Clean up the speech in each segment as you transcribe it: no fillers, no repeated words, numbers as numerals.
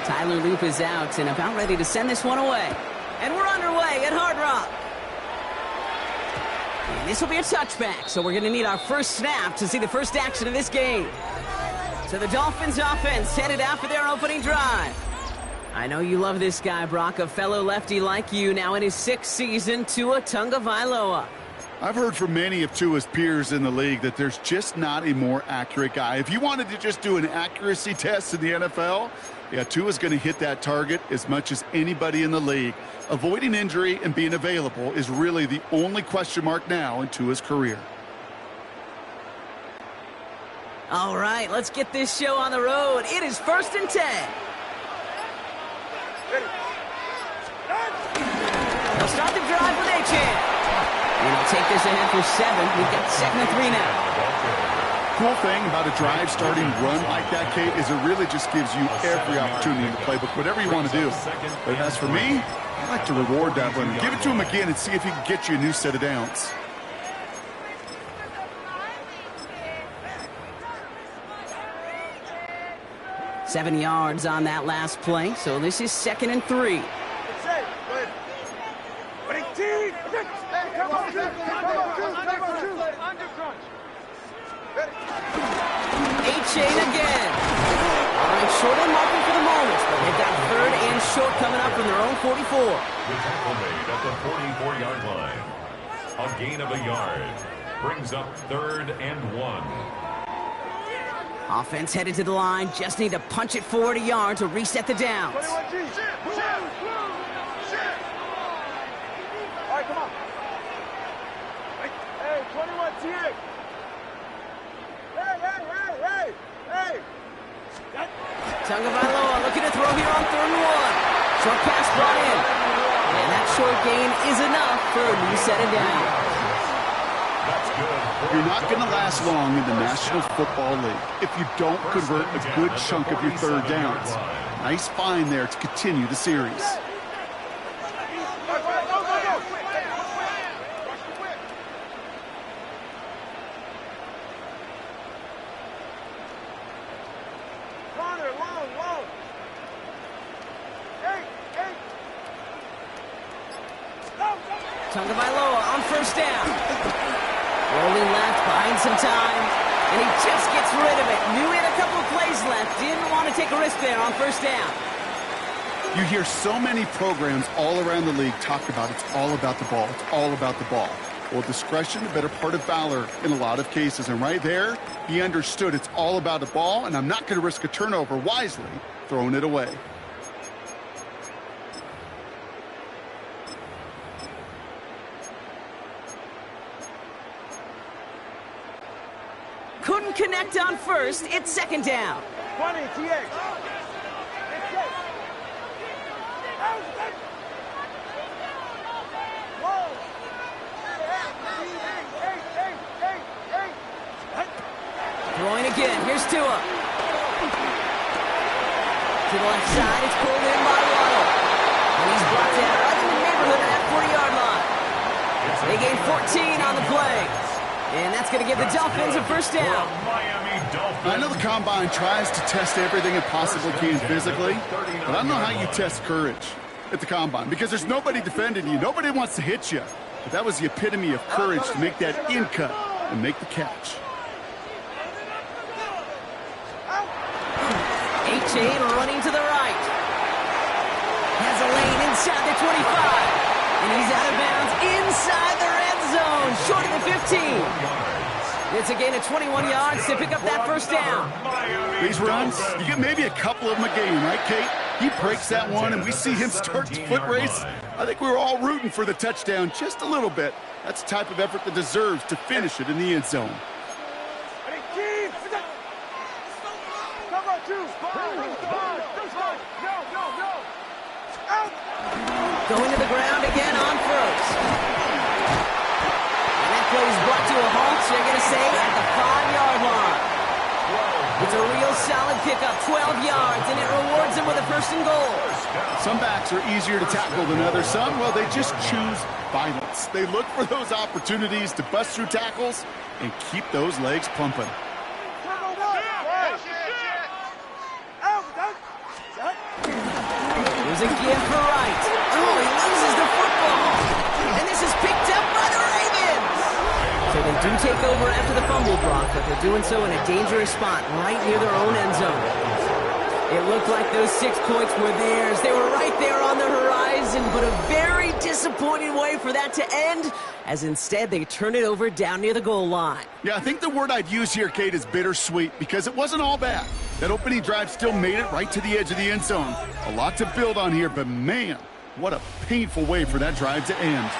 Tyler Loop is out and about ready to send this one away. And we're underway at Hard Rock. And this will be a touchback, so we're going to need our first snap to see the first action of this game. So the Dolphins offense headed out for their opening drive. I know you love this guy, Brock, a fellow lefty like you, now in his 6th season, Tua Tagovailoa. I've heard from many of Tua's peers in the league that there's just not a more accurate guy. If you wanted to just do an accuracy test in the NFL, yeah, Tua's going to hit that target as much as anybody in the league. Avoiding injury and being available is really the only question mark now in Tua's career. All right, let's get this show on the road. It is 1st and 10. They'll start the drive with A-Chan. And he'll take this ahead for 7. We've got 2nd and 3 now. Cool thing about a drive starting run like that, Kate, is it really just gives you every opportunity in the playbook, whatever you want to do. But as for me, I like to reward that one. Give it to him again and see if he can get you a new set of downs. Seven yards on that last play, so this is 2nd and 3. A-Chain again. All right, short on marking for the moment, but they've got 3rd and short coming up from their own 44. The tackle made at the 44-yard line. A gain of a yard brings up 3rd and 1. Offense headed to the line, just need to punch it forward a yard to reset the downs. 21G. All right, come on. Hey, 21T. Hey. Tagovailoa looking to throw here on 3rd and 1. Short pass brought in. And that short gain is enough for a new set of downs. You're not going to last long in the National Football League if you don't convert a good chunk of your 3rd downs. Nice find there to continue the series. Tagovailoa on 1st down. Rolling left, buying some time, and he just gets rid of it. Knew he had a couple of plays left. Didn't want to take a risk there on 1st down. You hear so many programs all around the league talk about it's all about the ball. It's all about the ball. Well, discretion, the better part of valor in a lot of cases. And right there, he understood it's all about the ball, and I'm not going to risk a turnover wisely, throwing it away. Couldn't connect on 1st. It's 2nd down. 20, TX. Throwing again. Here's Tua. To the left side. It's pulled in by Waddle. And he's brought down right in the neighborhood of that 40-yard line. They gain 14 on the play. And that's going to give the Dolphins a 1st down. I know the Combine tries to test everything it possibly can physically, but I don't know how you test courage at the Combine because there's nobody defending you. Nobody wants to hit you. But that was the epitome of courage to make that in cut and make the catch. A-Chain running to the right. Has a lane inside the 25. And he's out of bounds inside the red zone. Short of the 15. It's a gain of 21 yards to pick up that 1st down. These runs, you get maybe a couple of them a game, right, Kate? He breaks that one, and we see him start the foot race. I think we were all rooting for the touchdown just a little bit. That's the type of effort that deserves to finish it in the end zone. Going to the ground again on 1st. And that play is brought to a halt, so you're going to say, at the 5-yard line. It's a real solid pickup, 12 yards, and it rewards him with a 1st and goal. Some backs are easier to tackle than others. Some, well, they just choose violence. They look for those opportunities to bust through tackles and keep those legs pumping. Here's a give for Wright. Oh, he loses the football. And this is picked up by the Ravens. So they do take over after the fumble, Brock, but they're doing so in a dangerous spot right near their own end zone. It looked like those 6 points were theirs. They were right there on the horizon, but a very disappointing way for that to end, as instead they turn it over down near the goal line. Yeah, I think the word I'd use here, Kate, is bittersweet, because it wasn't all bad. That opening drive still made it right to the edge of the end zone. A lot to build on here, but man, what a painful way for that drive to end.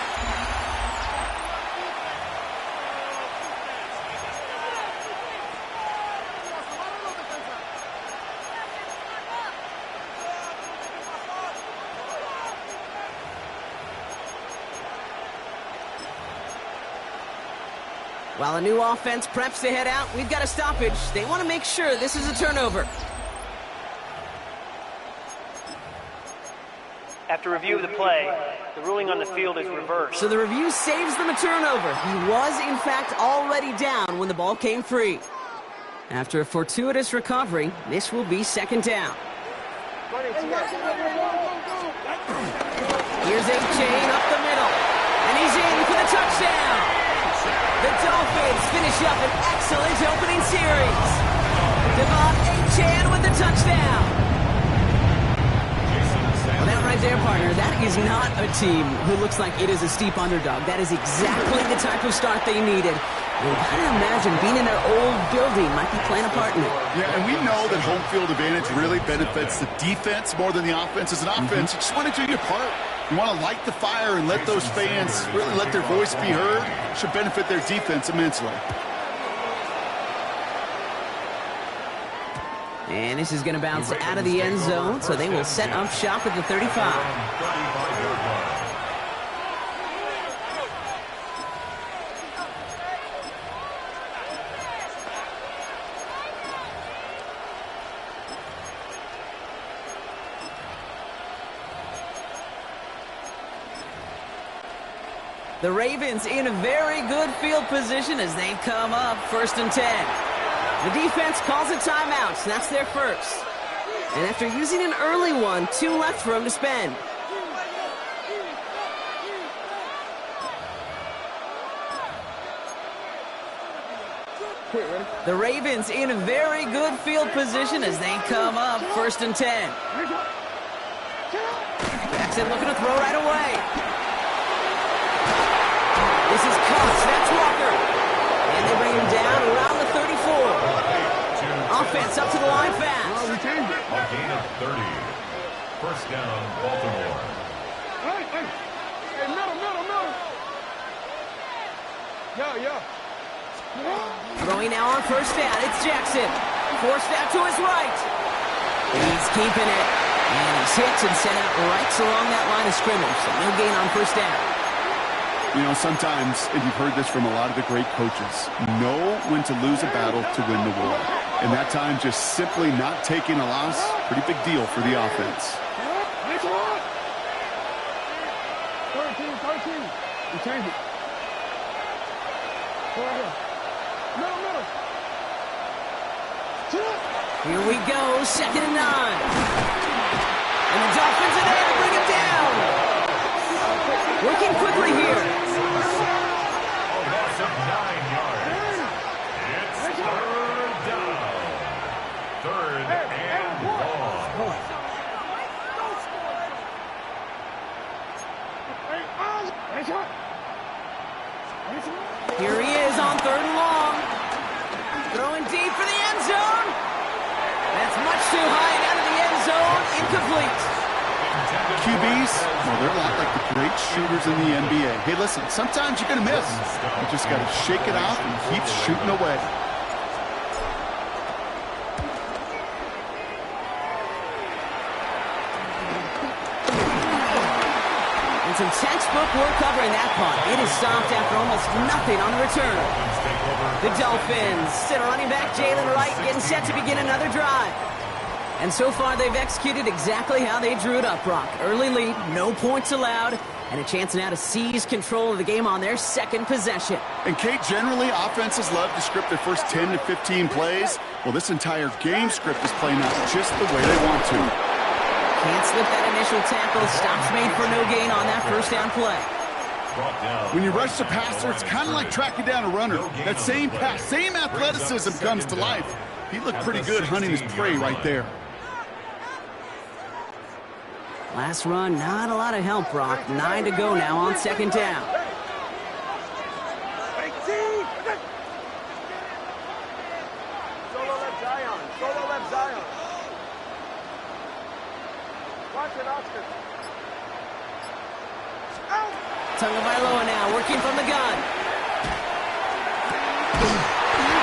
While a new offense preps to head out, we've got a stoppage. They want to make sure this is a turnover. After review of the play, the ruling on the field is reversed. So the review saves them a turnover. He was, in fact, already down when the ball came free. After a fortuitous recovery, this will be second down. Here's A-Chain up the middle, and he's in for the touchdown. The Dolphins finish up an excellent opening series. Devon A-Chan with the touchdown. Well, that right there, partner, that is not a team who looks like it is a steep underdog. That is exactly the type of start they needed. You gotta imagine being in their old building might be playing a part in it. Yeah, and we know that home field advantage really benefits the defense more than the offense. As an offense, you just want to do your part. You want to light the fire and let those fans really let their voice be heard. Should benefit their defense immensely. And this is going to bounce out of the end zone, so they will set up shop at the 35. The Ravens in a very good field position as they come up 1st and 10. The defense calls a timeout, and that's their first. And after using an early one, 2 left for them to spend. The Ravens in a very good field position as they come up 1st and 10. Jackson looking to throw right away. This is Cox, that's Walker. And they bring him down around the 34. Offense up to the line fast. A gain of 30. First down, Baltimore. Hey, middle. Yeah. Throwing now on first down, it's Jackson. Forced out to his right. He's keeping it. And he's hit and sent out right along that line of scrimmage. So no gain on first down. You know, sometimes, and you've heard this from a lot of the great coaches, know when to lose a battle to win the war. And that time, just simply not taking a loss, pretty big deal for the offense. 13. You change it. Go right here. Middle. Here we go, 2nd and 9. And the Dolphins are there to bring it down. Working quickly here. A loss of 9 yards. It's 3rd down. 3rd and long. Here he is on 3rd and long. Throwing deep for the end zone. That's much too high and out of the end zone. Incomplete. QBs, well, they're a lot like the great shooters in the NBA. Hey, listen, sometimes you're going to miss. You just got to shake it off and keep shooting away. And some textbook work covering that punt. It is stopped after almost nothing on the return. The Dolphins sit a running back, Jalen Wright, getting set to begin another drive. And so far, they've executed exactly how they drew it up, Brock. Early lead, no points allowed, and a chance now to seize control of the game on their second possession. And, Kate, generally, offenses love to script their first 10 to 15 plays. Well, this entire game script is playing out just the way they want to. Can't slip that initial tackle. Stops made for no gain on that first down play. When you rush the passer, it's kind of like tracking down a runner. That same pass, same athleticism comes to life. He looked pretty good hunting his prey right there. Last run, not a lot of help, Brock. 9 to go now on second down. Solo left Zion. Solo left Zion. Watch it, Oscar. Tagovailoa now working from the gun.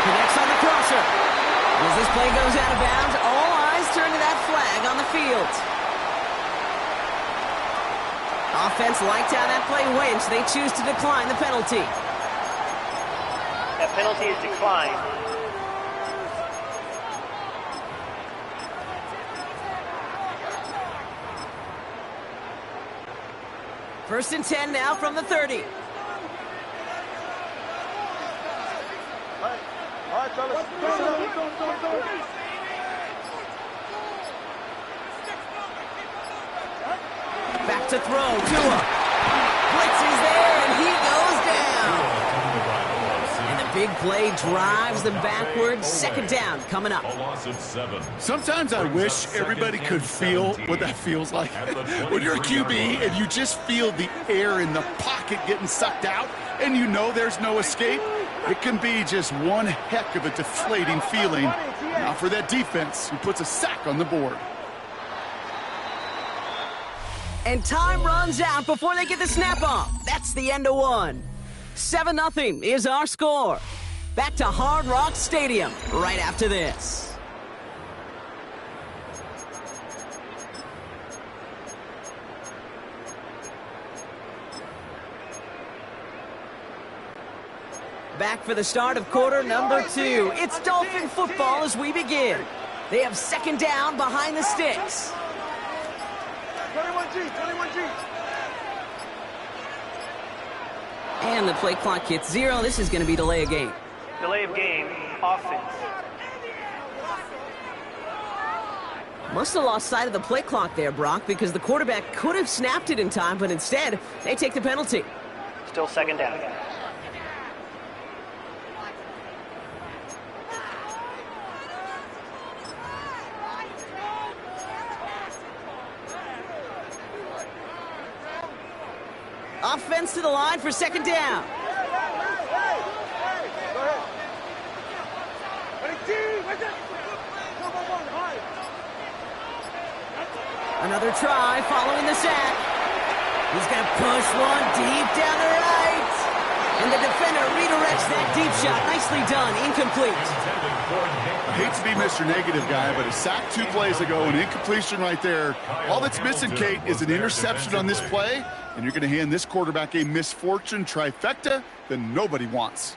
Connects on the crosser. As this play goes out of bounds, all eyes turn to that flag on the field. Offense liked how that play went, so they choose to decline the penalty. That penalty is declined. First and 10 now from the 30. All right, fellas. Back to throw. Tua. Blitz is there, and he goes down. And the big play drives them backwards. Second down coming up. A loss of 7. Sometimes I wish everybody could feel what that feels like. When you're a QB and you just feel the air in the pocket getting sucked out and you know there's no escape, it can be just one heck of a deflating feeling. Now for that defense who puts a sack on the board. And time runs out before they get the snap off. That's the end of one. 7-0 is our score. Back to Hard Rock Stadium right after this. Back for the start of quarter number 2. It's Dolphin football as we begin. They have second down behind the sticks. 21G, 21G. And the play clock hits 0. This is going to be delay of game. Delay of game, offense. Must have lost sight of the play clock there, Brock, because the quarterback could have snapped it in time, but instead, they take the penalty. Still second down. Offense to the line for second down. Another try following the sack. He's going to push one deep down the right. And the defender redirects that deep shot. Nicely done. Incomplete. I hate to be Mr. Negative guy, but a sack 2 plays ago, an incompletion right there. All that's missing, Kate, is an interception on this play, and you're going to hand this quarterback a misfortune trifecta that nobody wants.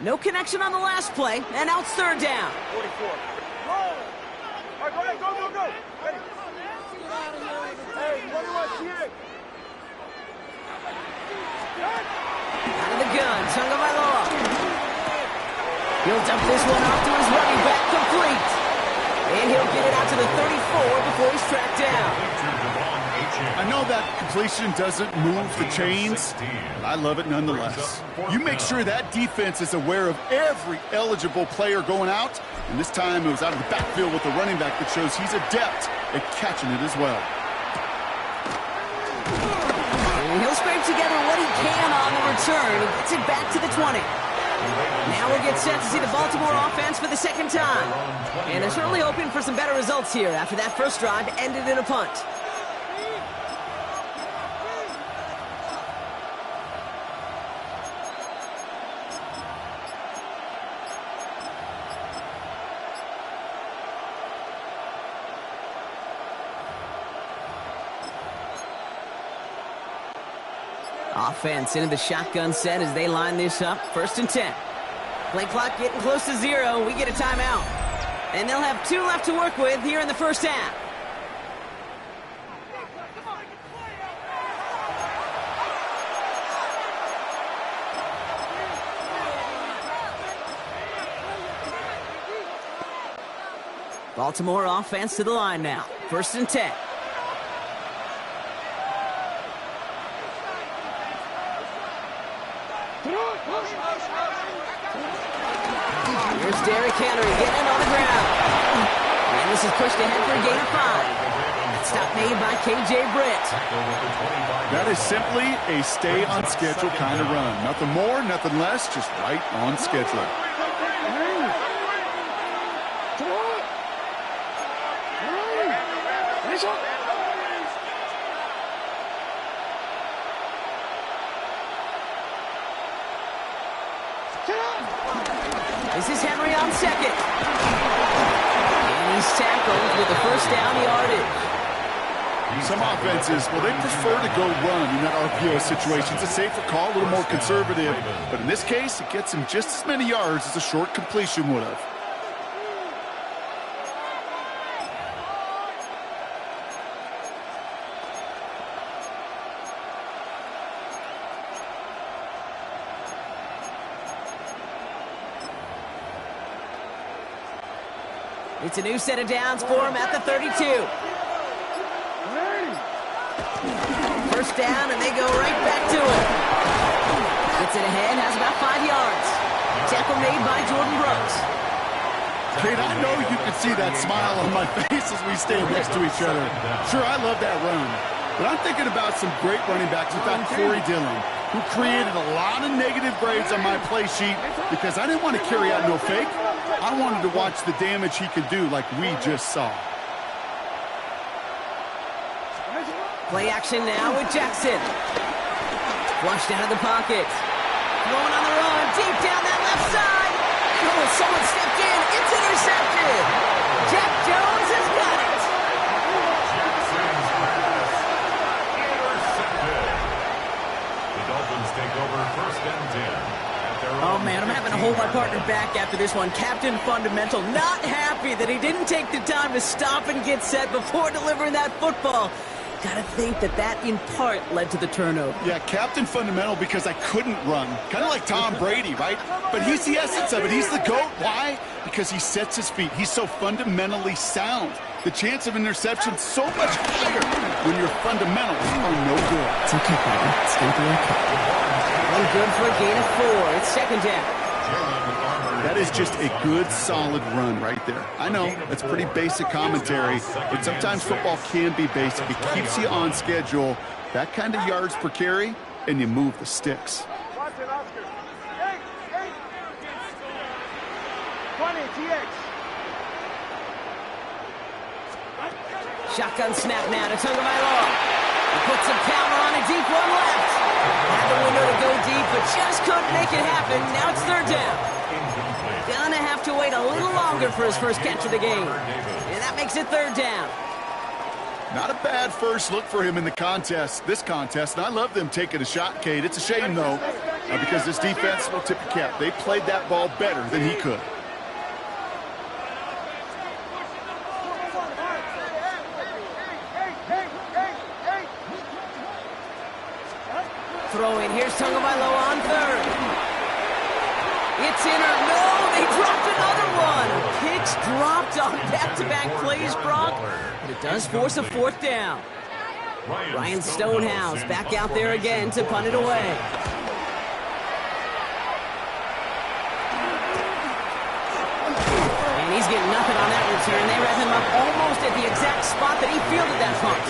No connection on the last play, and now it's third down. 44. All right, go ahead, go. Ready. Hey, 21G. Out of the gun, Tagovailoa. He'll dump this one off to his running back, complete. And he'll get it out to the 34 before he's tracked down. I know that completion doesn't move the chains, but I love it nonetheless. You make sure that defense is aware of every eligible player going out, and this time it was out of the backfield with the running back that shows he's adept at catching it as well. And he'll scrape together what he can on the return and gets it back to the 20. Now we'll get set to see the Baltimore offense for the second time. And they're certainly hoping for some better results here after that first drive ended in a punt. Offense into the shotgun set as they line this up. First and 10. Play clock getting close to 0. We get a timeout. And they'll have 2 left to work with here in the first half. Baltimore offense to the line now. First and 10. Here's Derrick Henry getting it on the ground. And this is pushed ahead for a gain of 5. Stop made by KJ Britt. That is simply a stay on schedule kind of run. Nothing more, nothing less, just right on schedule. This is Henry on second. And he's tackled with the first down yardage. Some offenses, well, they prefer to go run in that RPO situation. It's a safer call, a little more conservative. But in this case, it gets him just as many yards as a short completion would have. It's a new set of downs for him at the 32. First down, and they go right back to it. Gets it ahead, has about 5 yards. Tackle made by Jordan Brooks. Kate, I know you can see that smile on my face as we stand next to each other. Sure, I love that run. But I'm thinking about some great running backs. In fact, Corey Dillon, who created a lot of negative grades on my play sheet because I didn't want to carry out no fake. I wanted to watch the damage he could do like we just saw. Play action now with Jackson. Flushed out of the pocket. Throwing on the run, deep down that left side. Oh, someone stepped in. It's intercepted. Jack Jones has got it. Jackson's pass intercepted. The Dolphins take over 1st and 10. Oh, man, I'm having to hold my partner back after this one. Captain Fundamental not happy that he didn't take the time to stop and get set before delivering that football. Gotta think that in part led to the turnover. Yeah, Captain Fundamental because I couldn't run. Kind of like Tom Brady, right? But he's the essence of it. He's the GOAT. Why? Because he sets his feet. He's so fundamentally sound. The chance of interception so much higher when your fundamentals are no good. It's okay, buddy. It's gonna be okay. One good for a gain of 4. It's 2nd down. That is just a good, solid run right there. I know, that's pretty basic commentary, but sometimes football can be basic. It keeps you on schedule, that kind of yards per carry, and you move the sticks. 20, TX. Shotgun snap now to Tagovailoa. He puts some power on a deep one left. Had the window to go deep, but just couldn't make it happen. Now it's 3rd down. Gonna have to wait a little longer for his first catch of the game. And that makes it 3rd down. Not a bad first look for him in this contest, and I love them taking a shot, Kate. It's a shame, though, because this defense will tip the cap. They played that ball better than he could. Throwing, here's Tagovailoa on 3rd. It's in or no, they dropped another one. Picks dropped on back-to-back plays, Brock, but it does force a 4th down. Ryan Stonehouse back out there again to punt it away. And he's getting nothing on that return. They wrap him up almost at the exact spot that he fielded that punt.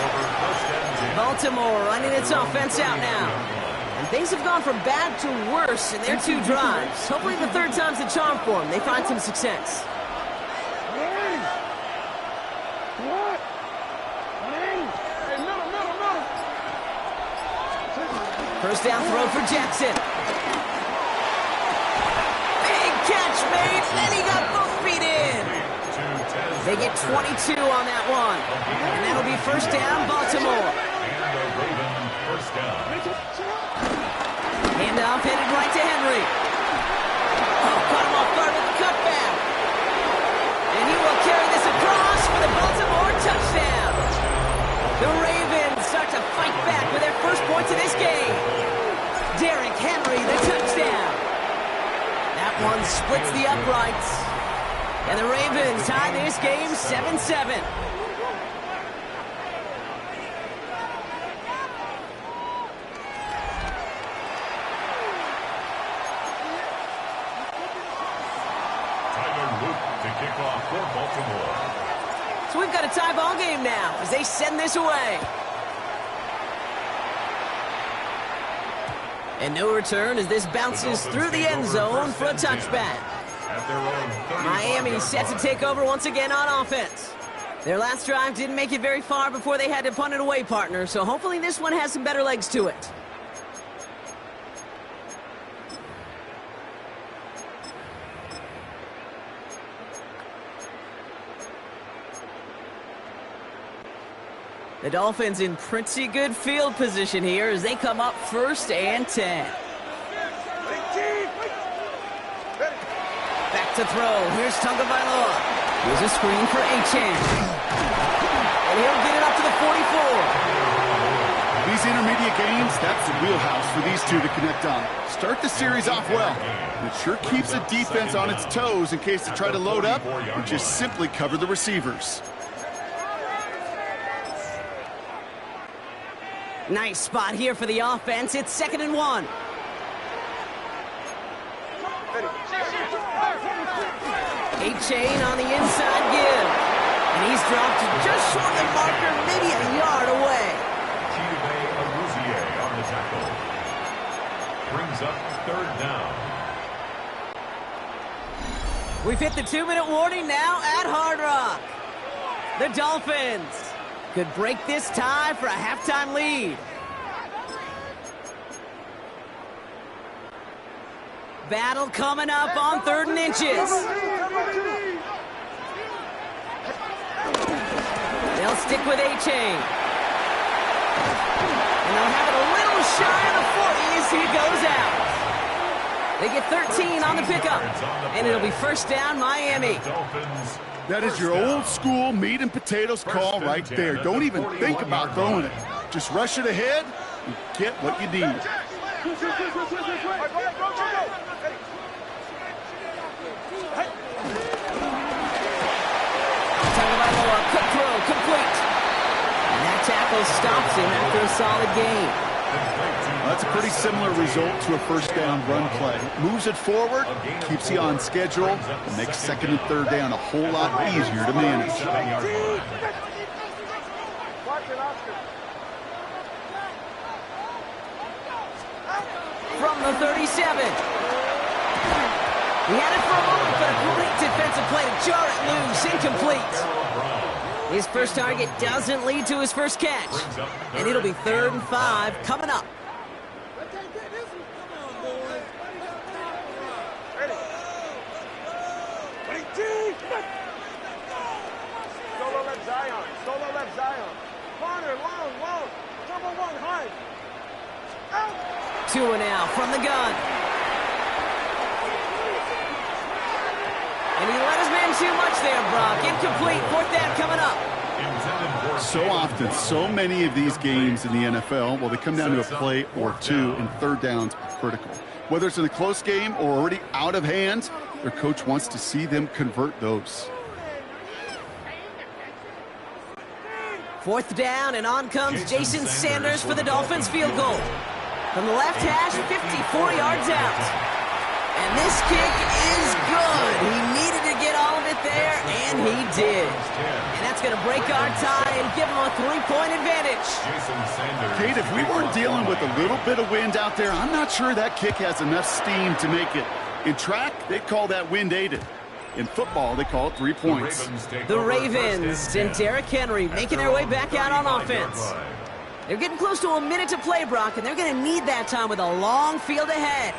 Baltimore running its offense out now. And things have gone from bad to worse in their 2 drives. Hopefully the 3rd time's the charm for them. They find some success. First down throw for Jackson. Big catch made, and he got both feet in. They get 22 on that one. And that'll be 1st down, Baltimore. First down. Handoff headed right to Henry. Oh, caught him off guard with the cutback. And he will carry this across for the Baltimore touchdown. The Ravens start to fight back with their first points of this game. Derrick Henry, the touchdown. That one splits the uprights. And the Ravens tie this game 7-7. we've got a tie ball game now as they send this away. And no return as this bounces through the end zone for a touchback. Miami set to take over once again on offense. Their last drive didn't make it very far before they had to punt it away, partner, so hopefully this one has some better legs to it. The Dolphins in pretty good field position here as they come up 1st and 10. Back to throw. Here's Tagovailoa. Here's a screen for Achane. And he'll get it up to the 44. These intermediate gains, that's the wheelhouse for these two to connect on. Start the series off well. It sure keeps the defense on its toes in case they try to load up or just simply cover the receivers. Nice spot here for the offense. It's 2nd and 1. Achane on the inside give. And he's dropped just short of the marker, maybe a yard away. on the tackle. Brings up 3rd down. We've hit the 2-minute warning now at Hard Rock. The Dolphins could break this tie for a halftime lead. Battle coming up on 3rd and inches. They'll stick with Achane. And they'll have it a little shy of the 40 as he goes out. They get 13 on the pickup. And it'll be 1st down, Miami. That is your old school meat and potatoes call right there. Don't even think about throwing it. Just rush it ahead and get what you need. Tagovailoa, quick throw, complete. And that tackle stops him after a solid gain. That's a pretty similar result to a 1st down run play. Moves it forward, keeps you on schedule, and makes 2nd and 3rd down a whole lot easier to manage. From the 37. He had it for a moment, but a great defensive play to jar it loose, incomplete. His first target doesn't lead to his first catch. And it'll be 3rd and 5 coming up. Solo left Zion. Solo left Zion. Corner, long. Number 1, high. Out. 2 and out from the gun. And he let his man too much there, Brock. Incomplete. 4th down coming up. So often, so many of these games in the NFL, well, they come down to a play or two, and 3rd downs are critical. Whether it's in a close game or already out of hand, their coach wants to see them convert those. 4th down, and on comes Jason Sanders for the Dolphins field goal. From the left hash, 54 yards out. And this kick is good. He needed to get all of it there, and he did. And that's going to break our tie and give him a 3-point advantage. Kate, if we weren't dealing with a little bit of wind out there, I'm not sure that kick has enough steam to make it. In track, they call that wind aided. In football, they call it 3 points. The Ravens and Derrick Henry making their way back out on offense. They're getting close to a minute to play, Brock, and they're going to need that time with a long field ahead.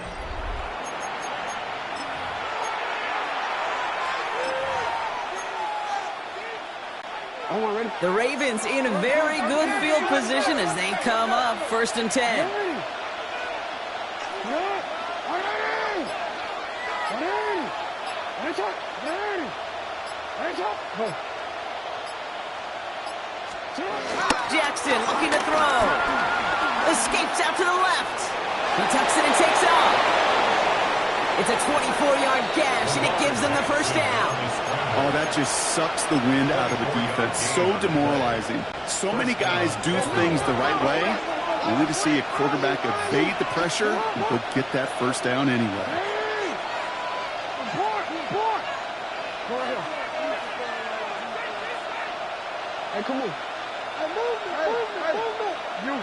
The Ravens in a very good field position as they come up 1st and 10. Jackson looking to throw. Escapes out to the left. He tucks it and takes off. It's a 24-yard gash, and it gives them the 1st down. Oh, that just sucks the wind out of the defense. So demoralizing. So many guys do things the right way, only to see a quarterback evade the pressure and go get that 1st down anyway. come on. You.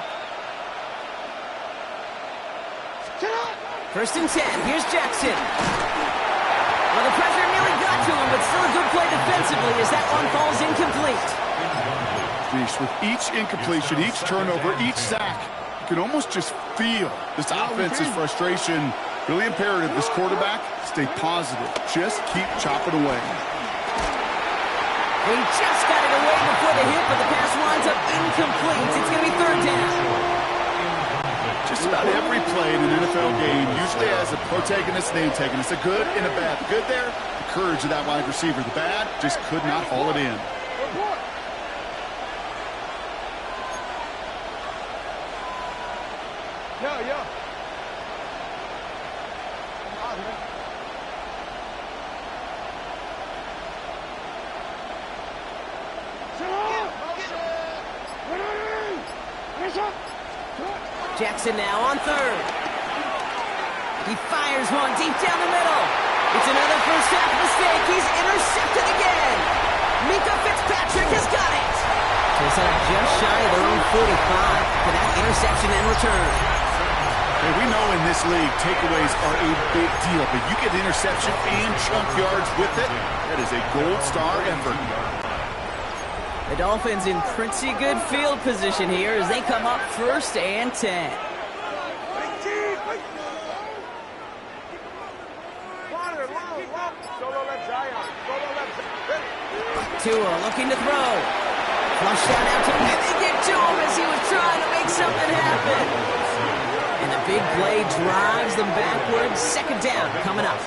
First and 10. Here's Jackson. Well, the pressure nearly got to him, but still a good play defensively as that one falls incomplete. With each incompletion, each turnover, each sack, you can almost just feel this offense's frustration. Really imperative, this quarterback, stay positive. Just keep chopping away. He just got it away before the hit, but the pass winds up incomplete. It's going to be third down. Just about every play in an NFL game usually has a protagonist and antagonist, a good and a bad. The good there, the courage of that wide receiver. The bad, just could not haul it in. Yeah. Jackson now on third. He fires one deep down the middle. It's another first half mistake. He's intercepted again. Mika Fitzpatrick has got it. So it's just shy of their own 45 for that interception and return. Hey, we know in this league takeaways are a big deal, but you get interception and chunk yards with it. That is a gold star effort. The Dolphins in pretty good field position here as they come up first and 10. Tua looking to throw. Flushed out to him. They get to him as he was trying to make something happen. And the big play drives them backwards. Second down coming up.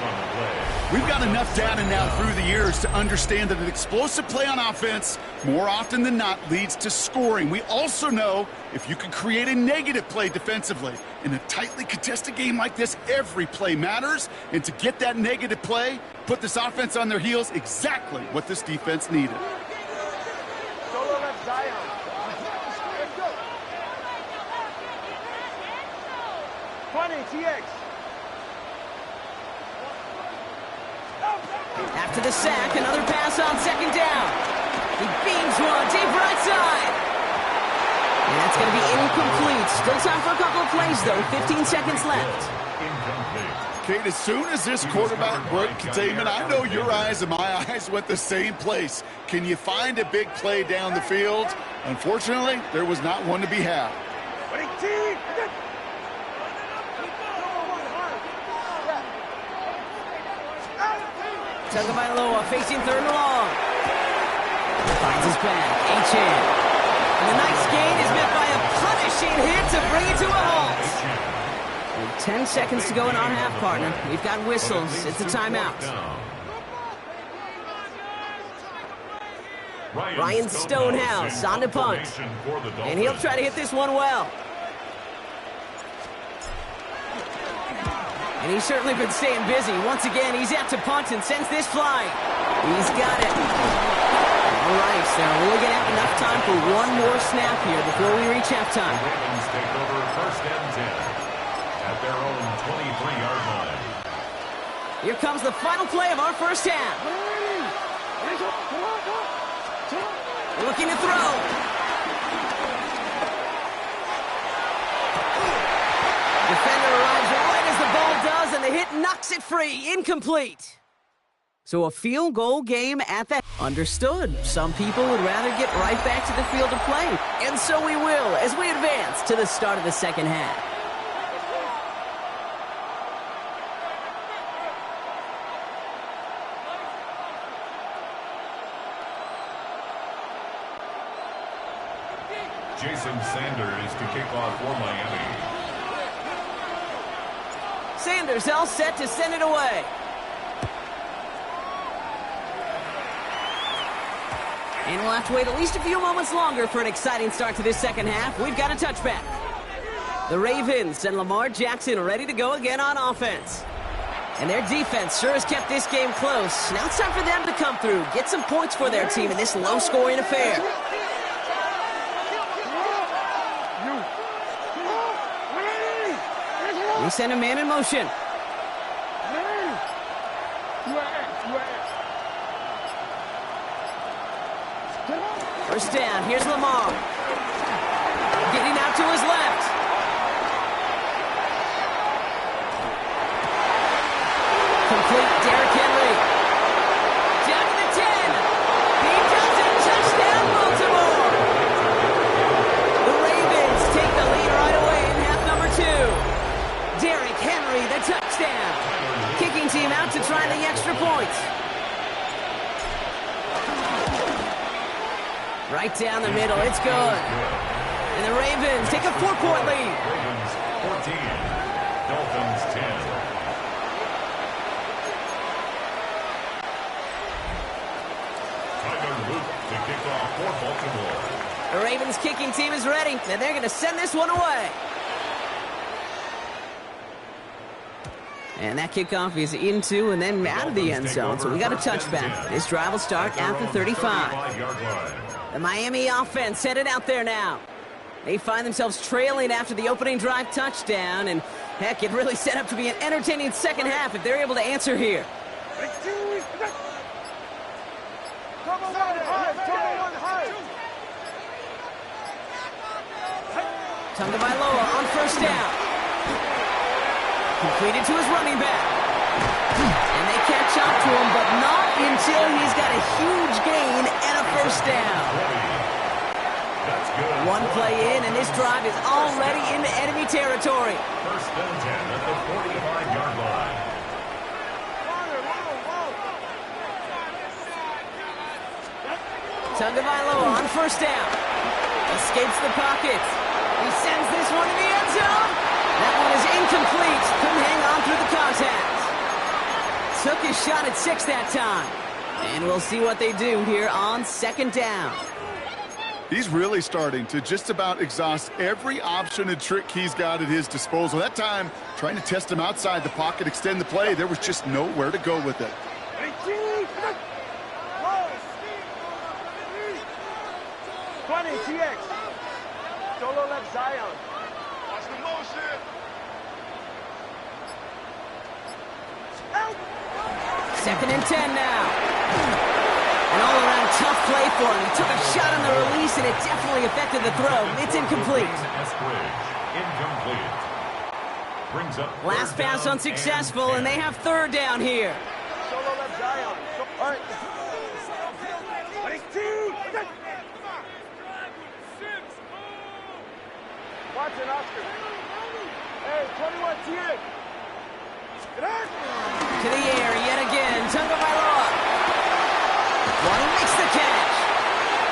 We've got enough data now through the years to understand that an explosive play on offense, more often than not, leads to scoring. We also know if you can create a negative play defensively. In a tightly contested game like this, every play matters. And to get that negative play, put this offense on their heels, exactly what this defense needed. Solo left Zion. TX. After the sack, another pass on second down. He beams one deep right side. And that's going to be incomplete. Still time for a couple of plays, though. 15 seconds left. Kate, as soon as this quarterback broke containment, I know your eyes and my eyes went the same place. Can you find a big play down the field? Unfortunately, there was not one to be had. Tagovailoa facing third and long. Finds his back. H.N. And the nice gain is met by a punishing hit to bring it to a halt. With 10 seconds to go in our half, partner. We've got whistles. It's a timeout. Ryan Stonehouse on the punt. And he'll try to hit this one well. And he's certainly been staying busy. Once again, he's out to punt and sends this flying. He's got it. All right, so we're going to have enough time for one more snap here before we reach halftime. The Ravens take over first and 10 at their own 23-yard line. Here comes the final play of our first half. Looking to throw. Defender arrives right as the ball does, and the hit knocks it free. Incomplete. So a field goal game at that. Understood. Some people would rather get right back to the field to play. And so we will as we advance to the start of the second half. Jason Sanders to kick off for Miami. Sanders all set to send it away. And we'll have to wait at least a few moments longer for an exciting start to this second half. We've got a touchback. The Ravens and Lamar Jackson ready to go again on offense. And their defense sure has kept this game close. Now it's time for them to come through, get some points for their team in this low-scoring affair. We send a man in motion. First down. Here's Lamar. Getting out to his left. Complete. Derrick Henry. Down to the 10. He does it. Touchdown, Baltimore. The Ravens take the lead right away in half number 2. Derrick Henry, the touchdown. Kicking team out to try the extra points. Right down the middle. It's good. And the Ravens take a 4-point lead. Ravens 14, Dolphins 10. Tyler Luke to kick off for Baltimore. The Ravens kicking team is ready, and they're going to send this one away. And that kickoff is into and then out of the end zone, so we got a touchback. This drive will start at the 35. The Miami offense headed out there now. They find themselves trailing after the opening drive touchdown, and heck, it really set up to be an entertaining second half if they're able to answer here. Tagovailoa on first down. Completed to his running back. And they catch up to him, but not until he's got a huge gain and a first down. One play in, and this drive is already into enemy territory. First and 10 at the 45-yard line. Tagovailoa on first down. Escapes the pocket. He sends this one to the end zone. That one is incomplete. Couldn't hang on through the contact. Took his shot at 6 that time. And we'll see what they do here on second down. He's really starting to just about exhaust every option and trick he's got at his disposal. That time, trying to test him outside the pocket, extend the play, there was just nowhere to go with it. 20, TX. Solo left Zion. Watch the motion. Second and 10 now. An all-around tough play for him. He took a shot on the release, and it definitely affected the throw. It's incomplete. Incomplete. Brings up Last pass unsuccessful, and they have third down here. Solo left Zion. All right. Watch it, Oscar. Hey, 21 TX. To the air yet again. Tagovailoa. One makes the catch.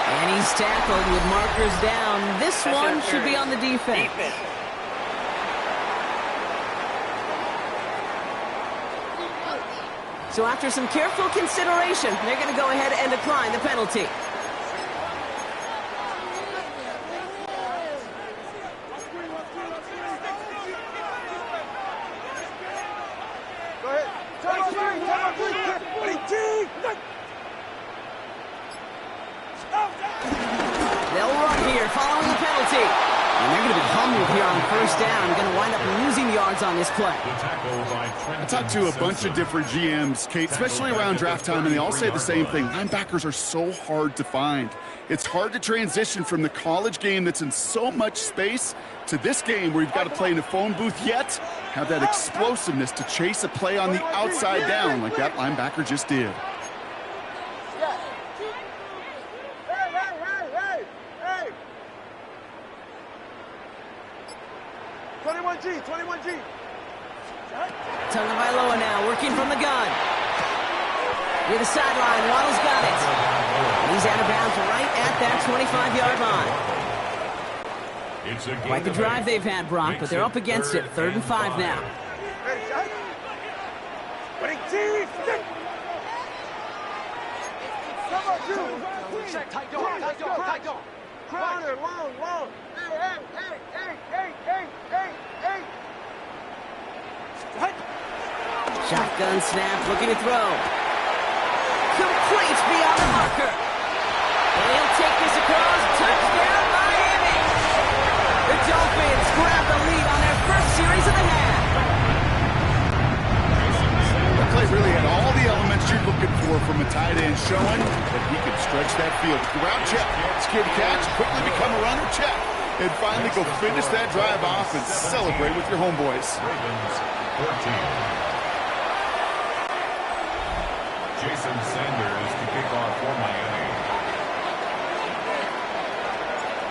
And he's tackled with markers down. This one should be on the defense. So after some careful consideration, they're going to go ahead and decline the penalty. They'll run here following the penalty. And they're going to be humbled here on first down. Going to wind up losing yards on this play. I talked to a bunch of different GMs, Kate, especially around draft time, and they all say the same thing. Linebackers are so hard to find. It's hard to transition from the college game that's in so much space to this game where you've got to play in a phone booth, yet have that explosiveness to chase a play on the outside down like that linebacker just did. 21G. Tagovailoa now working from the gun. Near the sideline, Waddle's got it. He's out of bounds right at that 25-yard line. Quite the drive they've had, Brock, but they're up against it. 3rd and 5 now. Crowder, long. Hey. Shotgun snap, looking to throw. Complete beyond the marker. And he'll take this across. Touchdown, Miami. The Dolphins grab the lead on their first series of the half. That play really had all the elements you're looking for from from a tight end, showing that he can stretch that field. Ground check, skid catch, quickly become a runner check, and finally go finish that drive off and celebrate with your homeboys. Ravens 14. Jason Sanders to kick off for Miami.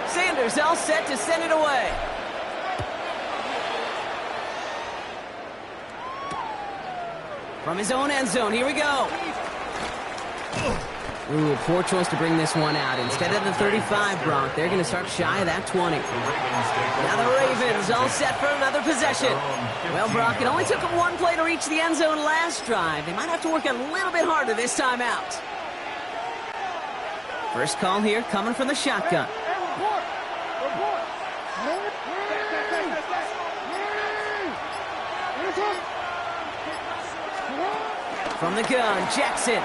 Sanders all set to send it away. From his own end zone, here we go. Ooh, a poor choice to bring this one out. Instead of the 35, Brock, they're going to start shy of that 20. Now the Ravens all set for another possession. Well, Brock, it only took them one play to reach the end zone last drive. They might have to work a little bit harder this time out. First call here coming from the shotgun. From the gun, Jackson.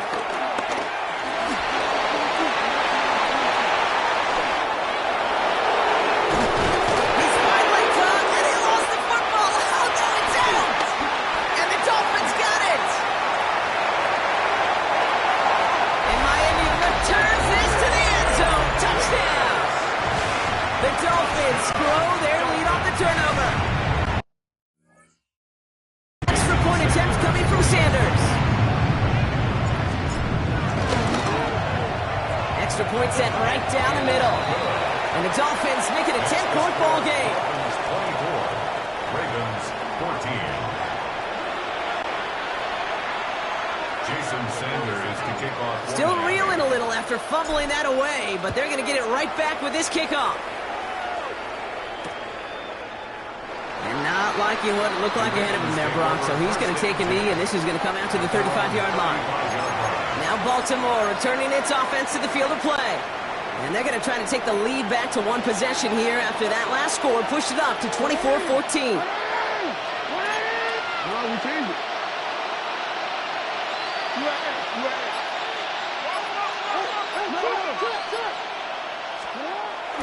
He's finally done, and he lost the football. Oh, no, it's out. And the Dolphins got it. And Miami returns this to the end zone. Touchdown. The Dolphins grow their lead off the turnover. Extra point attempt coming from Sanders. Extra point set right down the middle. And the Dolphins make it a 10-point ball game. 24, Ravens 14. Jason Sanders to kick off. Still reeling a little after fumbling that away, but they're going to get it right back with this kickoff. And not liking what it looked like ahead of him there, Brock. So he's going to take a knee, and this is going to come out to the 35-yard line. Now Baltimore returning its offense to the field of play. And they're going to try to take the lead back to one possession here after that last score pushed it up to 24-14.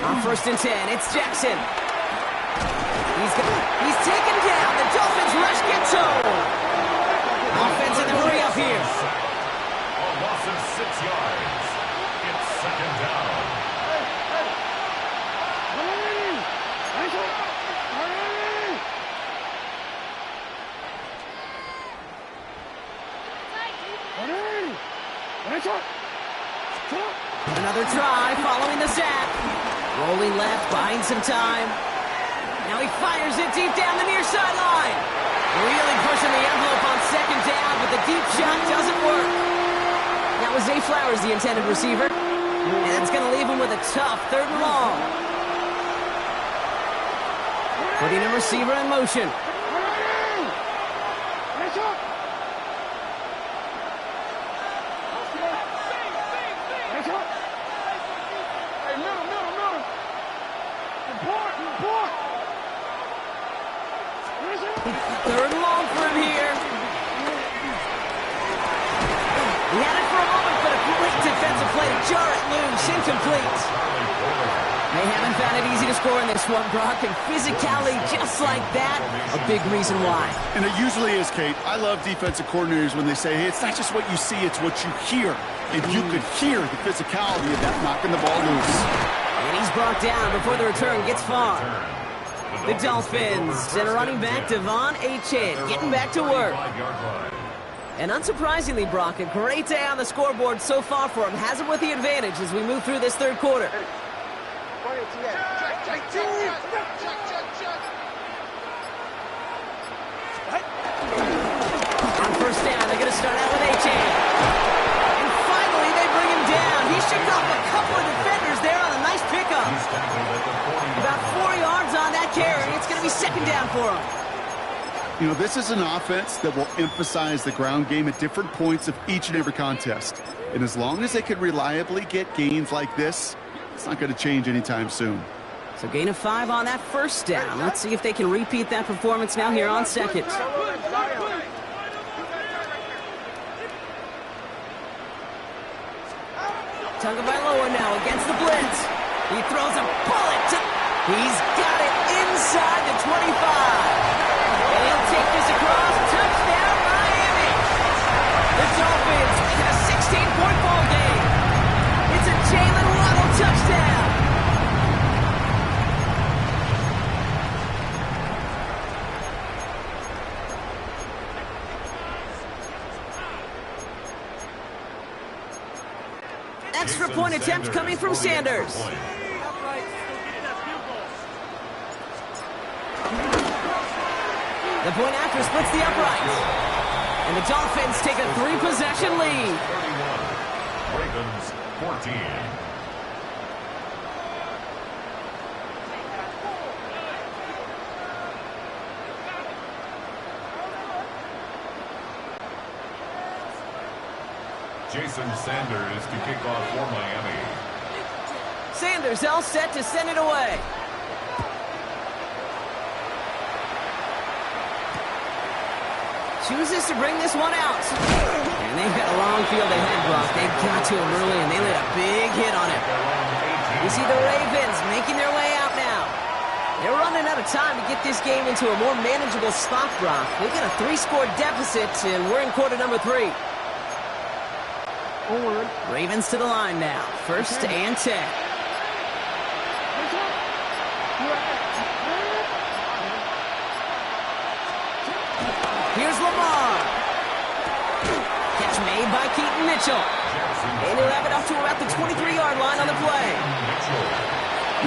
On 1st and 10, it's Jackson. He's taken down. The Dolphins rush gets home. Offense in the hurry up here. A loss of 6 yards. It's 2nd down. Another try following the sack. Rolling left, buying some time. Now he fires it deep down the near sideline. Really pushing the envelope on 2nd down, but the deep shot doesn't work. That was Zay Flowers, the intended receiver. And it's going to leave him with a tough 3rd and long. Putting a receiver in motion. Third and long for him here. He had it for a moment, but a great defensive play to jar it loose. Incomplete. They haven't found it easy to score in this one, Brock, and physicality just like that, a big reason why. And it usually is, Kate. I love defensive coordinators when they say, hey, it's not just what you see, it's what you hear. And you could hear the physicality of that knocking the ball loose. And he's brought down before the return gets far. The Dolphins send a running back, Devon Achane, getting back to work. And unsurprisingly, Brock, a great day on the scoreboard so far for him. Has him with the advantage as we move through this 3rd quarter. On 1st down, they're going to start out with Achane. And finally, they bring him down. He shipped off a couple of defenders there on a nice pickup. About 4 yards on that carry. It's going to be 2nd down for him. You know, this is an offense that will emphasize the ground game at different points of each and every contest. And as long as they can reliably get gains like this, it's not going to change anytime soon. So gain of 5 on that 1st down. Let's see if they can repeat that performance now here on 2nd. Tagovailoa now against the blitz. He throws a bullet to... He's got it inside the 25. And he'll take this across. Touchdown, Miami. The Dolphins make it a 16 Extra point attempt coming from Sanders. The point after splits the uprights. And the Dolphins take a 3-possession lead. 31. Ravens 14. Jason Sanders to kick off for Miami. Sanders all set to send it away. Chooses to bring this one out. And they've got a long field ahead, Brock. They got to him early, and they laid a big hit on him. You see the Ravens making their way out now. They're running out of time to get this game into a more manageable spot, Brock. They've got a 3-score deficit, and we're in quarter number 3. Ravens to the line now. 1st and 10. Here's Lamar. Catch made by Keaton Mitchell. And he'll have it up to about the 23-yard line on the play.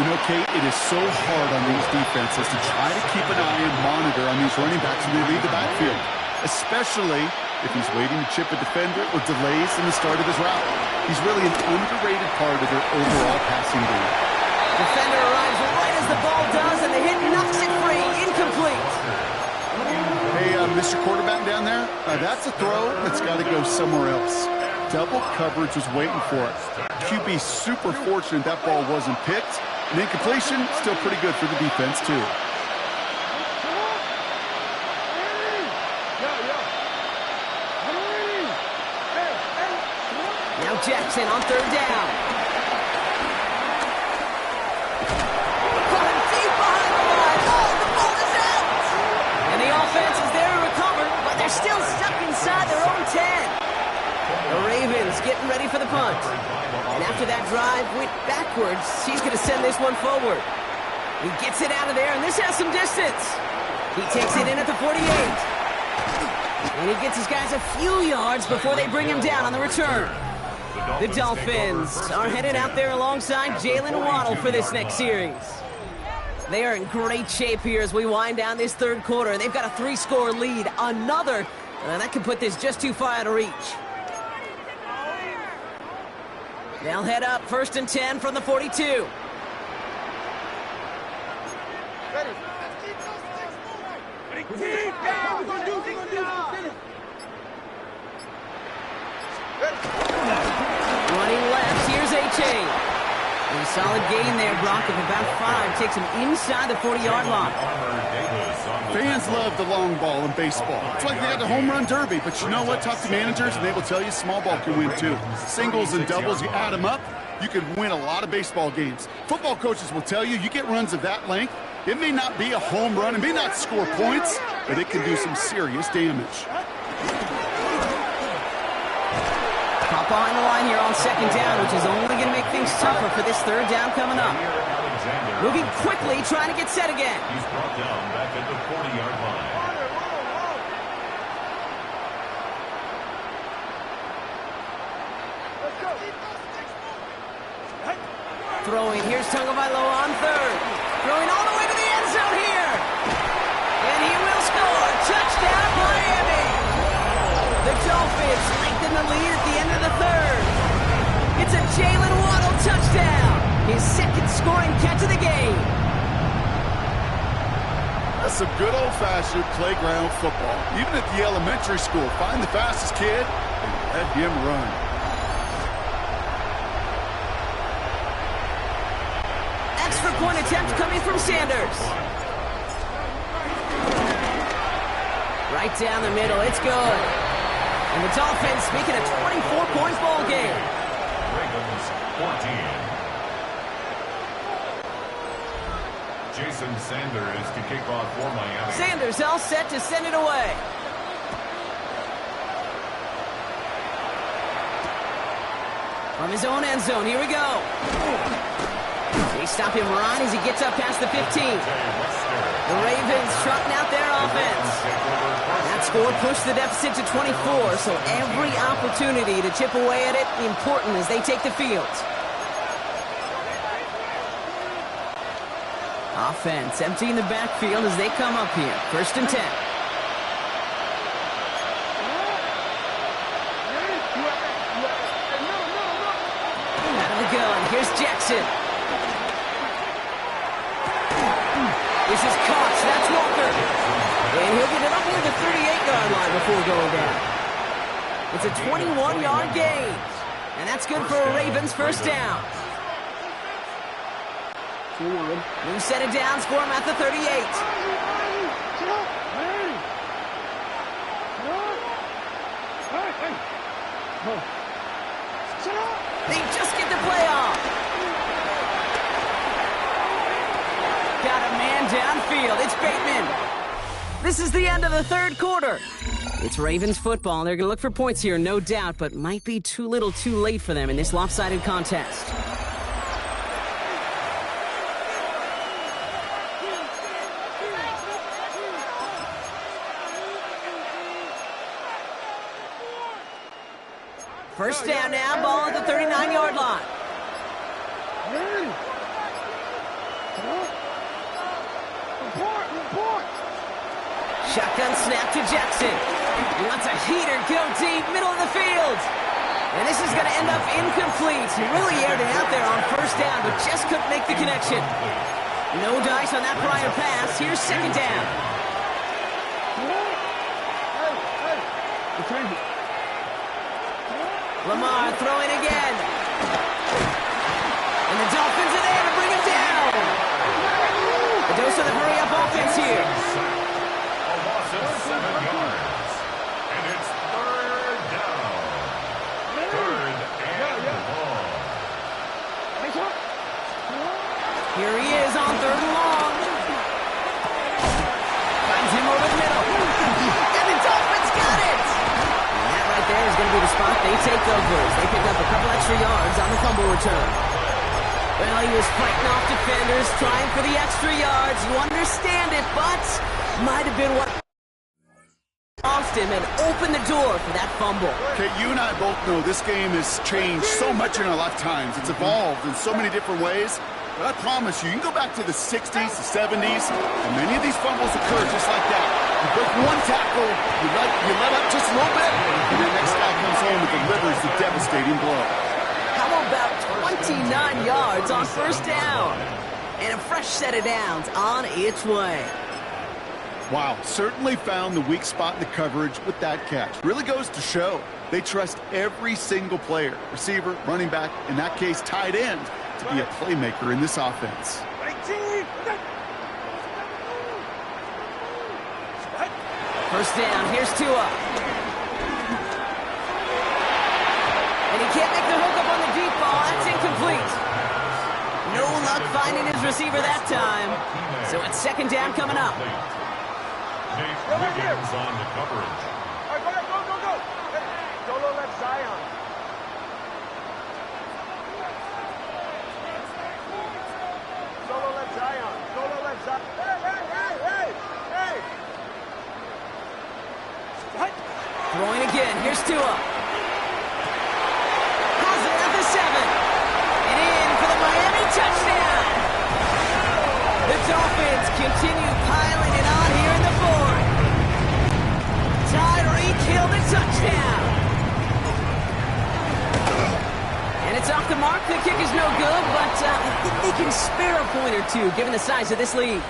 You know, Kate, it is so hard on these defenses to try to keep an eye and monitor on these running backs when they leave the backfield, especially if he's waiting to chip a defender or delays in the start of his route. He's really an underrated part of their overall passing game. Defender arrives right as the ball does, and the hit knocks it free. Incomplete. Hey, Mr. Quarterback down there, that's a throw that's got to go somewhere else. Double coverage was waiting for it. QB super fortunate that ball wasn't picked. And incompletion, still pretty good for the defense, too. Now Jackson on 3rd down. Coming deep behind the line. Oh, the ball is out! And the offense is there to recover, but they're still stuck inside their own 10. The Ravens getting ready for the punt. And after that drive went backwards, he's going to send this one forward. He gets it out of there, and this has some distance. He takes it in at the 48. And he gets his guys a few yards before they bring him down on the return. The Dolphins are headed out there alongside Jalen Waddle for this next series. They are in great shape here as we wind down this 3rd quarter. They've got a 3-score lead. Another, that could put this just too far out of reach. They'll head up 1st and 10 from the 42. Ready. Running left, here's A-Chain. And a solid gain there, Brock, of about 5. Takes him inside the 40-yard line. Fans love the long ball in baseball. It's like they got the home run derby. But you know what? Talk to managers, and they will tell you small ball can win, too. Singles and doubles, you add them up, you can win a lot of baseball games. Football coaches will tell you, you get runs of that length, it may not be a home run, it may not score points, but it can do some serious damage. Pop behind the line here on 2nd down, which is only going to make things tougher for this 3rd down coming up. Moving quickly, trying to get set again. He's brought down back at the 40-yard line. Throwing, here's Tagovailoa on 3rd. Throwing all the way to the end zone here. And he will score. Touchdown, Miami. The Dolphins lengthen the lead at the end of the 3rd. It's a Jalen Waddle touchdown. His 2nd scoring catch of the game. That's some good old-fashioned playground football. Even at the elementary school, find the fastest kid and let him run. Extra point attempt coming from Sanders. Right down the middle, it's good. And the Dolphins making a 24-point ball game. Ravens 14. Jason Sanders to kick off for Miami. Sanders all set to send it away. From his own end zone, here we go. They stop him right as he gets up past the 15. The Ravens trotting out their offense. That's score pushed the deficit to 24, so every opportunity to chip away at it important as they take the field. Offense emptying the backfield as they come up here. 1st and 10. Out of the gun. Here's Jackson. This is Cox. That's Walker. And he'll get it up near the 38-yard line before going down. It's a 21-yard gain. And that's good for a Ravens first down. New set of downs for him at the 38. They just get the play off. Got a man downfield. It's Bateman. This is the end of the 3rd quarter. It's Ravens football. They're going to look for points here, no doubt, but might be too little too late for them in this lopsided contest. First down now, ball at the 39-yard line. Shotgun snap to Jackson. He wants a heater, go deep, middle of the field. And this is going to end up incomplete. He really aired it out there on first down, but just couldn't make the connection. No dice on that prior pass. Here's 2nd down. Lamar throwing again. And the Dolphins are there to bring him down. A dose of the hurry-up offense here. A loss of 7 yards. And it's 3rd down. 3rd and long. Here he is on 3rd and long. Finds him over the middle. And the Dolphins got it. And that right there is going to be the spot they take over as they pick up a couple extra yards on the fumble return. Well, he was fighting off defenders, trying for the extra yards. You understand it, but might have been what lost him and opened the door for that fumble. Okay, you and I both know this game has changed so much in our lifetimes. It's evolved in so many different ways. But I promise you, you can go back to the 60s, the 70s, and many of these fumbles occur just like that. You break one tackle, you let up just a little bit, and the next guy comes home and delivers the devastating blow. How about 29 yards on first down? And a fresh set of downs on its way. Wow, certainly found the weak spot in the coverage with that catch. Really goes to show they trust every single player, receiver, running back, in that case tight end, to be a playmaker in this offense. First down, here's Tua. And he can't make the hook up on the deep ball. That's incomplete. No luck finding his receiver that time. So it's 2nd down coming up. Wiggins on the coverage. All right, go. Hey, Solo left Zion. Solo left Zion. Hey! What? Throwing again. Here's Tua. Has it at the 7. And in for the Miami touchdown. The Dolphins continue piling it on here in the 4th. Tyreek Hill the touchdown. And it's off the mark. The kick is no good, but I think they can spare a point or two given the size of this lead.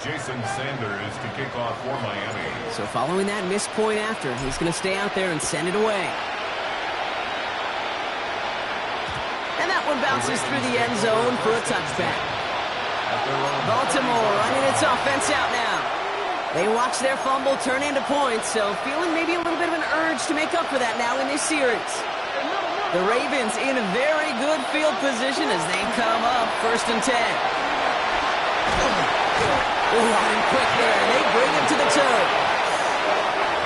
Jason Sanders to kick off for Miami. So following that missed point after, he's going to stay out there and send it away. And that one bounces through the end zone for a touchback. Baltimore running its offense out now. They watch their fumble turn into points, so feeling maybe a little bit of an urge to make up for that now in this series. The Ravens in a very good field position as they come up 1st and 10. Running quick there, they bring him to the turf.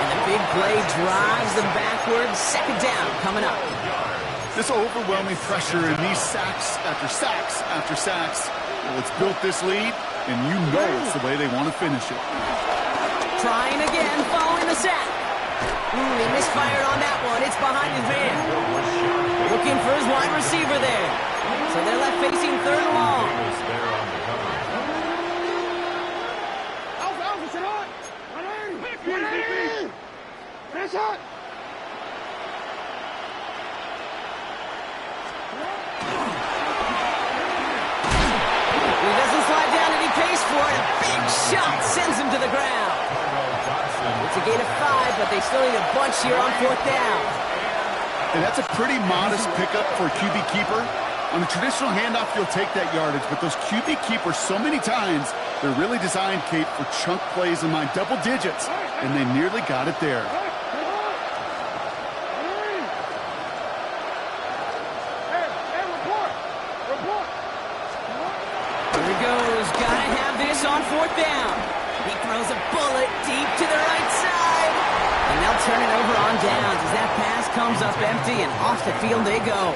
And the big play drives them backwards. 2nd down coming up. This overwhelming pressure and these sacks after sacks after sacks, well, it's built this lead, and you know it's the way they want to finish it. Trying again, following the sack. He misfired on that one. It's behind his man. Looking for his wide receiver there. So they're left facing third and long. He doesn't slide down and he pays for it. A big shot sends him to the ground. It's a gain of 5, but they still need a bunch here on 4th down. And that's a pretty modest pickup for a QB keeper. On a traditional handoff, you'll take that yardage, but those QB keepers, so many times, they're really designed, Kate, for chunk plays in my double digits, and they nearly got it there. Here he goes. Gotta have this on 4th down. He throws a bullet deep to the right side. And they'll turn it over on downs as that pass comes up empty and off the field they go.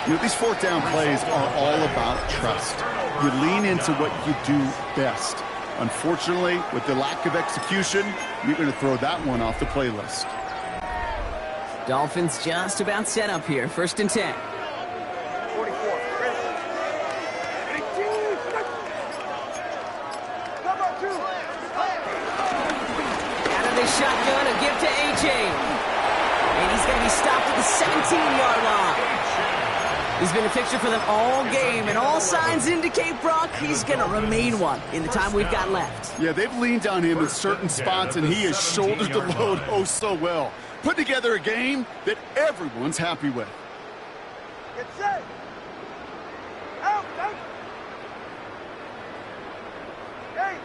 You know, these 4th down plays are all about trust. You lean into what you do best. Unfortunately, with the lack of execution, you're going to throw that one off the playlist. Dolphins just about set up here. 1st and 10. 44. Cover 2. Out of the shotgun, a give to A.J. And he's going to be stopped at the 17-yard line. He's been a fixture for them all game, and all signs indicate, Brock, he's going to remain one in the time we've got left. Yeah, they've leaned on him in certain spots, and he has shouldered the load oh so well. Put together a game that everyone's happy with. Get set. Out. Hey.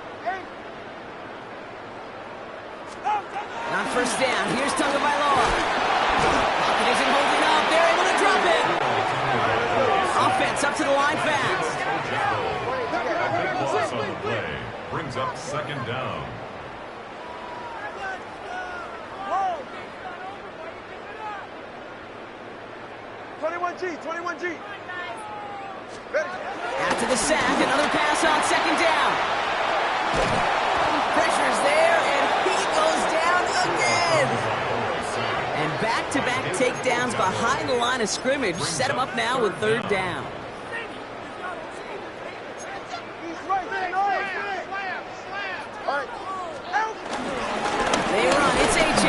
On 1st down, here's Tagovailoa. Pocket isn't holding up. They're able to drop it. Offense up to the line fast. Big loss on the play. Brings up 2nd down. Whoa. 21G. Ready. After the sack, another pass on 2nd down. Pressure's there, and he goes down again. And back-to-back takedowns behind the line of scrimmage set him up now with 3rd down. He's right. All right. Out. They run. It's A.J.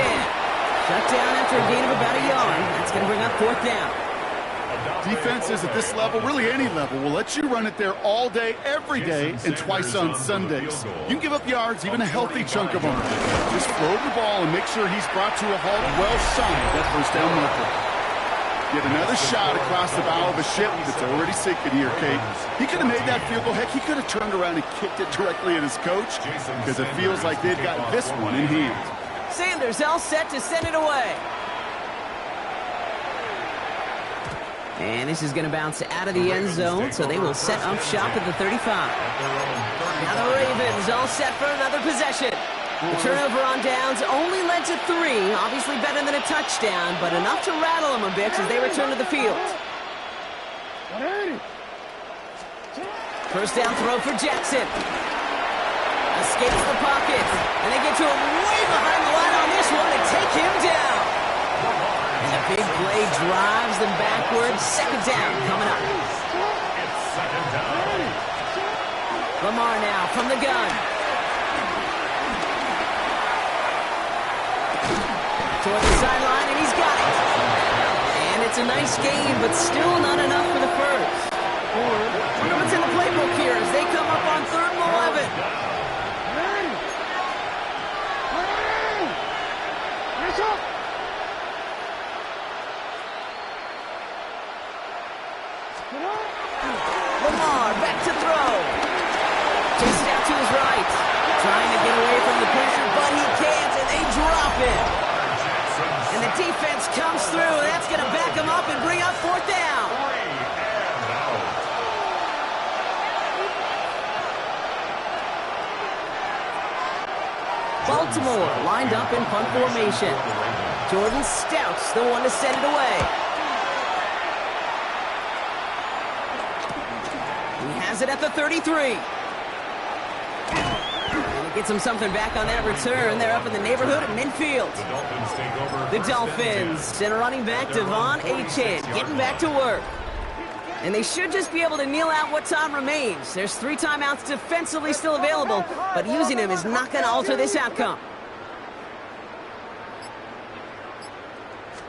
Shut down after a gain of about a yard. That's going to bring up 4th down. Defenses at this level, really any level, will let you run it there all day, every day, and twice on Sundays. You can give up yards, even a healthy chunk of them. Just throw the ball and make sure he's brought to a halt well shy that 1st down marker. Get another shot across the bow of a ship that's already sinking here, Kate. He could have made that field goal. Heck, he could have turned around and kicked it directly at his coach because it feels like they've got this one in hand. Sanders all set to send it away. And this is going to bounce out of the end zone, so they will set up shop at the 35. Now the Ravens all set for another possession. The turnover on downs only led to 3. Obviously better than a touchdown, but enough to rattle them a bit as they return to the field. 1st down throw for Jackson. Escapes the pocket, and they get to him way behind the line on this one and take him down. And a big play drives them backwards. 2nd down coming up. It's 2nd down. Lamar now from the gun. Toward the sideline, and he's got it. And it's a nice game, but still not enough for the first. Wonder what's in the playbook here as they come up on 3rd and 11. Lamar back to throw. Chased out to his right. Trying to get away from the pressure, but he can't, and they drop it. And the defense comes through. That's going to back him up and bring up 4th down. Baltimore lined up in punt formation. Jordan Stout's the one to send it away. He has it at the 33. And it gets him something back on that return. They're up in the neighborhood of midfield. The Dolphins send a running back, Devon Achane, getting back to work. And they should just be able to kneel out what time remains. There's 3 timeouts defensively still available, but using them is not going to alter this outcome.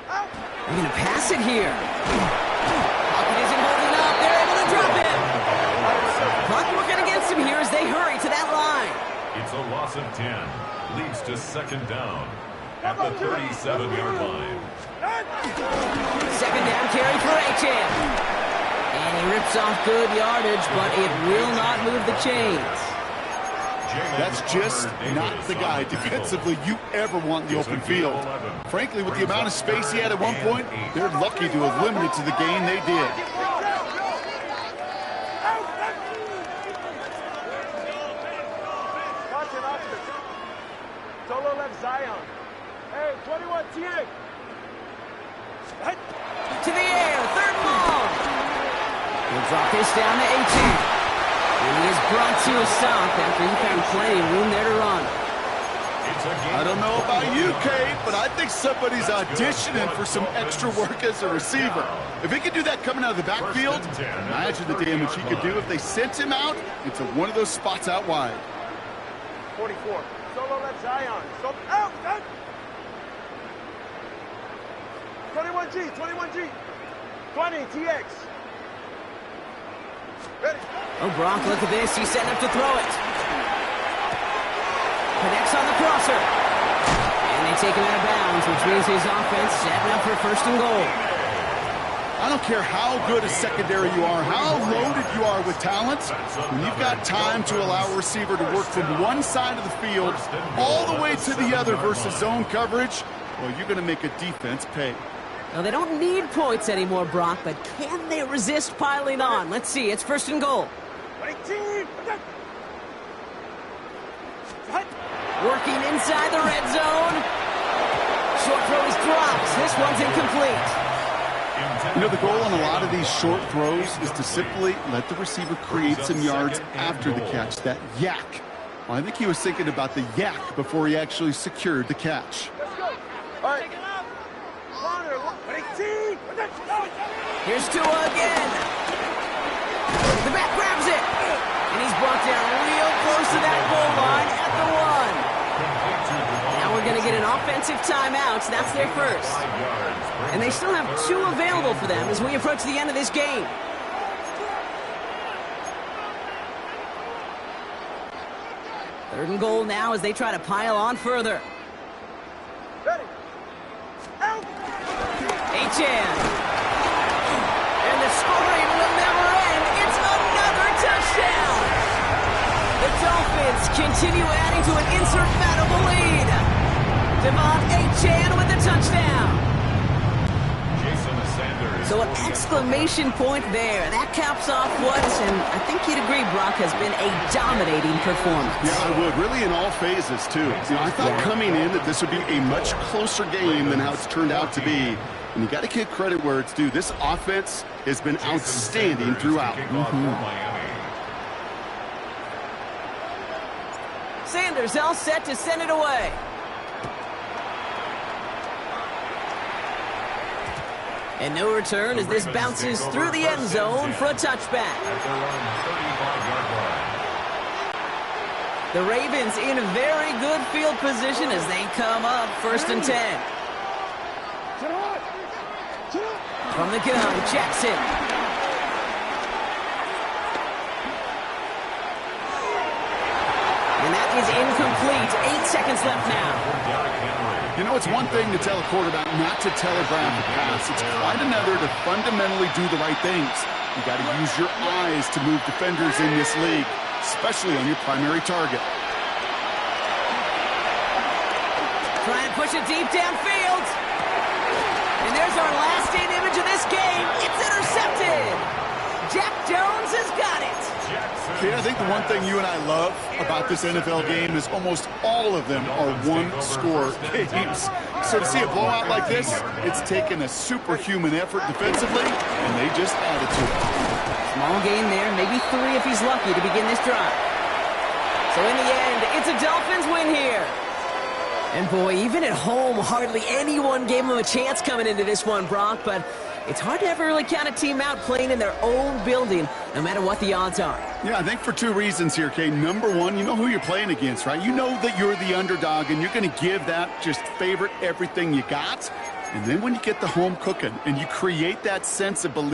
They're going to pass it here. Pocket isn't holding up. They're able to drop it. Clock working against him here as they hurry to that line. It's a loss of 10. Leads to second down at the 37-yard line. Second down carry for Achane. And he rips off good yardage, but it will not move the chains. That's just not the guy defensively you ever want in the open field. Frankly, with the amount of space he had at one point, they're lucky to have limited to the gain they did. Solo left Zion. Hey, 21 TA. To the air, 3rd and long. He'll drop this down to Achane. And he is brought to a stop after he found plenty of room there to run. I don't know about you, Kate, but I think somebody's auditioning for some extra work as a receiver. If he could do that coming out of the backfield, imagine the damage he could do if they sent him out into one of those spots out wide. 44. Solo left Zion. So, out. 21G. 21G. 20 TX. Ready. Oh, Brock, look at this. He's setting up to throw it. Connects on the crosser. And they take him out of bounds, which means his offense setting up for 1st and goal. I don't care how good a secondary you are, how loaded you are with talent. When you've got time to allow a receiver to work from one side of the field all the way to the other versus zone coverage, well, you're going to make a defense pay. Now, they don't need points anymore, Brock, but can they resist piling on? Let's see. It's 1st and goal. Working inside the red zone. Short throw is dropped. This one's incomplete. You know, the goal on a lot of these short throws is to simply let the receiver create some yards after the catch, that yak. Well, I think he was thinking about the yak before he actually secured the catch. All right. Here's Tua again. The back grabs it. And he's brought down real close to that goal line at the 1. Now we're going to get an offensive timeout. That's their first. And they still have 2 available for them as we approach the end of this game. Third and goal now as they try to pile on further. Ready. Out. Achane. And the scoring will never end. It's another touchdown. The Dolphins continue adding to an insurmountable lead. Devon Achane with the touchdown. So an exclamation point there. That caps off what, and I think you'd agree, Brock, has been a dominating performance. Yeah, I would. Really in all phases, too. You know, I thought coming in that this would be a much closer game than how it's turned out to be. And you got to give credit where it's due. This offense has been outstanding throughout. Sanders all set to send it away. And no return as this bounces through the end zone for a touchback. The Ravens in very good field position as they come up 1st and 10. From the gun, Jackson. And that is incomplete. 8 seconds left now. You know, it's one thing to tell a quarterback not to telegraph a pass. It's quite another to fundamentally do the right things. You got to use your eyes to move defenders in this league, especially on your primary target. Trying to push it deep downfield. And there's our lasting image of this game. It's intercepted. Jack Jones has got it. Okay, I think the one thing you and I love about this NFL game is almost all of them are one-score games. So to see a blowout like this, it's taken a superhuman effort defensively, and they just added to it. Small gain there, maybe 3 if he's lucky to begin this drive. So in the end, it's a Dolphins win here. And boy, even at home, hardly anyone gave them a chance coming into this one, Brock, but it's hard to ever really count a team out playing in their own building, no matter what the odds are. Yeah, I think for 2 reasons here, Kay. Number one, you know who you're playing against, right? You know that you're the underdog, and you're going to give that just favorite everything you got. And then when you get the home cooking and you create that sense of belief.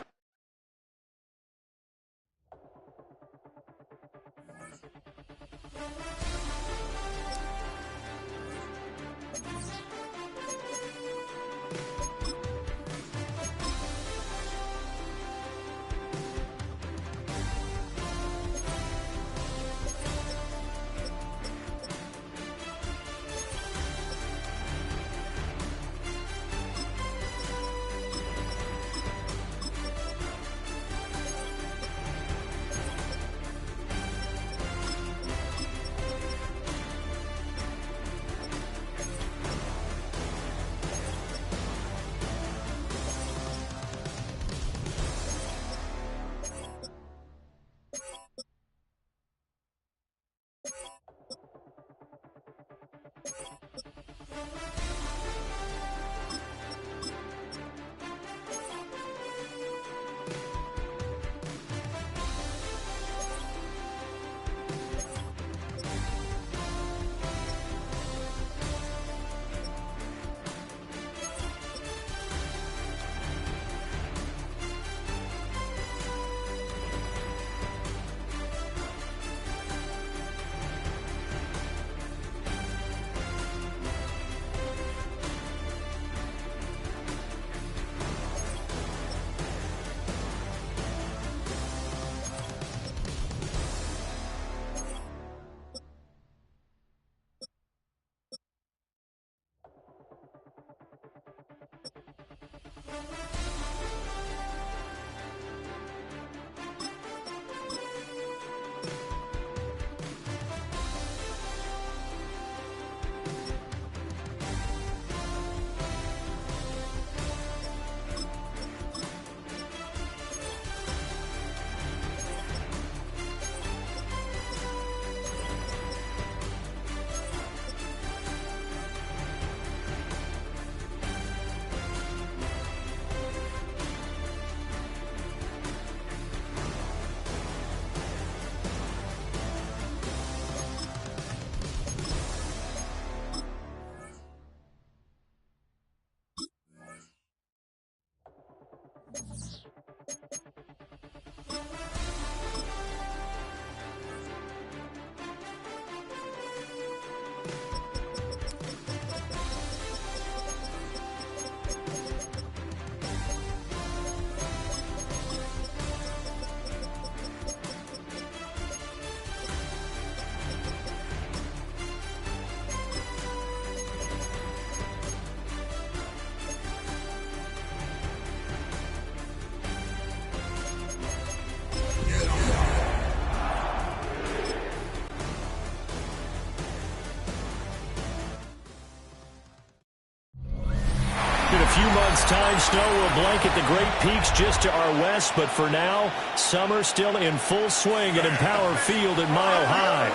In a few months' time, snow will blanket the Great Peaks just to our west, but for now, summer still in full swing at Empower Field at Mile High.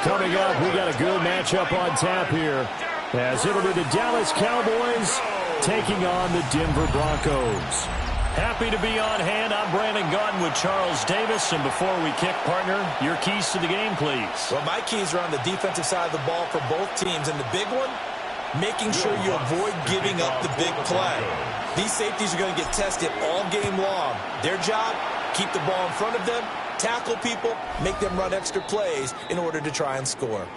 Coming up, we got a good matchup on tap here, as it'll be the Dallas Cowboys taking on the Denver Broncos. Happy to be on hand. I'm Brandon Gaudin with Charles Davis, and before we kick, partner, your keys to the game, please. Well, my keys are on the defensive side of the ball for both teams, and the big one, making sure you avoid giving up the big play. These safeties are going to get tested all game long. Their job, keep the ball in front of them, tackle people, make them run extra plays in order to try and score.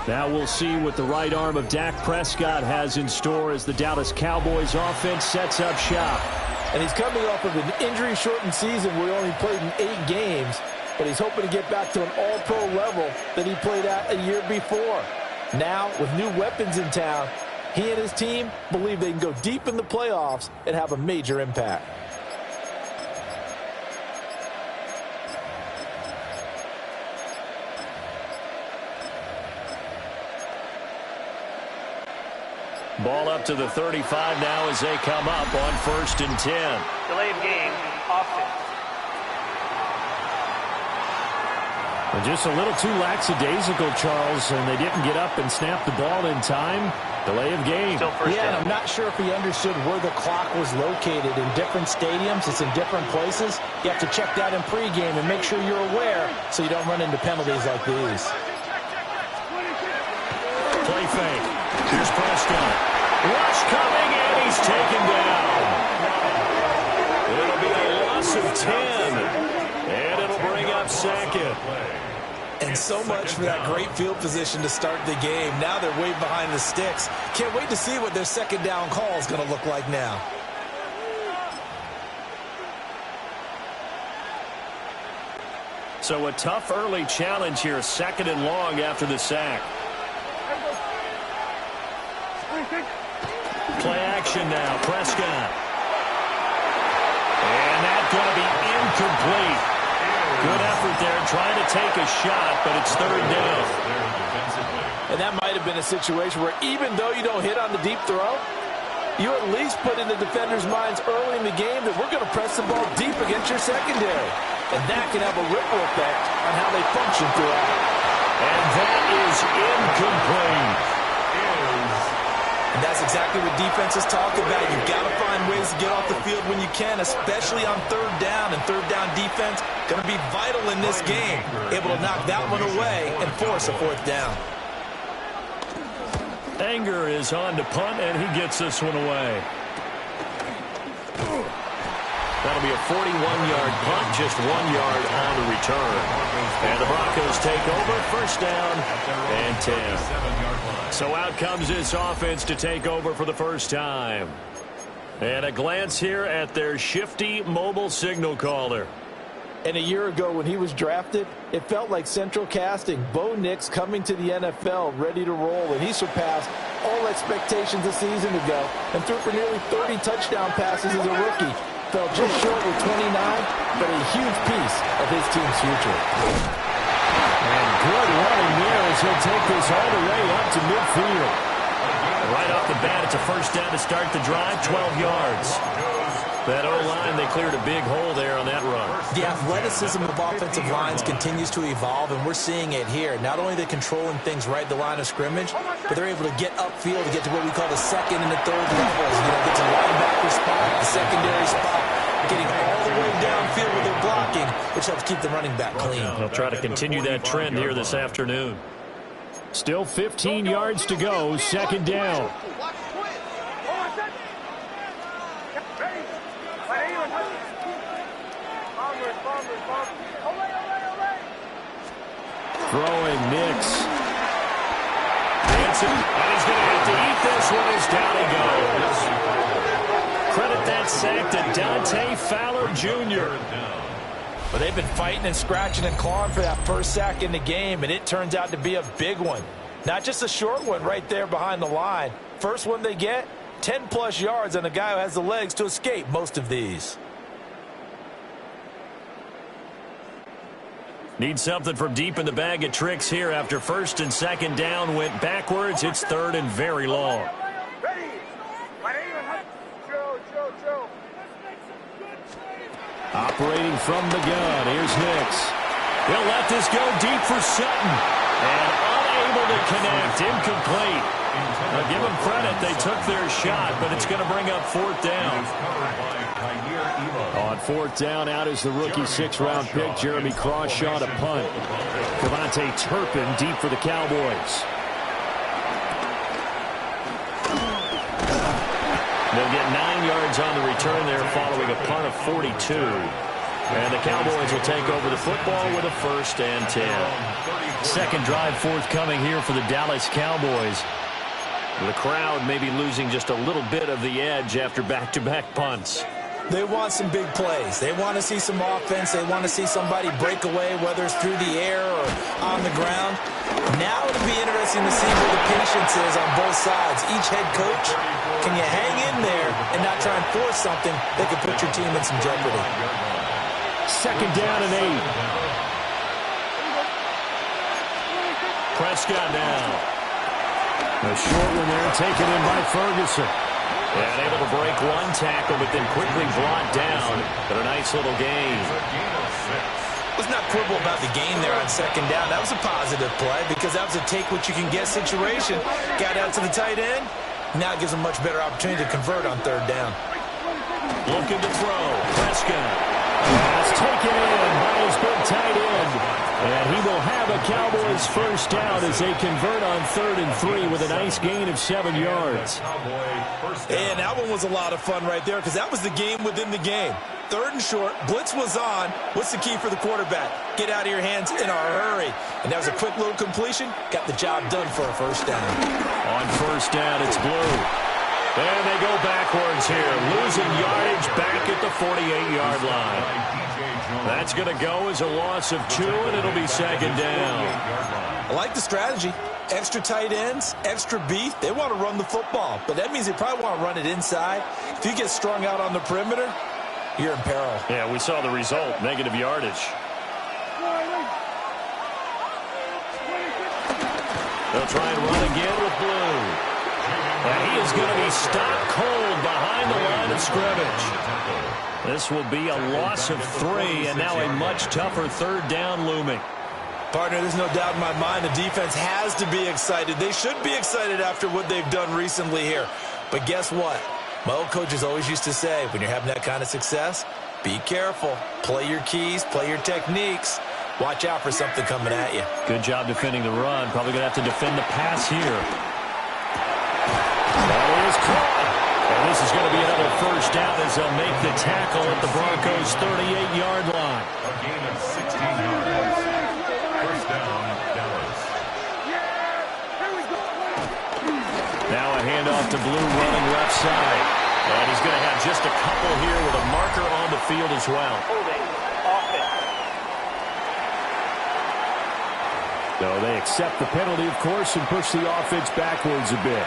Now we'll see what the right arm of Dak Prescott has in store as the Dallas Cowboys offense sets up shop. And he's coming off of an injury-shortened season where he only played in 8 games, but he's hoping to get back to an all-pro level that he played at a year before. Now, with new weapons in town, he and his team believe they can go deep in the playoffs and have a major impact. Ball up to the 35 now as they come up on 1st and 10. Delay of game, offense. And just a little too lackadaisical, Charles, and they didn't get up and snap the ball in time. Delay of game. Yeah, and I'm not sure if he understood where the clock was located. In different stadiums, it's in different places. You have to check that in pregame and make sure you're aware so you don't run into penalties like these. Play fake. Here's Prescott. Rush coming, and he's taken down. It'll be a loss of 10, and it'll bring up second. And so much for that great field position to start the game. Now they're way behind the sticks. Can't wait to see what their second down call is going to look like now. So a tough early challenge here, 2nd and long after the sack. Play action now, Prescott. And that's going to be incomplete. Good effort there, trying to take a shot, but it's 3rd down. And that might have been a situation where even though you don't hit on the deep throw, you at least put in the defenders' minds early in the game that we're going to press the ball deep against your secondary. And that can have a ripple effect on how they function throughout. And that is incomplete. And that's exactly what defenses talk about. You've got to find ways to get off the field when you can, especially on 3rd down. And 3rd down defense going to be vital in this game. Able to knock that one away and force a 4th down. Anger is on to punt, and he gets this one away. That'll be a 41-yard punt, just 1 yard on the return. And the Broncos take over, 1st down and 10. So out comes this offense to take over for the first time. And a glance here at their shifty mobile signal caller. And a year ago when he was drafted, it felt like Central Casting, Bo Nix coming to the NFL ready to roll, and he surpassed all expectations a season ago and threw for nearly 30 touchdown passes as a rookie. Fell just short with 29, but a huge piece of his team's future. And good running there as he'll take this all the way up to midfield. Right off the bat, it's a 1st down to start the drive, 12 yards. That O-line, they cleared a big hole there on that run. The athleticism of offensive lines continues to evolve, and we're seeing it here. Not only are they controlling things right at the line of scrimmage, but they're able to get upfield to get to what we call the 2nd and the 3rd levels. You know, get to the linebacker spot, the secondary spot, getting all the way downfield with their blocking, which helps keep the running back clean. They'll try to continue that trend here this afternoon. Still 15 yards to go, 2nd down. Throwing Nix. Hanson, and he's going to have to eat this one as down he goes. Credit that sack to Dante Fowler Jr. But they've been fighting and scratching and clawing for that first sack in the game, and it turns out to be a big one. Not just a short one right there behind the line. First one they get, 10-plus yards on a guy who has the legs to escape most of these. Need something from deep in the bag of tricks here after 1st and 2nd down went backwards. It's 3rd and very long. Operating from the gun, here's Nix. He'll let this go deep for Sutton. And unable to connect, incomplete. Now give them credit, they took their shot, but it's going to bring up 4th down. On 4th down, out is the rookie 6th-round pick, Jeremy Crawshaw, to punt. Cavante Turpin deep for the Cowboys. They'll get 9 yards on the return there following a punt of 42. And the Cowboys will take over the football with a 1st and 10. 2nd drive forthcoming here for the Dallas Cowboys. The crowd may be losing just a little bit of the edge after back-to-back punts. They want some big plays. They want to see some offense. They want to see somebody break away, whether it's through the air or on the ground. Now it'll be interesting to see where the patience is on both sides. Each head coach, can you hang in there and not try and force something that could put your team in some jeopardy? 2nd down and 8. Prescott now. A short one there taken in by Ferguson. And able to break one tackle, but then quickly brought down. But a nice little gain. Let's not quibble about the gain there on second down. That was a positive play because that was a take-what-you-can-get situation. Got out to the tight end. Now it gives him a much better opportunity to convert on third down. Looking to throw. Prescott. Pass taken in by his big tight end. And he will have a Cowboys first down as they convert on 3rd and 3 with a nice gain of 7 yards. And that one was a lot of fun right there because that was the game within the game. 3rd and short, blitz was on. What's the key for the quarterback? Get out of your hands in a hurry. And that was a quick little completion. Got the job done for a first down. On first down, it's Blue. And they go backwards here, losing yardage back at the 48-yard line. That's going to go as a loss of 2, and it'll be second down. I like the strategy. Extra tight ends, extra beef. They want to run the football, but that means they probably want to run it inside. If you get strung out on the perimeter, you're in peril. Yeah, we saw the result, negative yardage. They'll try and run again with Blue. And he is going to be stopped cold behind the line of scrimmage. This will be a loss of 3, and now a much tougher third down looming. Partner, there's no doubt in my mind the defense has to be excited. They should be excited after what they've done recently here. But guess what? My old coaches always used to say, when you're having that kind of success, be careful. Play your keys, play your techniques. Watch out for something coming at you. Good job defending the run. Probably going to have to defend the pass here. That is caught. And this is going to be another first down as they'll make the tackle at the Broncos' 38-yard line. A gain of 16 yards. First down, Dallas. Now a handoff to Blue running left side. And he's going to have just a couple here with a marker on the field as well. Holding. Offense. So they accept the penalty, of course, and push the offense backwards a bit.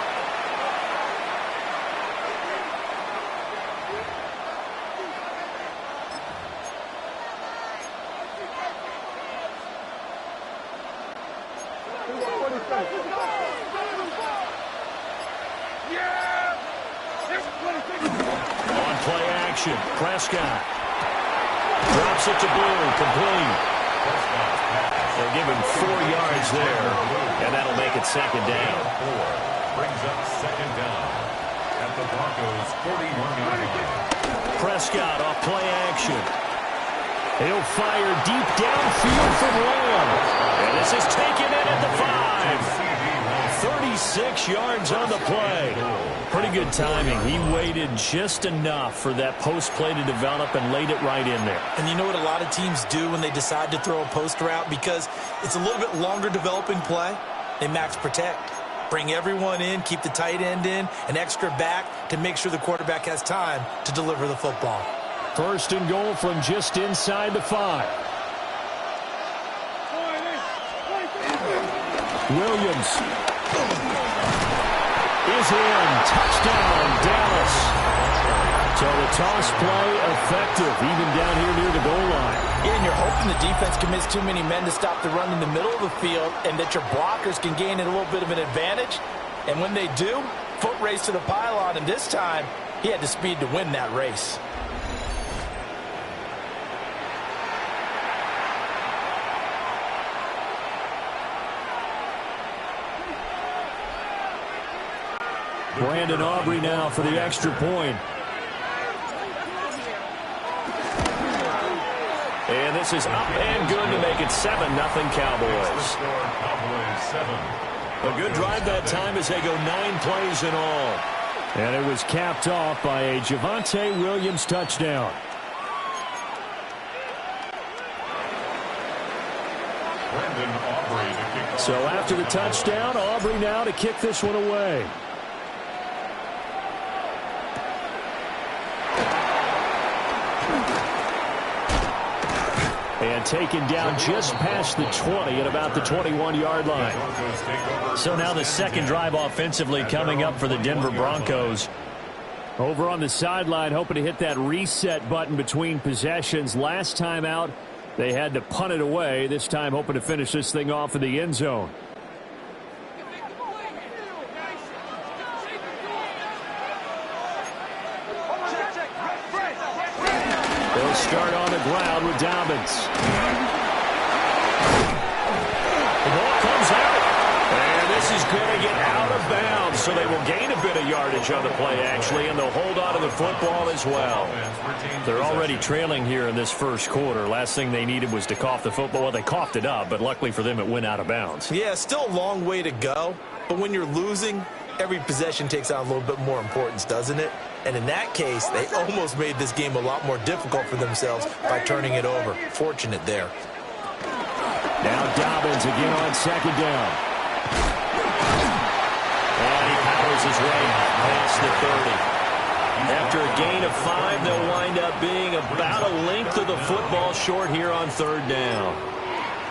On play action, Prescott drops it to Blue, complete. They'll give him 4 yards there, and that'll make it second down. Brings up second down at the Broncos' 41-yard line. Prescott off play action. He'll fire deep downfield from Lamb. And this is taken in at the 5. 36 yards on the play. Pretty good timing. He waited just enough for that post play to develop and laid it right in there. And you know what a lot of teams do when they decide to throw a post route? Because it's a little bit longer developing play. They max protect. Bring everyone in, keep the tight end in, an extra back to make sure the quarterback has time to deliver the football. First and goal from just inside the 5. Williams is in. Touchdown, Dallas. So the toss play effective, even down here near the goal line. Yeah, and you're hoping the defense commits too many men to stop the run in the middle of the field and that your blockers can gain a little bit of an advantage. And when they do, foot race to the pylon, and this time he had the speed to win that race. Brandon Aubrey now for the extra point. And this is up and good to make it 7-0 Cowboys. A good drive that time as they go 9 plays in all. And it was capped off by a Javonte Williams touchdown. So after the touchdown, Aubrey now to kick this one away. And taken down just past the 20 at about the 21-yard line. So now the second drive offensively coming up for the Denver Broncos. Over on the sideline, hoping to hit that reset button between possessions. Last time out, they had to punt it away. This time hoping to finish this thing off in the end zone. They'll start on the ground with Dobbins. so they will gain a bit of yardage on the play, actually, and they'll hold on to the football as well. They're already trailing here in this first quarter. Last thing they needed was to cough the football. Well, they coughed it up, but luckily for them, it went out of bounds. Yeah, still a long way to go, but when you're losing, every possession takes on a little bit more importance, doesn't it? And in that case, they almost made this game a lot more difficult for themselves by turning it over. Fortunate there. Now Dobbins again on second down. And he powers his way past the 30. After a gain of 5, they'll wind up being about a length of the football short here on third down.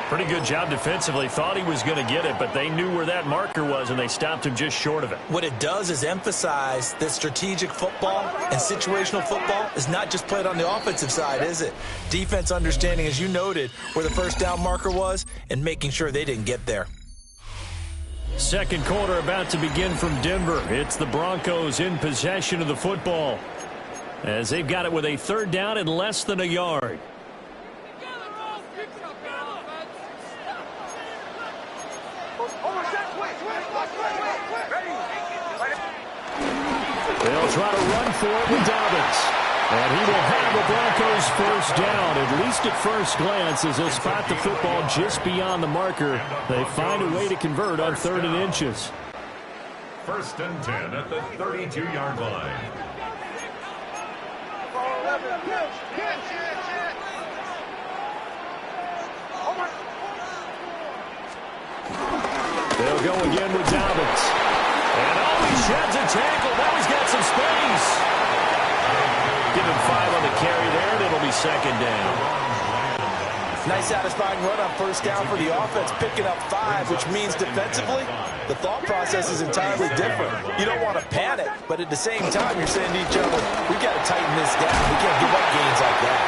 Pretty good job defensively. Thought he was going to get it, but they knew where that marker was, and they stopped him just short of it. What it does is emphasize that strategic football and situational football is not just played on the offensive side, is it? Defense understanding, as you noted, where the first down marker was and making sure they didn't get there. Second quarter about to begin from Denver. It's the Broncos in possession of the football as they've got it with a third down and less than a yard. They'll try to run for it with Dobbins. And he will have the Broncos first down, at least at first glance, as they'll spot the football just beyond the marker. They find a way to convert on 3rd and inches. 1st and 10 at the 32-yard line. They'll go again with Dobbins. And he sheds a tackle. Now he's got some space. Give him 5 on the carry there, and it'll be second down. Nice satisfying run on first down for the offense, picking up 5, which means defensively, the thought process is entirely different. You don't want to panic, but at the same time, you're saying to each other, we've got to tighten this down. We can't give up gains like that.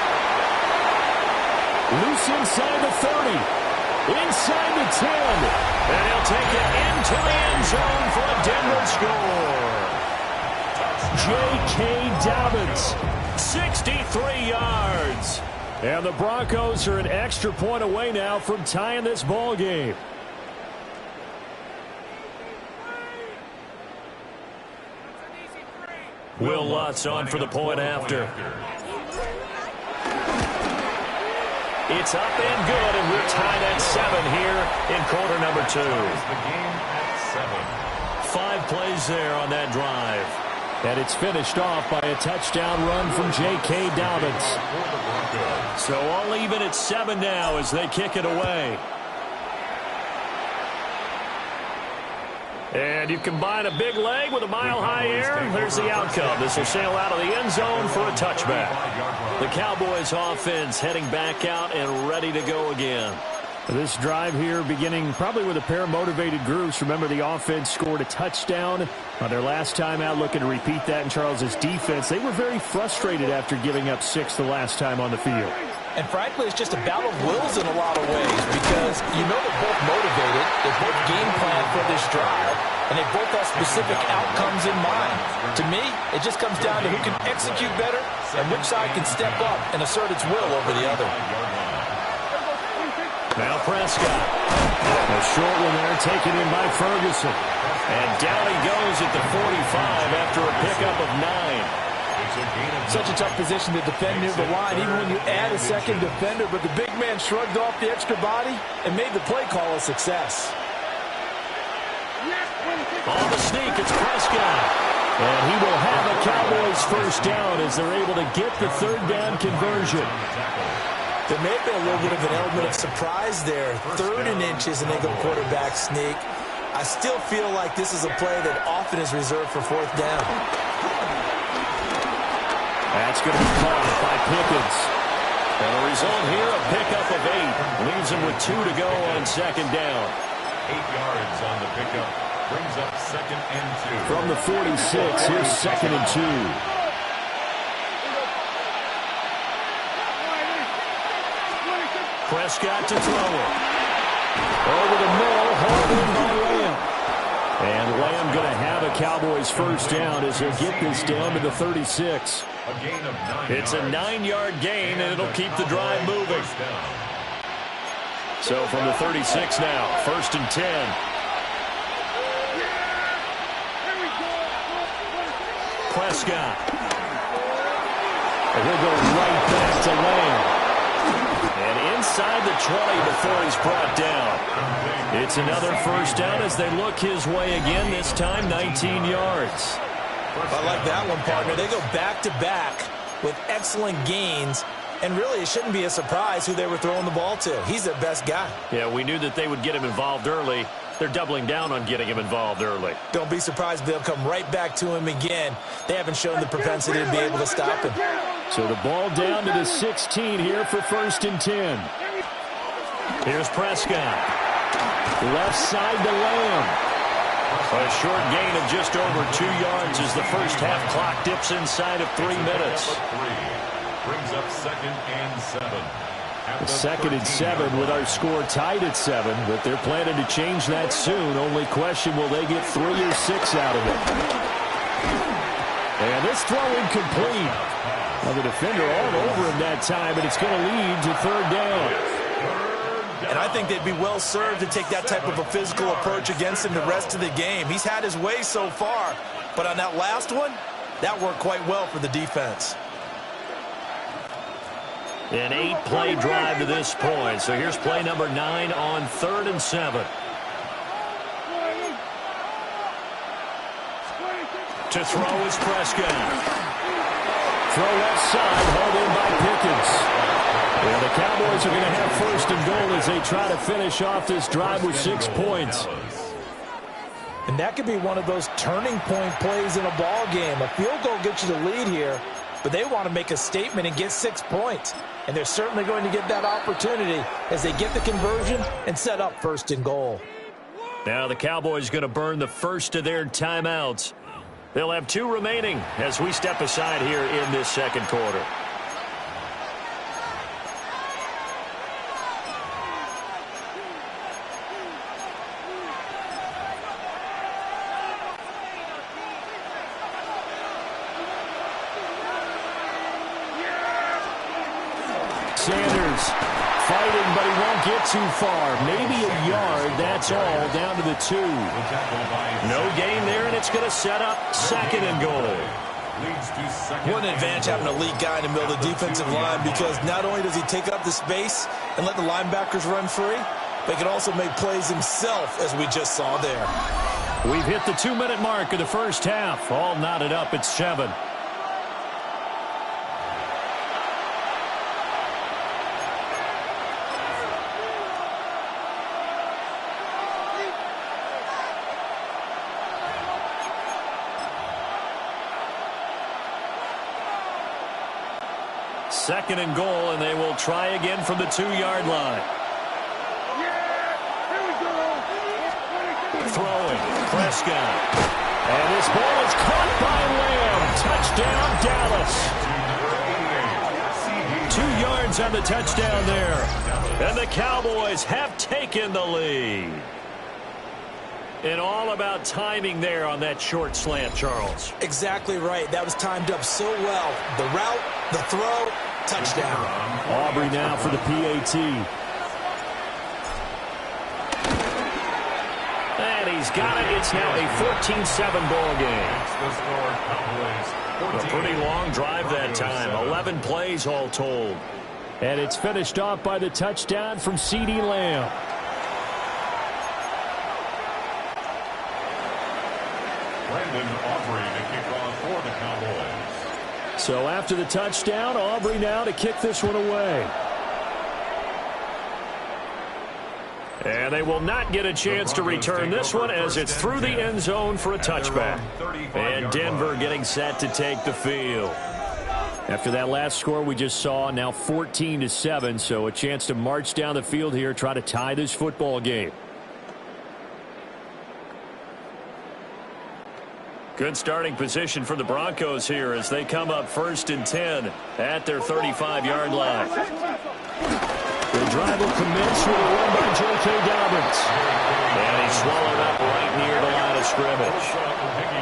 Loose inside the 30. Inside the 10. And he'll take it into the end zone for a Denver score. J.K. Dobbins, 63 yards. And the Broncos are an extra point away now from tying this ball game. Will Lutz on for the point after. It's up and good, and we're tied at 7 here in quarter number 2. The game at 7. 5 plays there on that drive. And it's finished off by a touchdown run from J.K. Dobbins. So all even at 7 now as they kick it away. And you combine a big leg with a mile-high air, there's the outcome. This will sail out of the end zone for a touchback. The Cowboys offense heading back out and ready to go again. This drive here beginning probably with a pair of motivated groups. Remember, the offense scored a touchdown on their last time out, looking to repeat that in Charles's defense. They were very frustrated after giving up 6 the last time on the field. And frankly, it's just a battle of wills in a lot of ways because you know they're both motivated, they both game plan for this drive, and they both have specific outcomes in mind. To me, it just comes down to who can execute better and which side can step up and assert its will over the other. Now Prescott. A short one there taken in by Ferguson. And down he goes at the 45 after a pickup of 9. Such a tough position to defend near the line, even when you add a second defender, but the big man shrugged off the extra body and made the play call a success. On the sneak, it's Prescott. And he will have a Cowboys first down as they're able to get the third down conversion. There may have been a little bit of an element of surprise there. 3rd and inches and they go quarterback sneak. I still feel like this is a play that often is reserved for 4th down. That's going to be caught by Pickens. And the result here, a pickup of 8. Leaves him with 2 to go on second down. 8 yards on the pickup. Brings up 2nd and 2. From the 46, here's 2nd and 2. Prescott to throw it. Over the middle, hauled in by Lamb. And Lamb going to have a Cowboys first down as he'll get this down to the 36. A gain of 9 It's a 9-yard gain, and it'll keep the drive moving. So from the 36 now, 1st and 10. Prescott. And he'll go right back to Lamb. And inside the 20 before he's brought down. It's another first down as they look his way again, this time 19 yards. I like that one, partner. They go back-to-back with excellent gains. And really, it shouldn't be a surprise who they were throwing the ball to. He's their best guy. Yeah, we knew that they would get him involved early. They're doubling down on getting him involved early. Don't be surprised if they'll come right back to him again. They haven't shown the propensity to be able to stop him. So the ball down to the 16 here for 1st and 10. Here's Prescott. Left side to Lamb. A short gain of just over 2 yards as the first half clock dips inside of 3 minutes. Brings up 2nd and 7. The 2nd and 7 with our score tied at 7, but they're planning to change that soon. Only question, will they get 3 or 6 out of it? And this throw incomplete. Well, the defender all over him that time, and it's going to lead to 3rd down. And I think they'd be well served to take that type of a physical approach against him the rest of the game. He's had his way so far, but on that last one, that worked quite well for the defense. An 8-play drive to this point. So here's play number 9 on 3rd and 7. To throw is Prescott. Throw left side, hauled in by Pickens. And the Cowboys are going to have 1st and goal as they try to finish off this drive with 6 points. And that could be one of those turning point plays in a ball game. A field goal gets you the lead here, but they want to make a statement and get 6 points. And they're certainly going to get that opportunity as they get the conversion and set up 1st and goal. Now the Cowboys going to burn the first of their timeouts. They'll have 2 remaining as we step aside here in this 2nd quarter. Sanders fighting, but he won't get too far. Maybe a yard, that's all, down to the 2. No gain there, and it's going to set up 2nd and goal. What an advantage having a elite guy in the middle of the defensive line, because not only does he take up the space and let the linebackers run free, but he can also make plays himself, as we just saw there. We've hit the 2-minute mark of the first half. All knotted up at 7. Second and goal, and they will try again from the 2-yard line. Throwing, Prescott. And this ball is caught by Lamb. Touchdown, Dallas. 2 yards on the touchdown there. And the Cowboys have taken the lead. And all about timing there on that short slant, Charles. Exactly right. That was timed up so well. The route, the throw, touchdown. Aubrey now for the PAT. And he's got it. It's now a 14-7 ball game. A pretty long drive that time. 11 plays all told. And it's finished off by the touchdown from CeeDee Lamb. Aubrey to kick off for the Cowboys. So after the touchdown, Aubrey now to kick this one away. And they will not get a chance to return this one as it's through the end zone for a touchback. And Denver getting set to take the field. After that last score we just saw, now 14-7, so a chance to march down the field here, try to tie this football game. Good starting position for the Broncos here as they come up 1st and 10 at their 35-yard line. The drive will commence with a run by J.K. Dobbins. And he's swallowed up right near the line of scrimmage.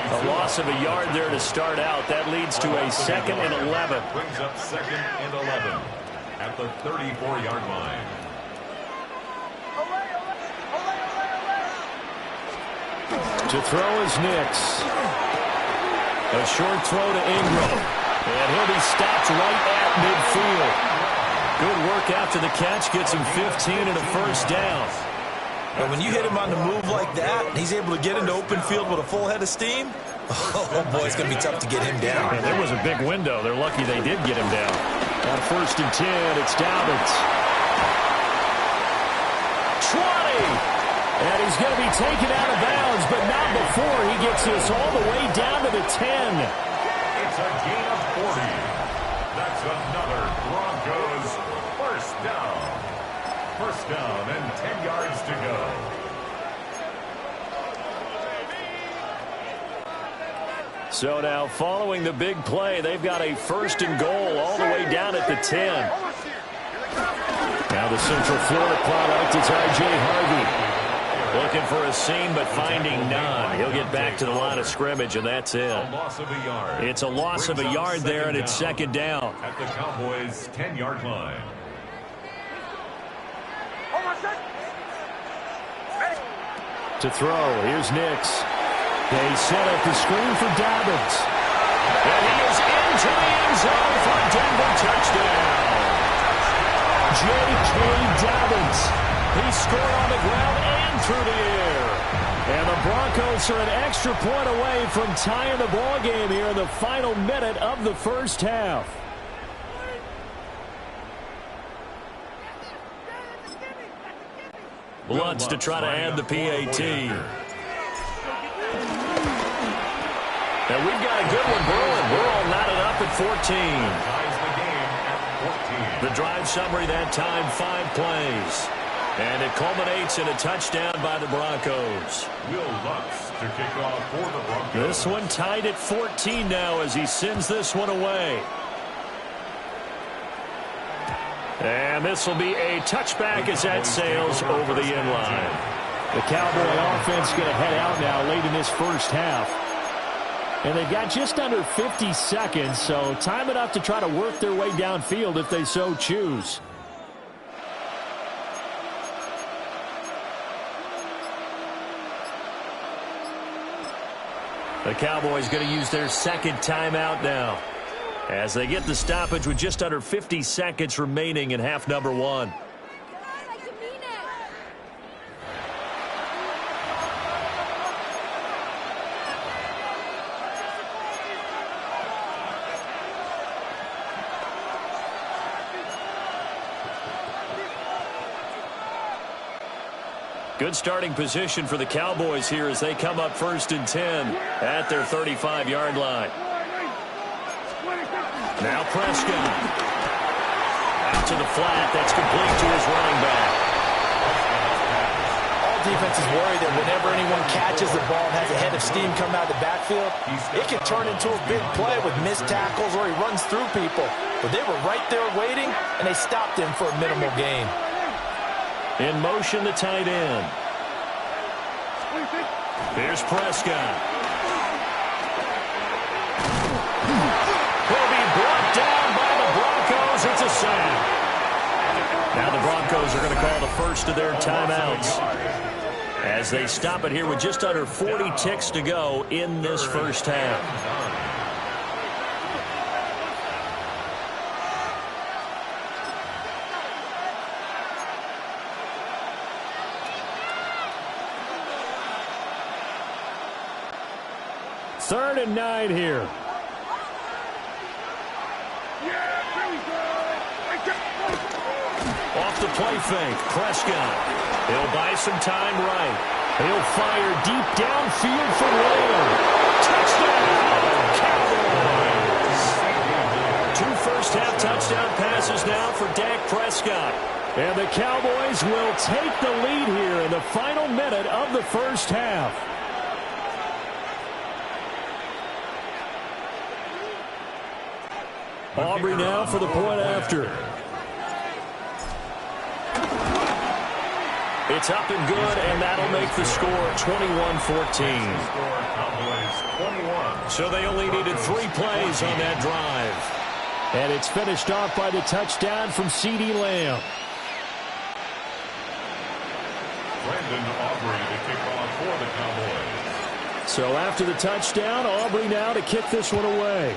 A loss of a yard there to start out. That leads to a 2nd and 11. Brings up 2nd and 11 at the 34-yard line. To throw is Nix. A short throw to Ingram. And he'll be stopped right at midfield. Good work after the catch. Gets him 15 and a first down. And when you hit him on the move like that, he's able to get into open field with a full head of steam. Oh, boy, it's going to be tough to get him down. And there was a big window. They're lucky they did get him down. On 1st and 10, it's Dobbins. 20! And he's going to be taken out of bounds, but not before he gets this all the way down to the 10. It's a gain of 40. That's another Broncos first down. First down and 10 yards to go. So now following the big play, they've got a 1st and goal all the way down at the 10. Now the Central Florida product is R.J. Harvey. Looking for a seam, but finding none. He'll get back to the line of scrimmage, and that's it. A loss of a yard. It's a loss of a yard there, and it's second down. At the Cowboys' 10-yard line. To throw, here's Nix. They set up the screen for Dobbins. And he is into the end zone for a Denver touchdown. J.K. Dobbins. He scored on the ground and through the air. And the Broncos are an extra point away from tying the ball game here in the final minute of the first half. Lutz to try to add the PAT. And we've got a good one brewing. We're all knotted up at 14. The drive summary that time, 5 plays. And it culminates in a touchdown by the Broncos. Will Lutz to kick off for the Broncos. This one tied at 14 now as he sends this one away. And this will be a touchback as that sails over the end line. The Cowboy offense going to head out now late in this first half. And they've got just under 50 seconds, so time enough to try to work their way downfield if they so choose. The Cowboys going to use their second timeout now as they get the stoppage with just under 50 seconds remaining in half number 1. Good starting position for the Cowboys here as they come up 1st and 10 at their 35-yard line. Now Prescott. Out to the flat. That's complete to his running back. All defenses worry that whenever anyone catches the ball and has a head of steam come out of the backfield, it can turn into a big play with missed tackles or he runs through people. But they were right there waiting, and they stopped him for a minimal gain. In motion, the tight end. Here's Prescott. Will be brought down by the Broncos. It's a sack. Now the Broncos are going to call the first of their timeouts as they stop it here with just under 40 ticks to go in this first half. Third and 9 here. Off the play fake, Prescott. He'll buy some time right. He'll fire deep downfield for Lamb. Touchdown, Cowboys! 2 first-half touchdown passes now for Dak Prescott. And the Cowboys will take the lead here in the final minute of the first half. Aubrey now for the point after. It's up and good, and that'll make the score 21-14. So they only needed 3 plays on that drive. And it's finished off by the touchdown from CeeDee Lamb. Brandon Aubrey to kick off for the Cowboys. So after the touchdown, Aubrey now to kick this one away.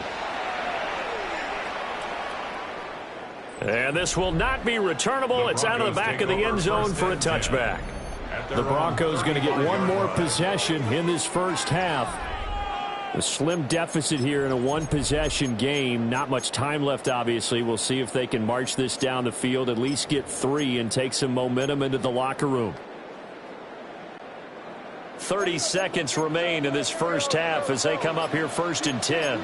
And this will not be returnable. It's out of the back of the end zone for a touchback. The Broncos going to get one more possession in this first half. A slim deficit here in a one-possession game. Not much time left, obviously. We'll see if they can march this down the field, at least get 3, and take some momentum into the locker room. 30 seconds remain in this first half as they come up here 1st and 10.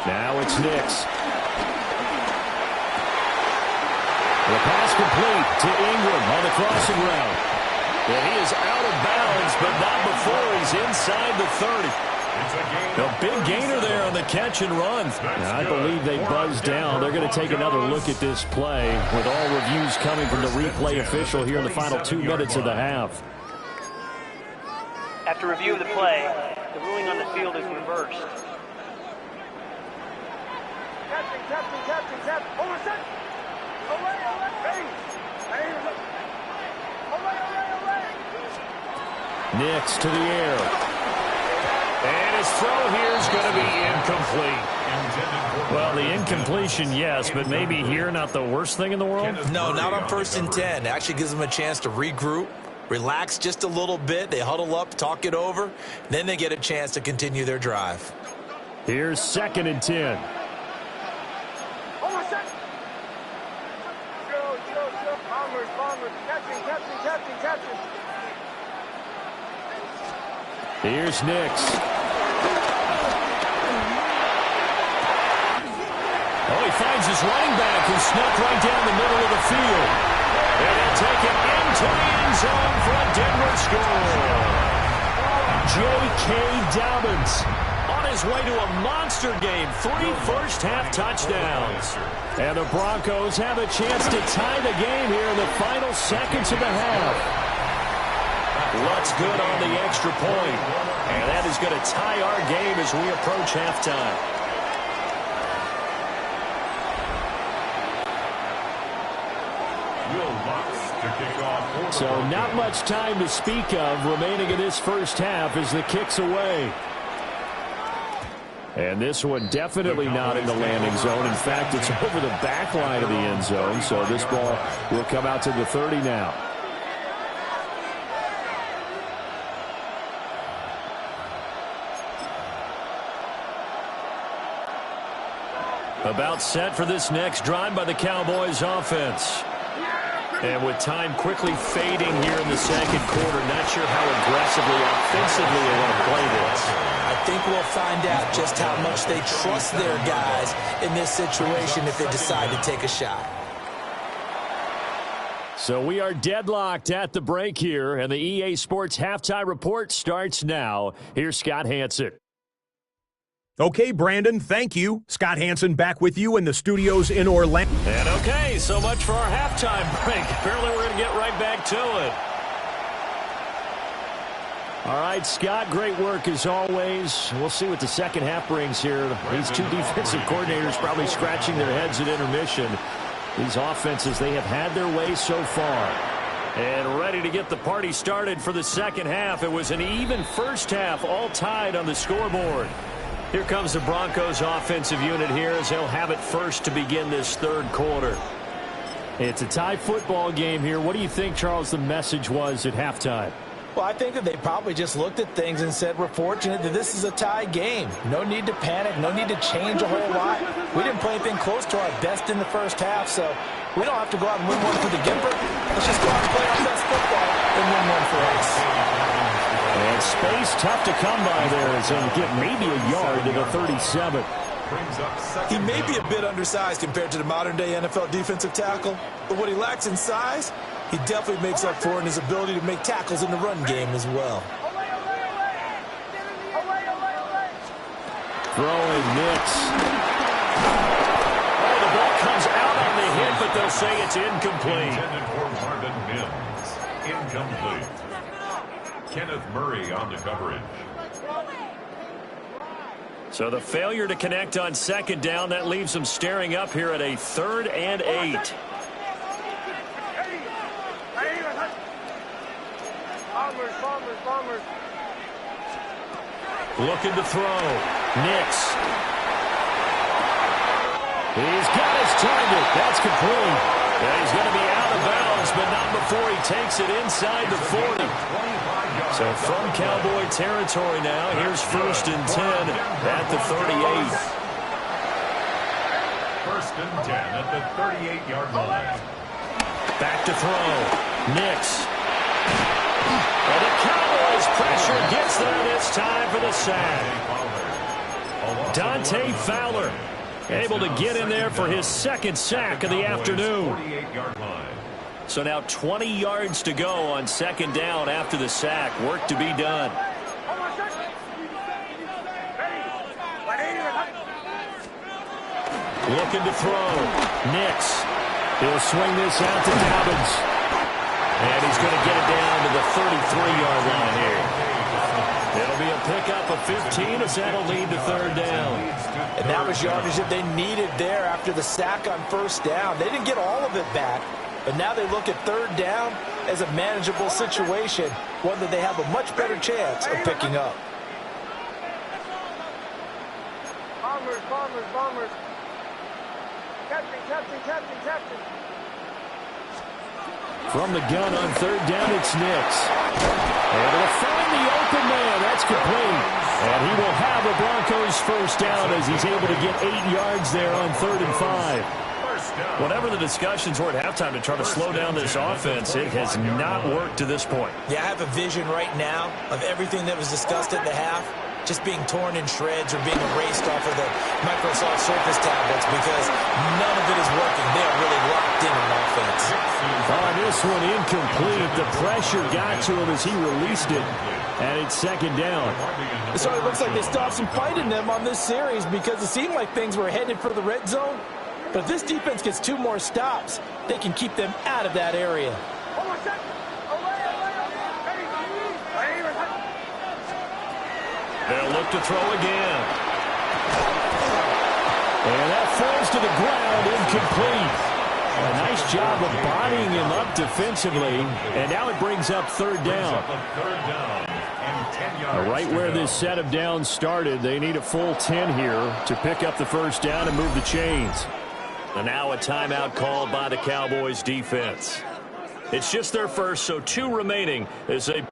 Now it's Nix. The pass complete to Ingram on the crossing route. And he is out of bounds, but not before he's inside the 30. A big gainer there on the catch and run. Now, I believe they buzzed down. They're going to take another look at this play with all reviews coming from the replay official here in the final 2 minutes of the half. After review of the play, the ruling on the field is reversed. Captain. Over set. Away. Nix to the air. And his throw here is going to be incomplete. Well, the incompletion, yes, but maybe here not the worst thing in the world? No, not on 1st and 10. Actually gives them a chance to regroup, relax just a little bit. They huddle up, talk it over. Then they get a chance to continue their drive. Here's 2nd and 10. Catching. Here's Nix. Oh, he finds his running back who snuck right down the middle of the field. And he'll take it into the end zone for a Denver score. J.K. Dobbins on his way to a monster game. 3 first-half touchdowns. And the Broncos have a chance to tie the game here in the final seconds of the half. What's good on the extra point? And that is going to tie our game as we approach halftime. So not much time to speak of remaining in this first half as the kick's away. And this one definitely not in the landing zone. In fact, it's over the back line of the end zone. So this ball will come out to the 30 now. About set for this next drive by the Cowboys offense. And with time quickly fading here in the second quarter, not sure how aggressively, offensively they want to play this. I think we'll find out just how much they trust their guys in this situation if they decide to take a shot. So we are deadlocked at the break here, and the EA Sports Halftime Report starts now. Here's Scott Hansen. Okay, Brandon, thank you. Scott Hansen back with you in the studios in Orlando. And okay, so much for our halftime break. Apparently we're going to get right back to it. All right, Scott, great work as always. We'll see what the second half brings here. These 2 defensive coordinators probably scratching their heads at intermission. These offenses, they have had their way so far. And ready to get the party started for the second half. It was an even first half, all tied on the scoreboard. Here comes the Broncos offensive unit here as they'll have it first to begin this third quarter. It's a tie football game here. What do you think, Charles, the message was at halftime? Well, I think that they probably just looked at things and said, we're fortunate that this is a tie game. No need to panic. No need to change a whole lot. We didn't play anything close to our best in the first half, so we don't have to go out and win one for the Gimper. Let's just go out and play our best football and win one for us. And space tough to come by there as they get maybe a yard to the 37. He may be a bit undersized compared to the modern-day NFL defensive tackle, but what he lacks in size, he definitely makes up for in his ability to make tackles in the run game as well. Throwing Nix. Oh, the ball comes out on the hit, but they'll say it's incomplete. Intended for Marvin Mims. Incomplete. Kenneth Murray on the coverage. So the failure to connect on second down, that leaves them staring up here at a 3rd and 8. Bombers. Looking to throw. Nix. He's got his target. That's complete. And he's going to be out of bounds, but not before he takes it inside the 40. So from Cowboy territory now, here's 1st and 10 at the 38. 1st and 10 at the 38-yard line. Back to throw. Nix. And the Cowboys pressure gets there this time for the sack. Dante Fowler able to get in there for his 2nd sack of the afternoon. 48-yard line. So now 20 yards to go on 2nd down after the sack. Work to be done. Looking to throw. Nix. He'll swing this out to Dobbins. And he's going to get it down to the 33-yard line here. It'll be a pickup of 15 as that'll lead to 3rd down. And that was yardage that they needed there after the sack on 1st down. They didn't get all of it back, but now they look at 3rd down as a manageable situation, one that they have a much better chance of picking up. Bombers. Captain. From the gun on 3rd down, it's Nix. Able to find the open man. That's complete. And he will have the Broncos 1st down as he's able to get 8 yards there on 3rd and 5. Whatever the discussions were at halftime to try to slow down this offense, it has not worked to this point. Yeah, I have a vision right now of everything that was discussed at the half just being torn in shreds or being erased off of the Microsoft Surface tablets because none of it is working. They are really locked in on offense. On this one, incomplete. The pressure got to him as he released it, and it's 2nd down. So it looks like they stopped some fight in them on this series because it seemed like things were headed for the red zone. But if this defense gets 2 more stops, they can keep them out of that area. They'll look to throw again. And that falls to the ground, incomplete. A nice job of bodying him up defensively. And now it brings up 3rd down. Right where this set of downs started, they need a full 10 here to pick up the 1st down and move the chains. And now a timeout called by the Cowboys defense. It's just their first, so 2 remaining as they...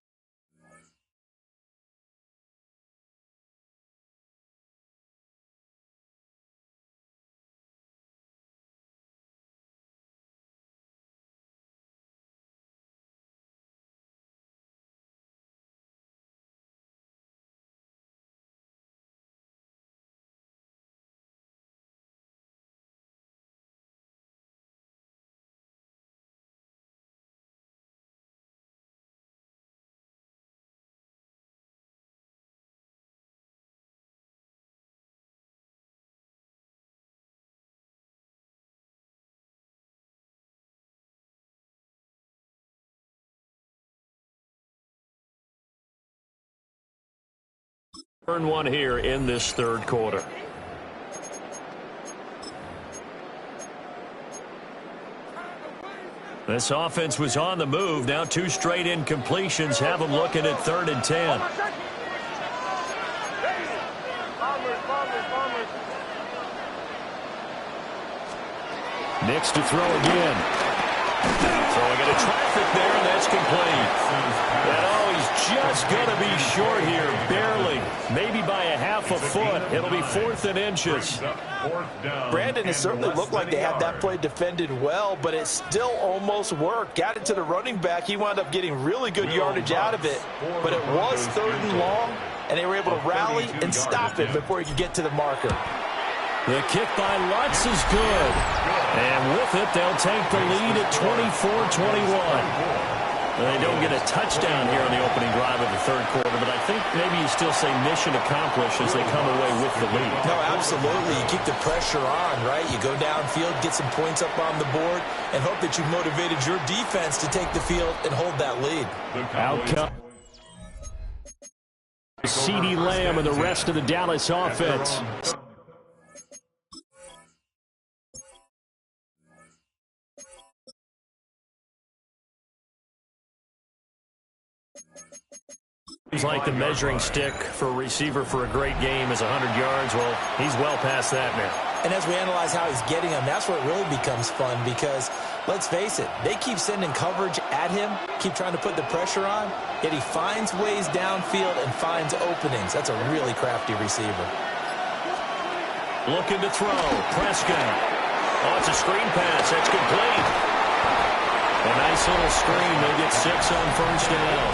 Turn 1 here in this 3rd quarter. This offense was on the move. Now 2 straight incompletions have them looking at 3rd and 10. Nix to throw again. Throwing into traffic there, and that's complete. And he's just going to be short here, barely. Maybe by a half a foot. It'll be 4th and inches. Brandon, it certainly looked like they had that play defended well, but it still almost worked. Got it to the running back. He wound up getting really good yardage out of it, but it was 3rd and long, and they were able to rally and stop it before he could get to the marker. The kick by Lutz is good. And with it, they'll take the lead at 24-21. They don't get a touchdown here in the opening drive of the 3rd quarter, but I think maybe you still say mission accomplished as they come away with the lead. No, absolutely. You keep the pressure on, right? You go downfield, get some points up on the board, and hope that you've motivated your defense to take the field and hold that lead. Outcome. CeeDee Lamb and the rest of the Dallas offense. Seems like the measuring stick for a receiver for a great game is 100 yards. Well, he's well past that now. And as we analyze how he's getting them, that's where it really becomes fun because, let's face it, they keep sending coverage at him, keep trying to put the pressure on, yet he finds ways downfield and finds openings. That's a really crafty receiver. Looking to throw. Prescott. Oh, it's a screen pass. That's complete. A nice little screen. They get 6 on first down.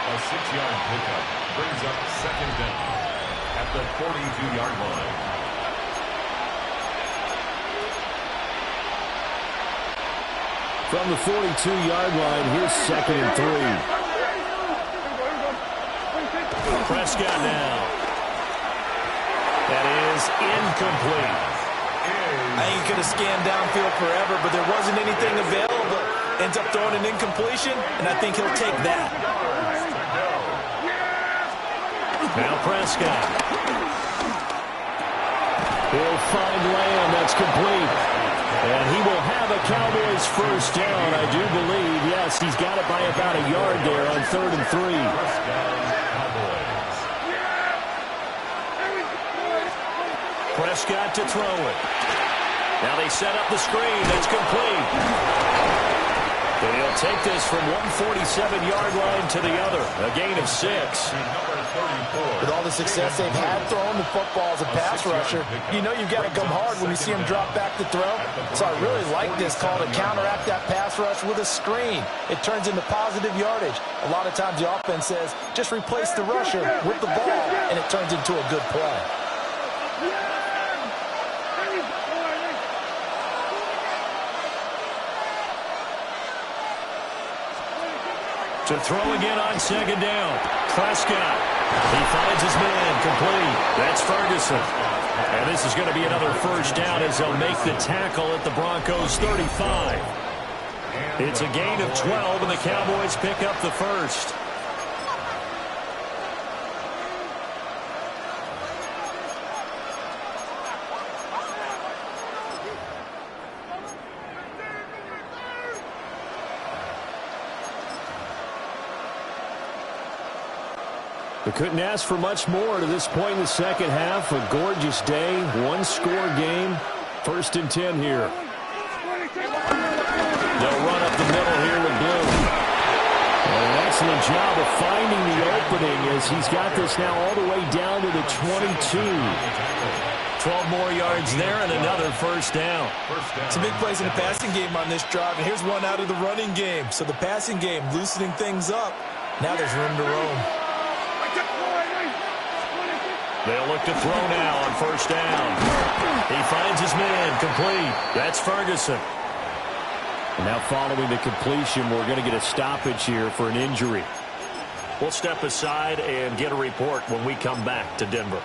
A 6-yard pickup brings up second down at the 42-yard line. From the 42-yard line, here's 2nd and 3. Prescott now. That is incomplete. I think he could have scanned downfield forever, but there wasn't anything available. Ends up throwing an incompletion, and I think he'll take that. Now Prescott. He'll find Lamb. That's complete. And he will have a Cowboys first down, I do believe. Yes, he's got it by about a yard there on 3rd and 3. Prescott to throw it. Now they set up the screen. That's complete. And he'll take this from 147-yard line to the other. A gain of 6. With all the success they've had throwing the football as a pass rusher, you know you've got to come hard when you see him drop back to throw. So I really like this call to counteract that pass rush with a screen. It turns into positive yardage. A lot of times the offense says, just replace the rusher with the ball, and it turns into a good play. To throw again on 2nd down. Prescott. He finds his man complete. That's Ferguson. And this is going to be another first down as they'll make the tackle at the Broncos 35. It's a gain of 12, and the Cowboys pick up the first. We couldn't ask for much more to this point in the second half. A gorgeous day, one-score game. 1st and 10 here. They'll run up the middle here with Bloom. And an excellent job of finding the opening as he's got this now all the way down to the 22. 12 more yards there and another first down. Some big plays in the passing game on this drive, and here's one out of the running game. So the passing game loosening things up. Now there's room to roam. They'll look to throw now on first down. He finds his man complete. That's Ferguson. And now following the completion, we're going to get a stoppage here for an injury. We'll step aside and get a report when we come back to Denver.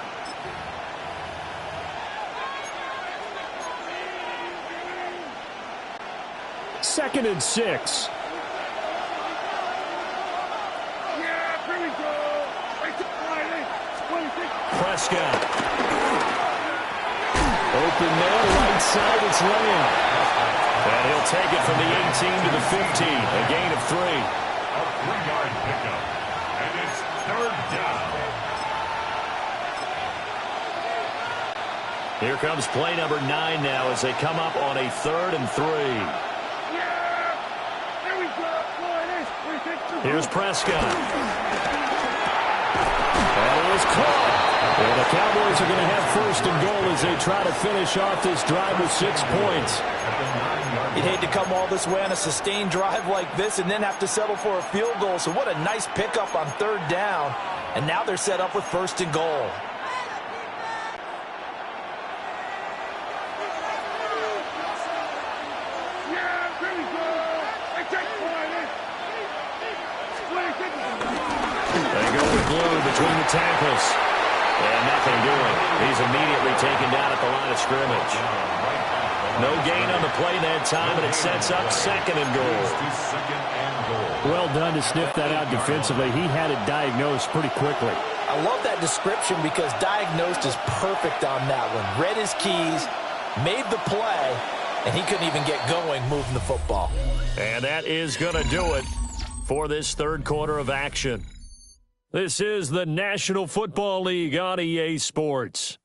Second and 6. Prescott. Open man, right side, it's Lamb. And he'll take it from the 18 to the 15. A gain of 3. A 3-yard pickup. And it's 3rd down. Here comes play number 9 now as they come up on a 3rd and 3. Here's Prescott. And it was caught. And the Cowboys are going to have 1st and goal as they try to finish off this drive with 6 points. You'd hate to come all this way on a sustained drive like this and then have to settle for a field goal. So what a nice pickup on 3rd down. And now they're set up with 1st and goal. They go with Blue between the tackles. And nothing doing. He's immediately taken down at the line of scrimmage. No gain on the play that time, and it sets up 2nd and goal. Well done to sniff that out defensively. He had it diagnosed pretty quickly. I love that description because diagnosed is perfect on that one. Read his keys, made the play, and he couldn't even get going moving the football. And that is going to do it for this third quarter of action. This is the National Football League on EA Sports.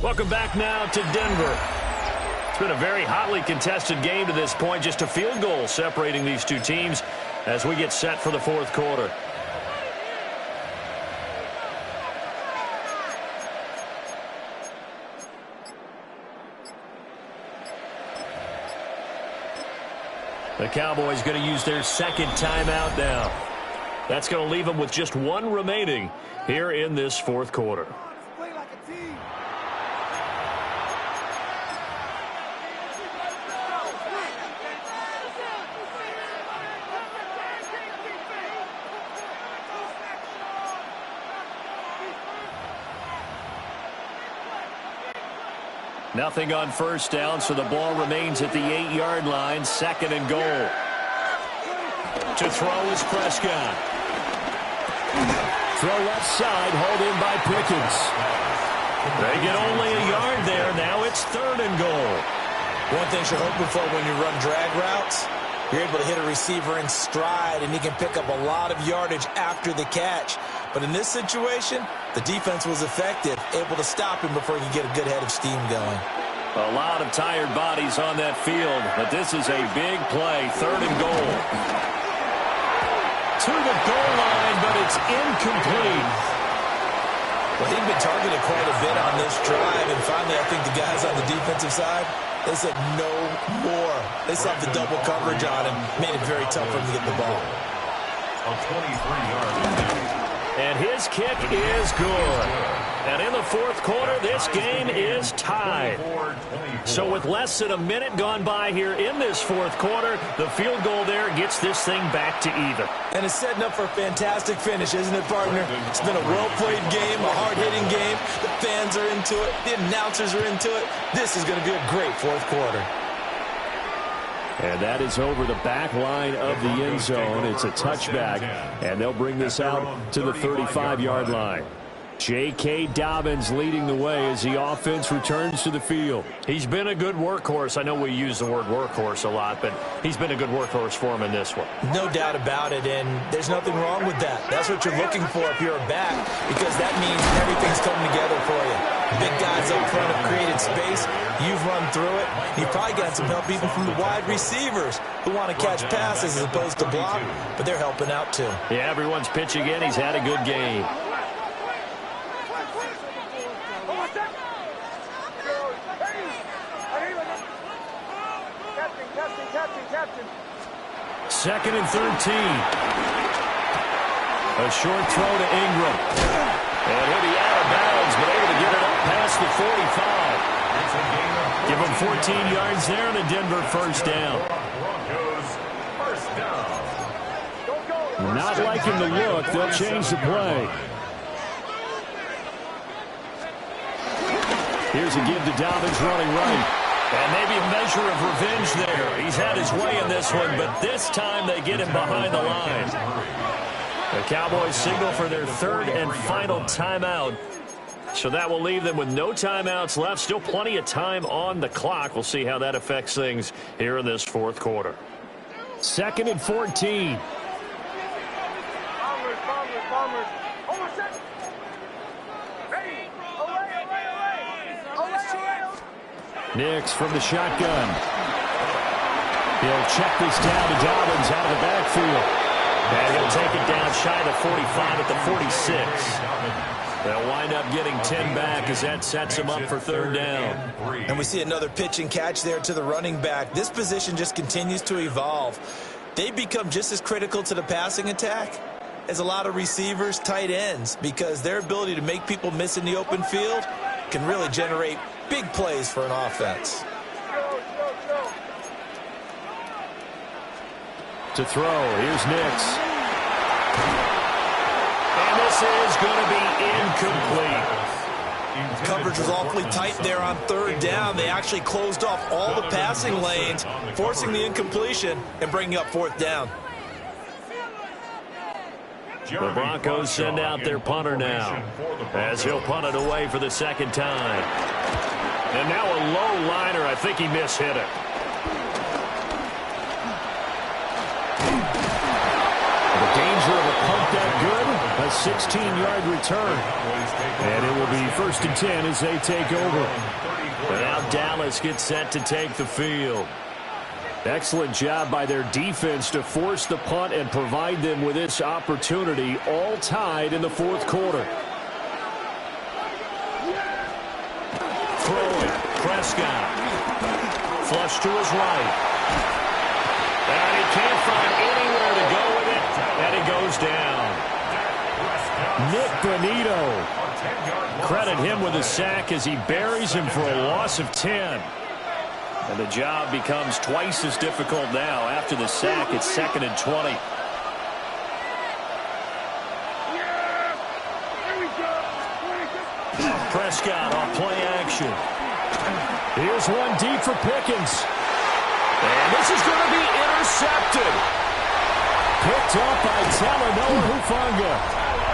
Welcome back now to Denver. It's been a very hotly contested game to this point. Just a field goal separating these two teams as we get set for the fourth quarter. The Cowboys going to use their second timeout now. That's going to leave them with just one remaining here in this fourth quarter. Nothing on first down, so the ball remains at the 8-yard line. Second and goal. To throw is Prescott. Throw left side, hauled in by Pickens. They get only a yard there. Now it's third and goal. One thing you're hoping for when you run drag routes, you're able to hit a receiver in stride, and he can pick up a lot of yardage after the catch. But in this situation, the defense was effective, able to stop him before he could get a good head of steam going. A lot of tired bodies on that field, but this is a big play. Third and goal. To the goal line, but it's incomplete. Well, he'd been targeted quite a bit on this drive, and finally I think the guys on the defensive side, they said no more. They saw the double coverage on him, made it very tough for him to get the ball. A 23-yard. And his kick is good. And in the fourth quarter, this game is tied. So with less than a minute gone by here in this fourth quarter, the field goal there gets this thing back to even. And it's setting up for a fantastic finish, isn't it, partner? It's been a well-played game, a hard-hitting game. The fans are into it. The announcers are into it. This is going to be a great fourth quarter. And that is over the back line of the end zone. It's a touchback, and they'll bring this out to the 35-yard line. J.K. Dobbins leading the way as the offense returns to the field. He's been a good workhorse. I know we use the word workhorse a lot, but he's been a good workhorse for him in this one. No doubt about it, and there's nothing wrong with that. That's what you're looking for if you're a back, because that means everything's coming together for you. Big guys up front have created space. You've run through it. You've probably got some help even from the wide receivers who want to catch passes as opposed to block, but they're helping out too. Yeah, everyone's pitching in. He's had a good game. Second and 13. A short throw to Ingram. And he'll be out of bounds, but able to get it up past the 45. Give him 14 yards there and a Denver first down. Not liking the look. They'll change the play. Here's a give to Dobbins running right. And maybe a measure of revenge there. He's had his way in this one, but this time they get him behind the line. The Cowboys signal for their third and final timeout. So that will leave them with no timeouts left. Still plenty of time on the clock. We'll see how that affects things here in this fourth quarter. Second and 14. Nix from the shotgun. He'll check this down to Dobbins out of the backfield. And he'll take it down shy of the 45 at the 46. They'll wind up getting 10 back as that sets him up for third down. And we see another pitch and catch there to the running back. This position just continues to evolve. They become just as critical to the passing attack as a lot of receivers, tight ends, because their ability to make people miss in the open field can really generate big plays for an offense. To throw, here's Nix. And this is going to be incomplete. Coverage was awfully tight there on third down. They actually closed off all the passing lanes, forcing the incompletion and bringing up fourth down. The Broncos send out their punter now as he'll punt it away for the second time. And now a low liner. I think he mishit it. The danger of a punt that good, a 16-yard return. And it will be 1st and 10 as they take over. And now Dallas gets set to take the field. Excellent job by their defense to force the punt and provide them with this opportunity, all tied in the 4th quarter. Throwing, Prescott. Flush to his right. And he can't find anywhere to go with it, and he goes down. Nick Bonito. Credit him with a sack as he buries him for a loss of 10. And the job becomes twice as difficult now. After the sack, it's 2nd and 20. Prescott on play action. Here's one deep for Pickens. And this is going to be intercepted. Picked up by Talanoa Hufanga.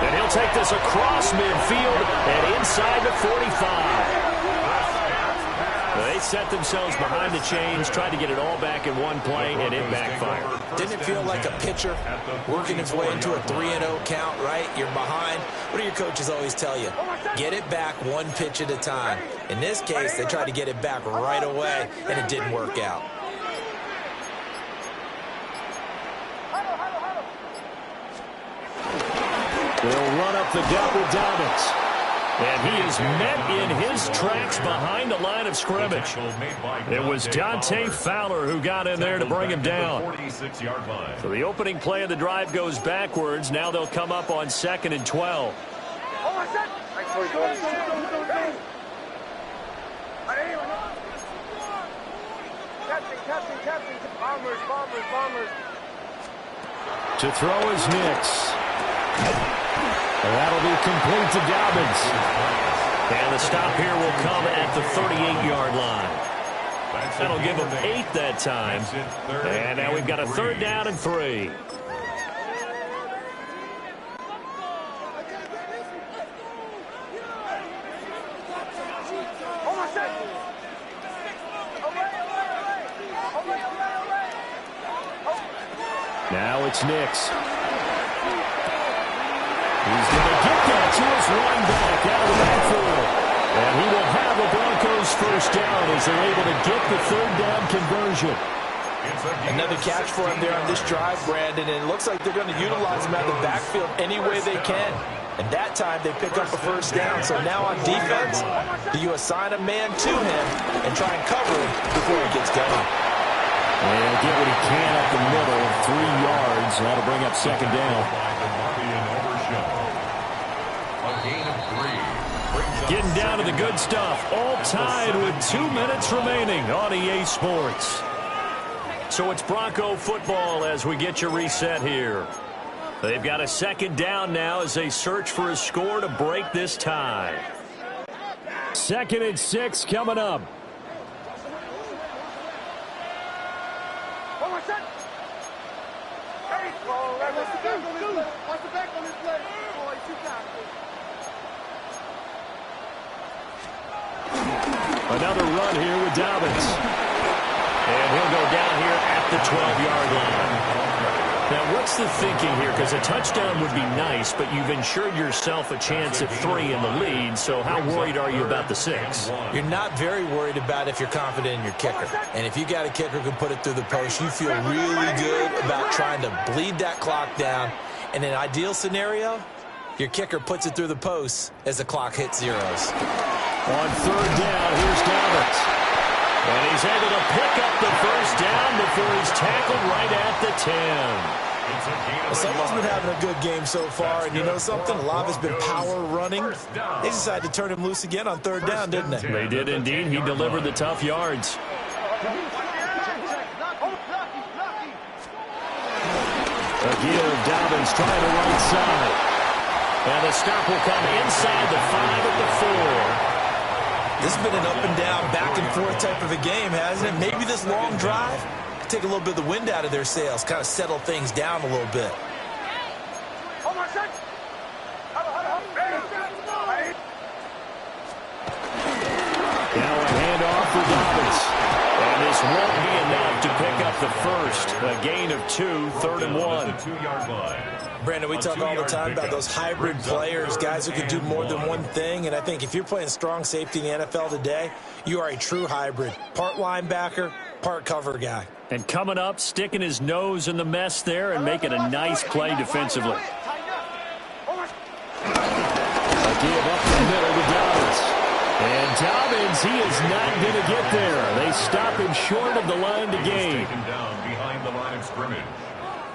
And he'll take this across midfield and inside the 45. They set themselves behind the chains, tried to get it all back in one play, and it backfired. Didn't it feel like a pitcher working his way into a 3-0 count, right? You're behind. What do your coaches always tell you? Get it back one pitch at a time. In this case, they tried to get it back right away, and it didn't work out. They'll run up the gut with Dobbins. And he is met in his tracks behind the line of scrimmage. It was Dante Fowler who got in there to bring him down. So the opening play of the drive goes backwards. Now they'll come up on 2nd and 12. To throw is Nix. That'll be complete to Dobbins. And the stop here will come at the 38-yard line. That'll give them 8 that time. And now we've got a 3rd down and 3. Now it's Nix. He's going to get that to his run back out of the backfield. And he will have the Broncos 1st down as they're able to get the 3rd down conversion. Another catch for him there on this drive, Brandon, and it looks like they're going to utilize him out of the backfield any way they can. And that time they pick up a 1st down. So now on defense, do you assign a man to him and try and cover him before he gets going? And get what he can up the middle, 3 yards. That'll bring up 2nd down. Getting down to the good stuff. All tied with 2 minutes remaining on EA Sports. So it's Bronco football as we get you reset here. They've got a 2nd down now as they search for a score to break this tie. 2nd and 6 coming up. Another run here with Dobbins. And he'll go down here at the 12-yard line. Now, what's the thinking here? Because a touchdown would be nice, but you've ensured yourself a chance at 3 in the lead, so how worried are you about the 6? You're not very worried about if you're confident in your kicker. And if you got a kicker who can put it through the post, you feel really good about trying to bleed that clock down. In an ideal scenario, your kicker puts it through the post as the clock hits zeros. On 3rd down, here's Dobbins. And he's able to pick up the 1st down before he's tackled right at the 10. Someone's been having a good game so far, and you know something? A lot of it's been power running. They decided to turn him loose again on 3rd down, didn't they? They did indeed. He delivered the tough yards. Again, Dobbins trying the right side. And the stop will come inside the 5 at the 4. This has been an up-and-down, back-and-forth type of a game, hasn't it? Maybe this long drive could take a little bit of the wind out of their sails, kind of settle things down a little bit. won't be enough to pick up the first. A gain of 2, 3rd and 1. The 2-yard line. Brandon, we talk all the time about those hybrid players, guys who can do more than one thing. And I think if you're playing strong safety in the NFL today, you are a true hybrid. Part linebacker, part cover guy. And coming up, sticking his nose in the mess there and making a nice play defensively. A give up the middle to Dobbins. And Dobbins, he is not going to get there. They stop him short of the line to gain. Taken down behind the line of scrimmage.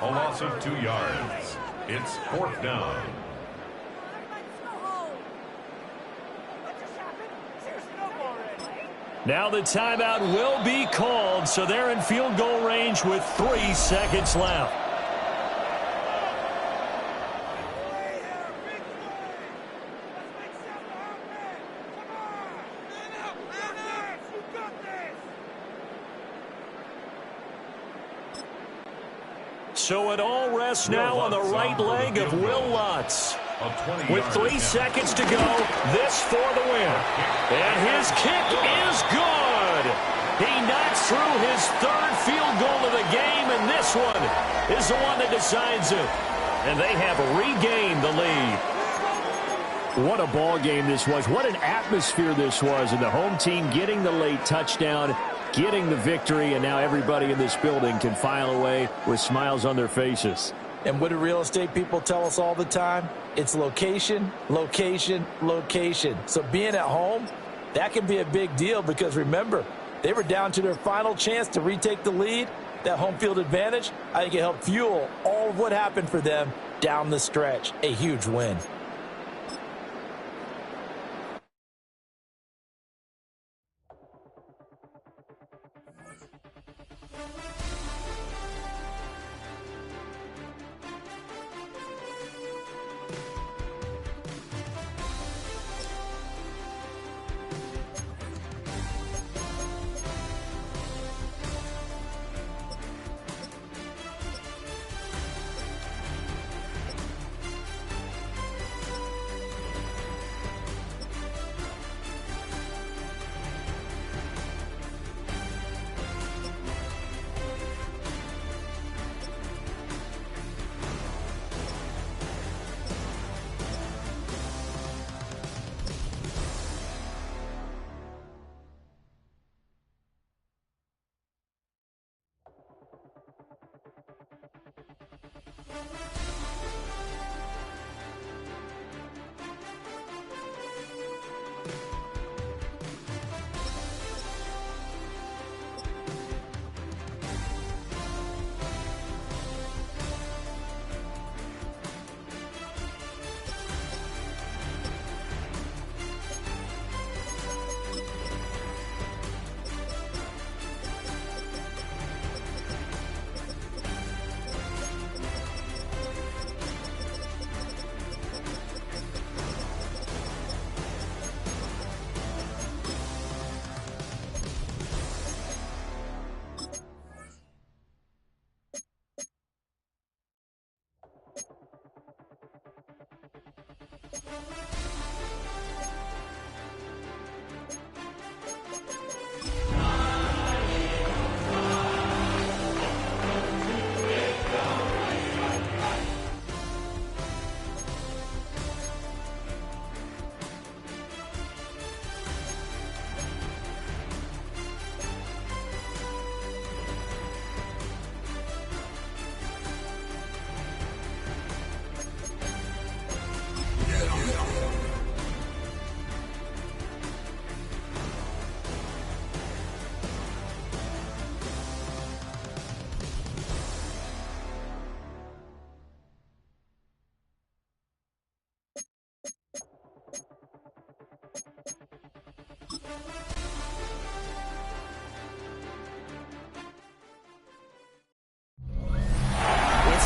A loss of 2 yards. It's 4th down. Now the timeout will be called, so they're in field goal range with 3 seconds left. So it all rests now on the right leg of Will Lutz. With 3 seconds to go, this for the win. And his kick is good. He knocks through his 3rd field goal of the game, and this one is the one that decides it. And they have regained the lead. What a ball game this was. What an atmosphere this was. And the home team getting the late touchdown, getting the victory, and now everybody in this building can file away with smiles on their faces. And what do real estate people tell us all the time? It's location, location, location. So being at home, that can be a big deal because, remember, they were down to their final chance to retake the lead. That home field advantage, I think it helped fuel all of what happened for them down the stretch. A huge win.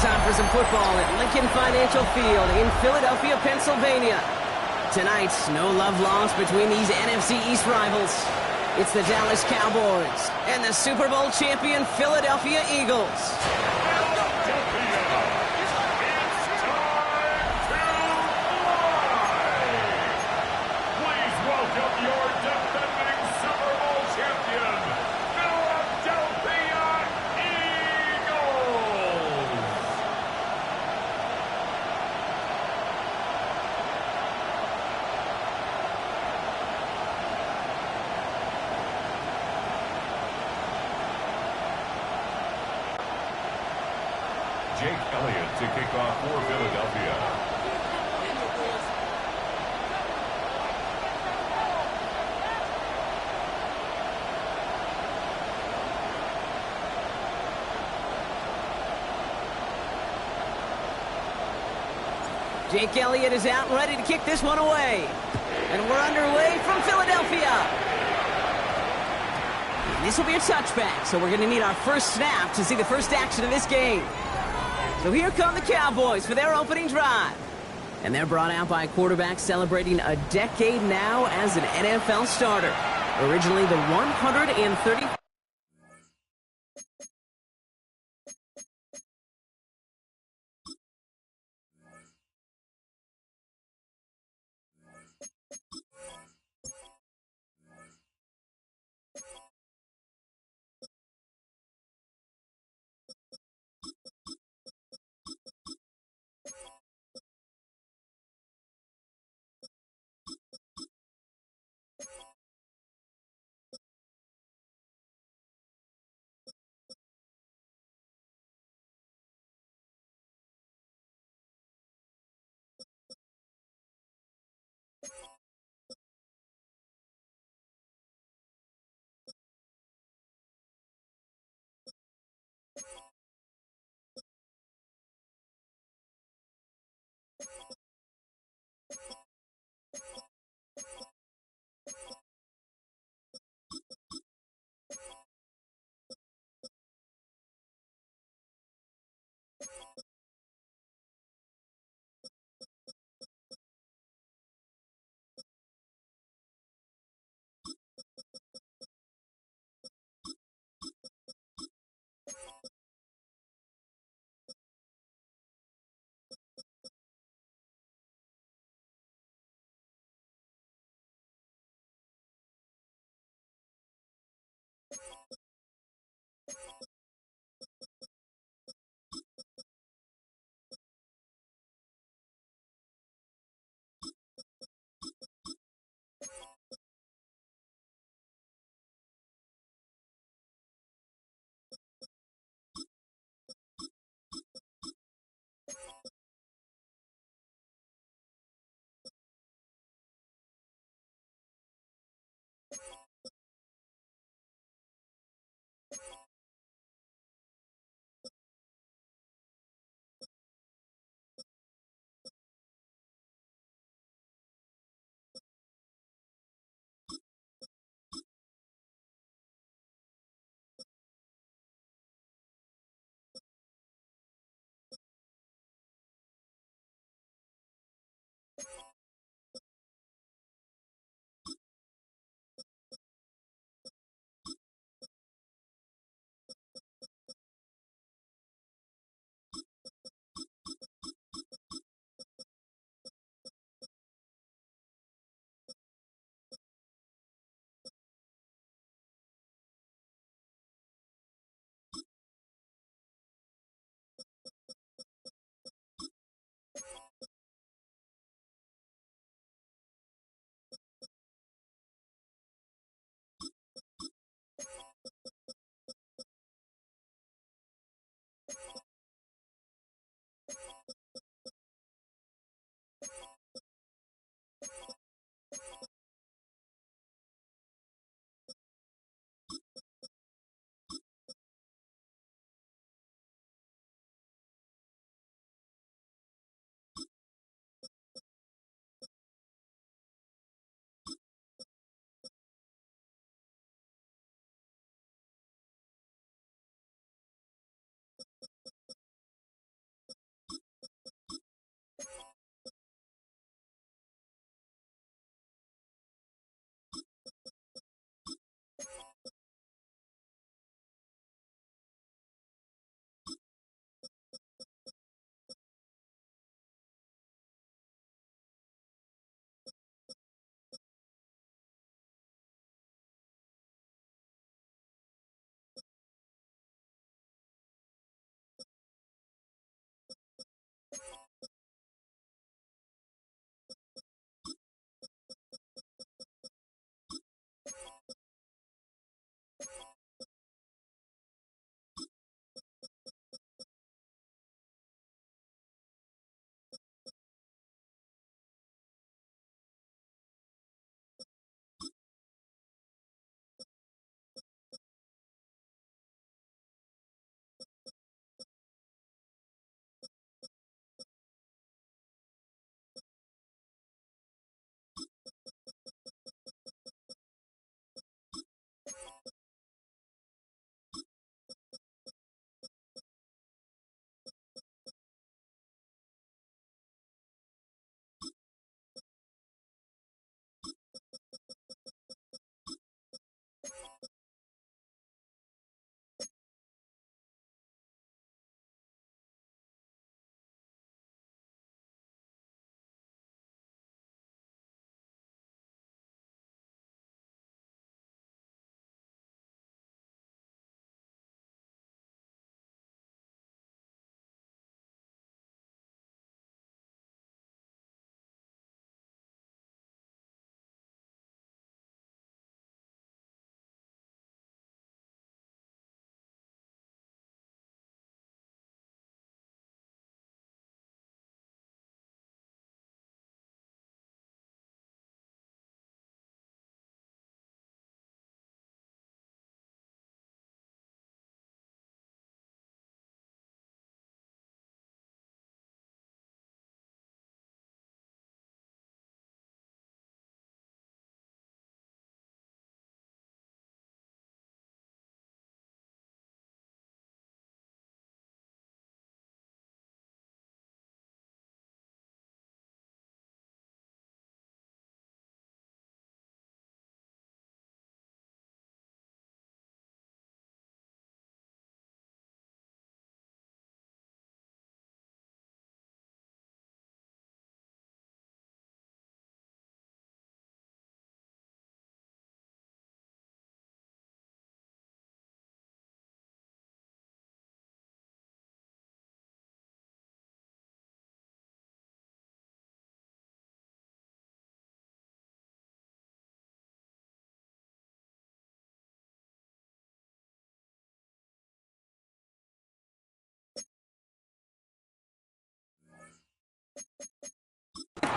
Time for some football at Lincoln Financial Field in Philadelphia, Pennsylvania. Tonight, no love lost between these NFC East rivals. It's the Dallas Cowboys and the Super Bowl champion Philadelphia Eagles. Please welcome your defending Super Bowl champion, Philadelphia Jake Elliott to kick off for Philadelphia. Jake Elliott is out and ready to kick this one away. And we're underway from Philadelphia. And this will be a touchback, so we're going to need our first snap to see the first action of this game. So here come the Cowboys for their opening drive. And they're brought out by a quarterback celebrating a decade now as an NFL starter. Originally the 130th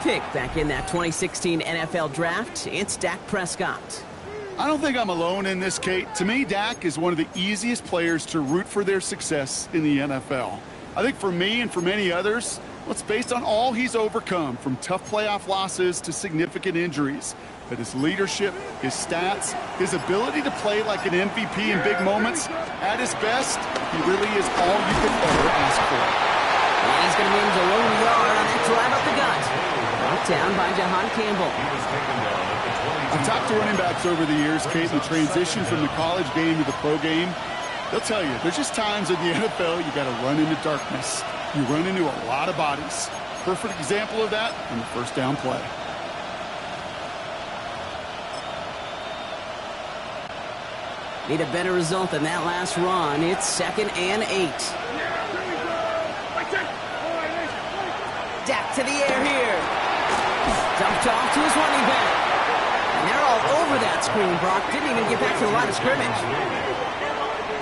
pick back in that 2016 NFL Draft. It's Dak Prescott. I don't think I'm alone in this, Kate. To me, Dak is one of the easiest players to root for their success in the NFL. I think for me and for many others, well, it's based on all he's overcome, from tough playoff losses to significant injuries. But his leadership, his stats, his ability to play like an MVP in big moments, at his best, he really is all you could ever ask for. And he's going to win the lone yard on that drive up the gut. Knocked down by Gtowncapp. I've talked to running backs over the years, Kate, the transition from the college game to the pro game. They'll tell you, there's just times in the NFL you got to run into darkness. You run into a lot of bodies. Perfect example of that on the first down play. Need a better result than that last run. It's 2nd and 8. Dak to the air here. Dumped off to his running back. And they're all over that screen. Brock didn't even get back to the line of scrimmage.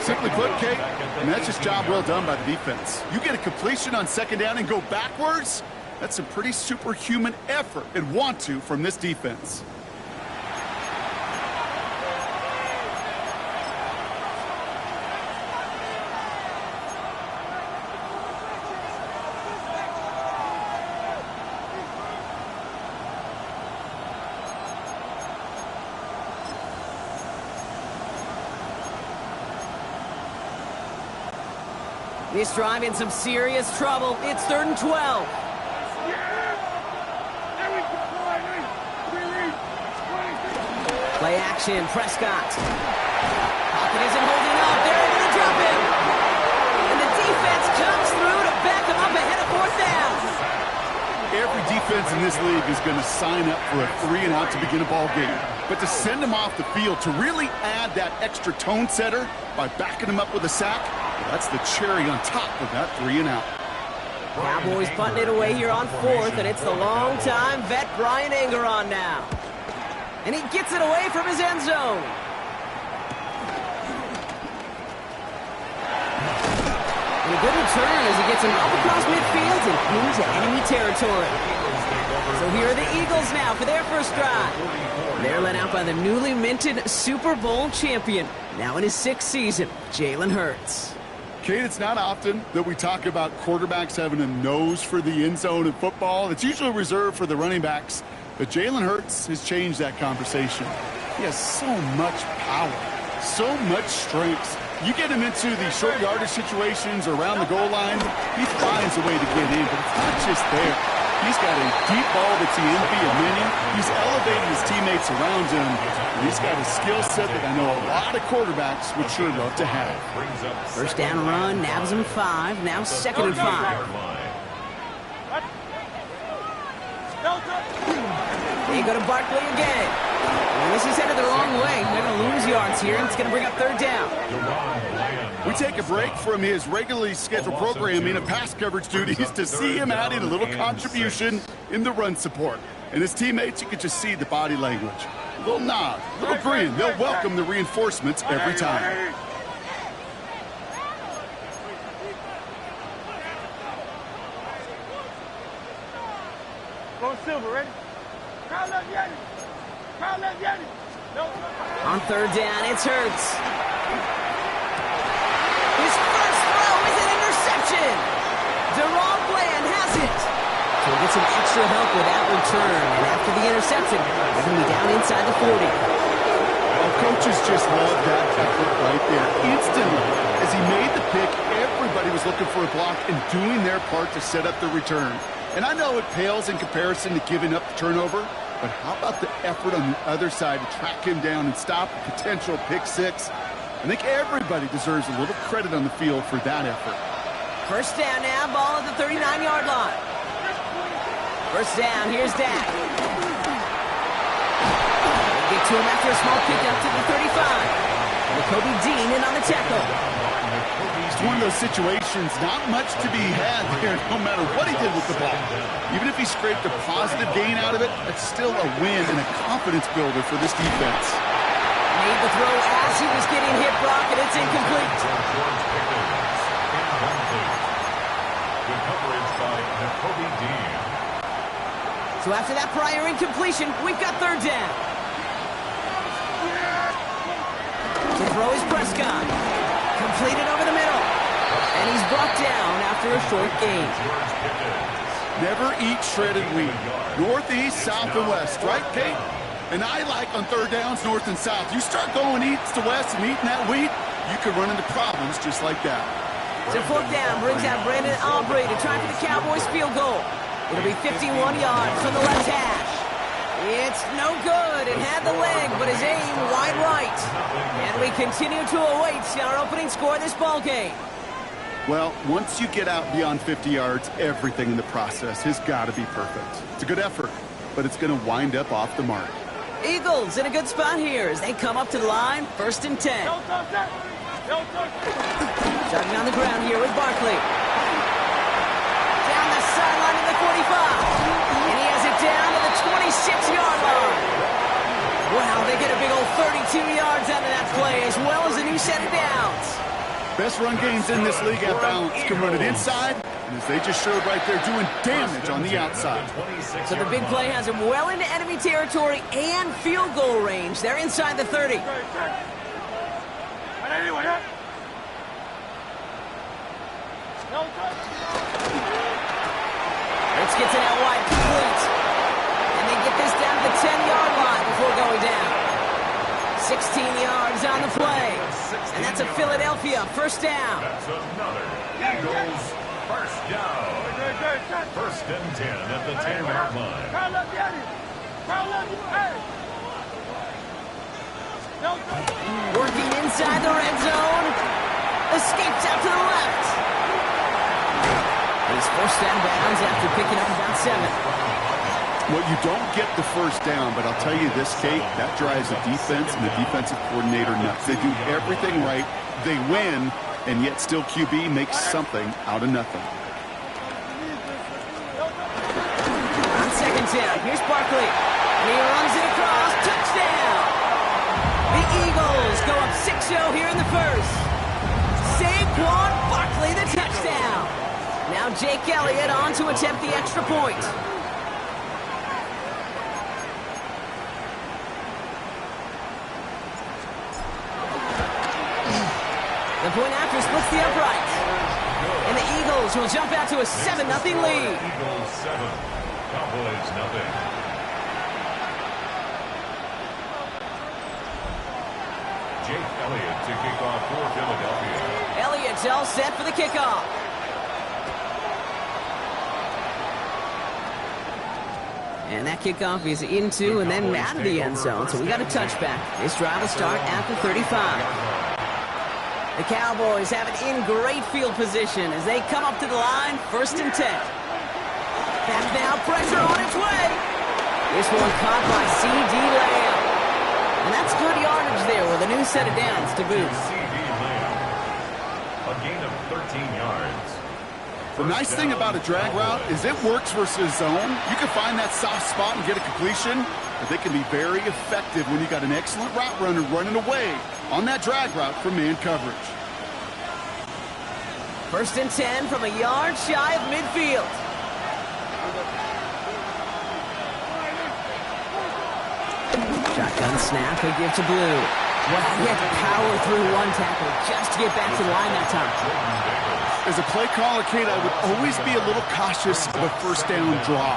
Simply put, Kate, and that's just job well done by the defense. You get a completion on 2nd down and go backwards? That's a pretty superhuman effort and want to from this defense. This drive in some serious trouble. It's 3rd and 12. Play action, Prescott. Pocket isn't holding up. They're able to drop him. And the defense comes through to back him up ahead of 4th down. Every defense in this league is going to sign up for a 3-and-out to begin a ball game. But to send him off the field, to really add that extra tone setter by backing him up with a sack, that's the cherry on top of that 3-and-out. Cowboys putting it away here on 4th, and it's the long-time vet Brian Engeron now. And he gets it away from his end zone. And a good return as he gets him up across midfield and into enemy territory. So here are the Eagles now for their first drive. They're led out by the newly minted Super Bowl champion, now in his 6th season, Jalen Hurts. Kate, it's not often that we talk about quarterbacks having a nose for the end zone in football. It's usually reserved for the running backs. But Jalen Hurts has changed that conversation. He has so much power, so much strength. You get him into the short yardage situations or around the goal line, he finds a way to get in, but it's not just there. He's got a deep ball that's the envy of many. He's elevating his teammates around him. And he's got a skill set that I know a lot of quarterbacks would sure love to have. First down run, nabs him 5, now 2nd and 5. They go to Barkley again. And this is headed the wrong way. They're going to lose yards here, and it's going to bring up 3rd down. We take a break from his regularly scheduled programming of pass coverage duties to see him adding a little contribution in the run support. And his teammates, you can just see the body language. A little nod, a little grin. They'll welcome the reinforcements every time. Go Silver, ready? On 3rd down, it's Hurts. His first throw is an interception. DeRon Bland has it. So he gets some extra help with that return. And after the interception, he's going to be down inside the 40. Well, coaches just love that effort right there. Instantly, as he made the pick, everybody was looking for a block and doing their part to set up the return. And I know it pales in comparison to giving up the turnover, but how about the effort on the other side to track him down and stop a potential pick 6? I think everybody deserves a little credit on the field for that effort. First down now, ball at the 39-yard line. First down, here's Dak. They get to him after a small kick up to the 35. And Kobe Dean in on the tackle. It's one of those situations, not much to be had there, no matter what he did with the ball. Even if he scraped a positive gain out of it, it's still a win and a confidence builder for this defense. Made the throw as he was getting hit, Brock, and it's incomplete. Good coverage by Kobe Dean. So after that prior incompletion, we've got third down. To throw is Prescott. Completed over the middle. And he's brought down after a short gain. Never eat shredded wheat. Northeast, south, and west, right, Kate? And I like on third downs, north and south. You start going east to west and eating that wheat, you could run into problems just like that. So fourth down brings out Brandon Aubrey to try for the Cowboys field goal. It'll be 51 yards from the left hash. It's no good. It had the leg, but his aim wide right. And we continue to await our opening score of this ball game. Well, once you get out beyond 50 yards, everything in the process has got to be perfect. It's a good effort, but it's going to wind up off the mark. Eagles in a good spot here as they come up to the line, 1st and 10. Starting on the ground here with Barkley. Down the sideline to the 45. And he has it down to the 26-yard line. Wow, they get a big old 32 yards out of that play, as well as a new set of downs. Best run games in this league at balance can run it inside, and as they just showed right there, doing damage on the outside. So the big play has him well into enemy territory and field goal range. They're inside the 30. Let's get to that wide complete. And they get this down to the 10-yard line before going down. 16 yards on the play. And that's a Philadelphia first down. That's another Eagles first down. 1st and 10 at the 10-yard line. Working inside the red zone. Escapes out to the left. He's forced out of bounds after picking up about 7. Well, you don't get the first down, but I'll tell you this, Kate, that drives the defense and the defensive coordinator nuts. They do everything right, they win, and yet still QB makes something out of nothing. On 2nd down, here's Barkley. And he runs it across, touchdown! The Eagles go up 6-0 here in the first. Saquon Barkley, the touchdown! Now Jake Elliott on to attempt the extra point. The point after splits the uprights. And the Eagles will jump out to a 7-0 lead. Eagles 7, Cowboys nothing. Jake Elliott to kick off for Philadelphia. Elliott's all set for the kickoff. And that kickoff is into and then out of the end zone. So we got a touchback. This drive will start at the 35. The Cowboys have it in great field position as they come up to the line, 1st and 10. Back now, pressure on its way. This one caught by C.D. Lamb. And that's good yardage there with a new set of downs to boot. C.D. Lamb, a gain of 13 yards. The nice thing about a drag route is it works versus zone. You can find that soft spot and get a completion, but they can be very effective when you got an excellent route runner running away on that drag route from man coverage. 1st and 10 from a yard shy of midfield. Shotgun snap, a give to Blue. Well, he had to power through one tackle just to get back to the line that time. As a play caller, Kate, I would always be a little cautious of a first down draw.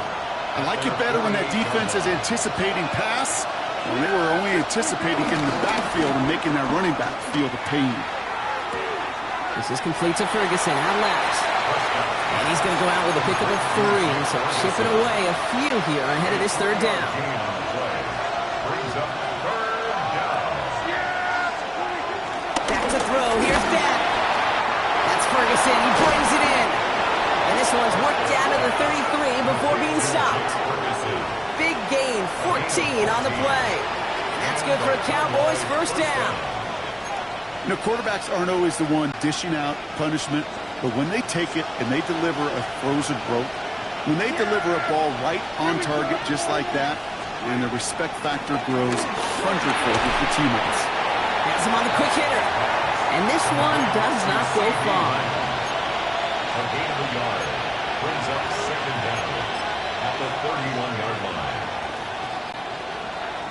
I like it better when that defense is anticipating pass, when they were only anticipating getting the backfield and making that running back feel the pain. This is complete to Ferguson, out left. And he's going to go out with a pickup of 3, so chipping away a few here ahead of this 3rd down. Brings up 3rd down. Back to throw, here's Beck. That's Ferguson, he brings it in. And this one's worked down to the 33 before being stopped. Big gain, 14 on the play. And that's good for a Cowboys first down. You know, quarterbacks aren't always the one dishing out punishment, but when they take it and they deliver a frozen rope, when they deliver a ball right on target just like that, and the respect factor grows 100-fold with the teammates. Has him on the quick hitter. And this one does not go far. A gain of a yard. Brings up 2nd down at the 31-yard line.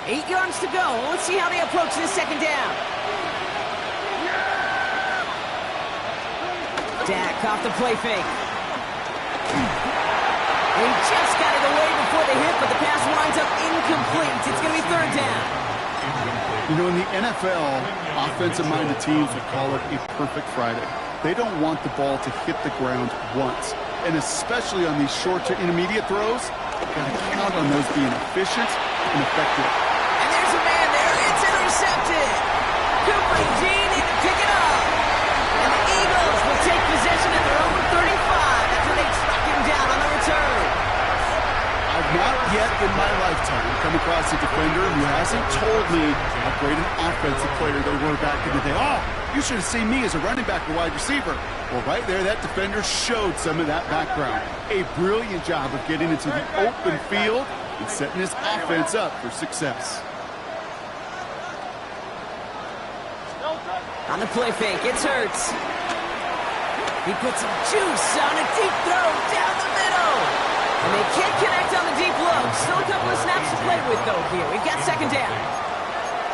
8 yards to go. Let's see how they approach this second down. Dak off the play fake. He just got it away before the hit, but the pass winds up incomplete. It's going to be third down. You know, in the NFL, offensive-minded teams would call it a perfect Friday. They don't want the ball to hit the ground once. And especially on these short to intermediate throws, you've got to count on those being efficient and effective. And there's a man there. It's intercepted. Cooper Dean in to pick it up. And the Eagles will take possession at their own 35 after they track him down on the return. I've not yet in my lifetime come across a defender who hasn't told me how great an offensive player they were back in the day. Oh, you should have seen me as a running back or wide receiver. Well, right there, that defender showed some of that background. A brilliant job of getting into the open field and setting his offense up for success. On the play fake, it's Hurts. He puts some juice on a deep throw down the middle. And they can't connect on the deep look. Still a couple of snaps to play with, though, here. We've got second down.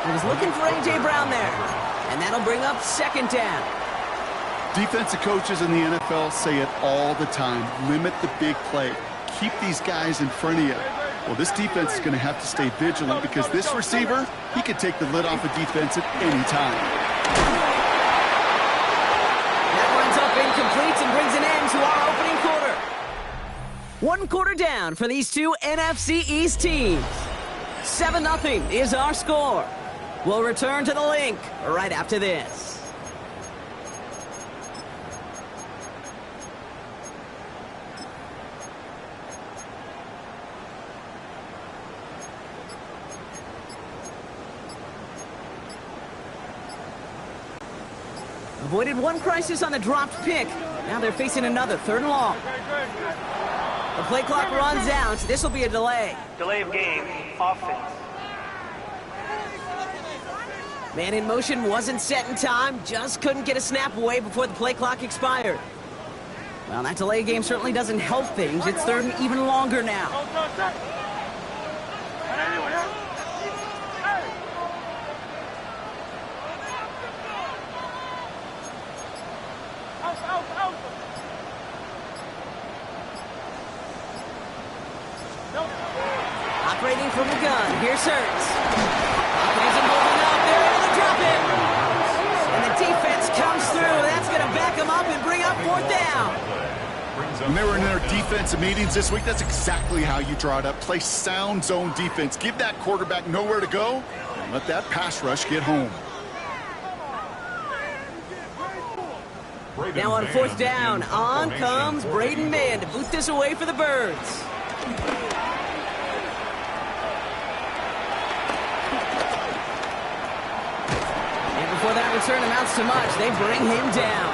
He was looking for A.J. Brown there. And that'll bring up second down. Defensive coaches in the NFL say it all the time. Limit the big play. Keep these guys in front of you. Well, this defense is going to have to stay vigilant because this receiver, he could take the lid off a defense at any time. That winds up incomplete and brings an end to our opening quarter. 1 quarter down for these two NFC East teams. 7-0 is our score. We'll return to the link right after this. Avoided one crisis on the dropped pick. Now they're facing another, 3rd and long. The play clock runs out. This will be a delay. Delay of game, offense. Man in motion wasn't set in time. Just couldn't get a snap away before the play clock expired. Well, that delay game certainly doesn't help things. It's 3rd and even longer now. Operating from the gun. Here's Hurts. He's holding up. They're able to drop it. And the defense comes through. That's going to back them up and bring up 4th down. When they were in their defensive meetings this week, that's exactly how you draw it up. Play sound zone defense. Give that quarterback nowhere to go and let that pass rush get home. Now on 4th down, on comes Braden Mann to boot this away for the Birds. And before that return amounts to much, they bring him down.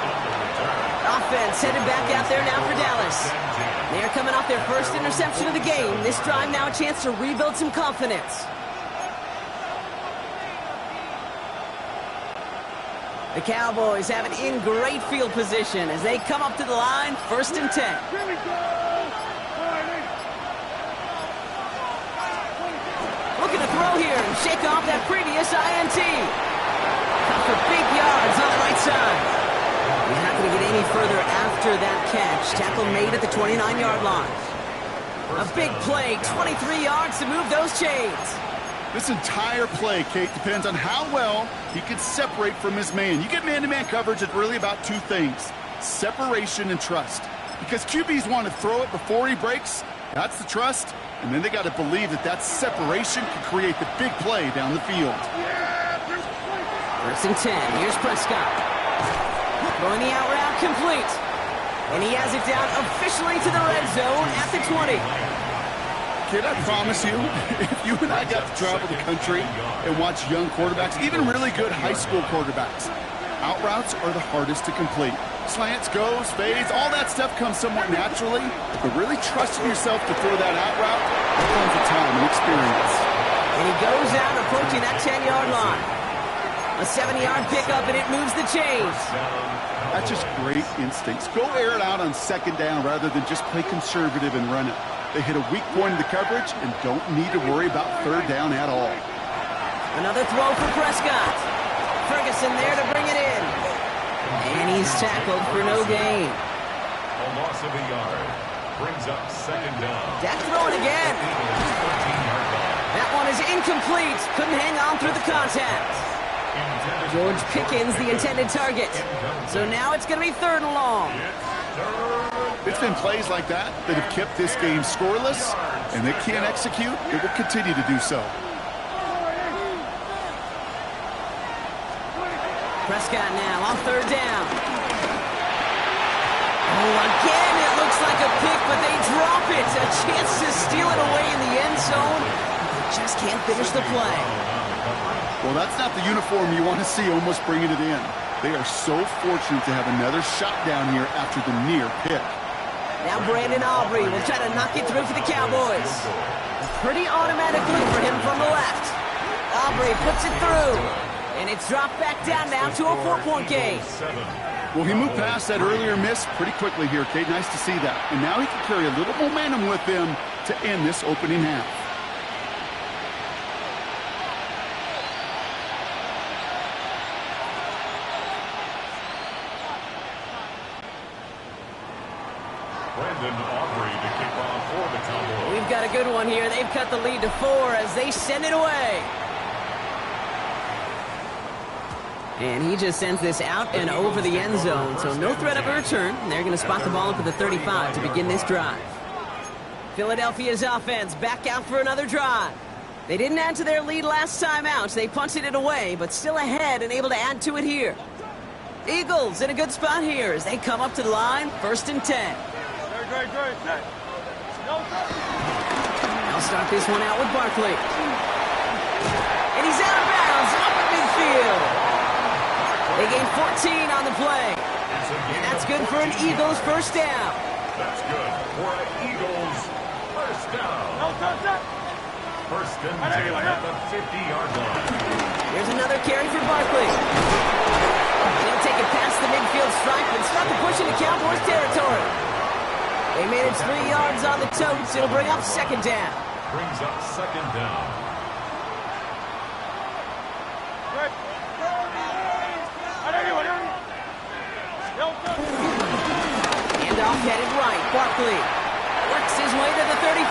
Offense headed back out there now for Dallas. They're coming off their first interception of the game. This drive now a chance to rebuild some confidence. The Cowboys have it in great field position as they come up to the line, 1st and 10. Looking to throw here and shake off that previous INT. For big yards on the right side. He's not going to get any further after that catch. Tackle made at the 29-yard line. A big play, 23 yards to move those chains. This entire play, Kate, depends on how well he can separate from his man. You get man-to-man coverage, it's really about 2 things, separation and trust. Because QBs want to throw it before he breaks, that's the trust, and then they got to believe that that separation can create the big play down the field. 1st and 10, here's Prescott. Throwing the out route complete. And he has it down officially to the red zone at the 20. Kid, I promise you, if you and I got to travel the country and watch young quarterbacks, even really good high school quarterbacks, out routes are the hardest to complete. Slants, goes, fades, all that stuff comes somewhat naturally, but really trusting yourself to throw that out route, that comes with time and experience. And he goes out approaching that 10-yard line. A 70-yard pickup, and it moves the chains. That's just great instincts. Go air it out on 2nd down rather than just play conservative and run it. They hit a weak point in the coverage and don't need to worry about third down at all. Another throw for Prescott. Ferguson there to bring it in. And he's tackled for no gain. A loss of a yard. Brings up second down. Dak throwing again. That one is incomplete. Couldn't hang on through the contact. George Pickens, the intended target. So now it's going to be third and long. It's been plays like that that have kept this game scoreless, and they can't execute. It will continue to do so. Prescott now on third down. Oh, again, it looks like a pick, but they drop it. A chance to steal it away in the end zone. They just can't finish the play. Well, that's not the uniform you want to see almost bringing it in. They are so fortunate to have another shot down here after the near pick. Now Brandon Aubrey will try to knock it through for the Cowboys. A pretty automatic look for him from the left. Aubrey puts it through. And it's dropped back down now to a 4-point game. Well, he moved past that earlier miss pretty quickly here, Kate. Nice to see that. And now he can carry a little momentum with him to end this opening half. Brandon Aubrey to kick off for the Cowboys. We've got a good one here. They've cut the lead to 4 as they send it away. And he just sends this out and over the end zone, so no threat of a return. They're going to spot the ball up at the 35 to begin this drive. Philadelphia's offense back out for another drive. They didn't add to their lead last time out. They punted it away, but still ahead and able to add to it here. Eagles in a good spot here as they come up to the line, 1st and 10. They'll start this one out with Barkley. And he's out of bounds up at midfield. They gain 14 on the play. And that's good for an Eagles first down. That's good for an Eagles first down. First and 10 at the 50-yard line. Here's another carry for Barkley. He'll take it past the midfield stripe and start to push into Cowboys territory. They manage 3 yards on the totes. It'll bring up second down. Brings up second down. Handoff headed right. Barkley works his way to the 35.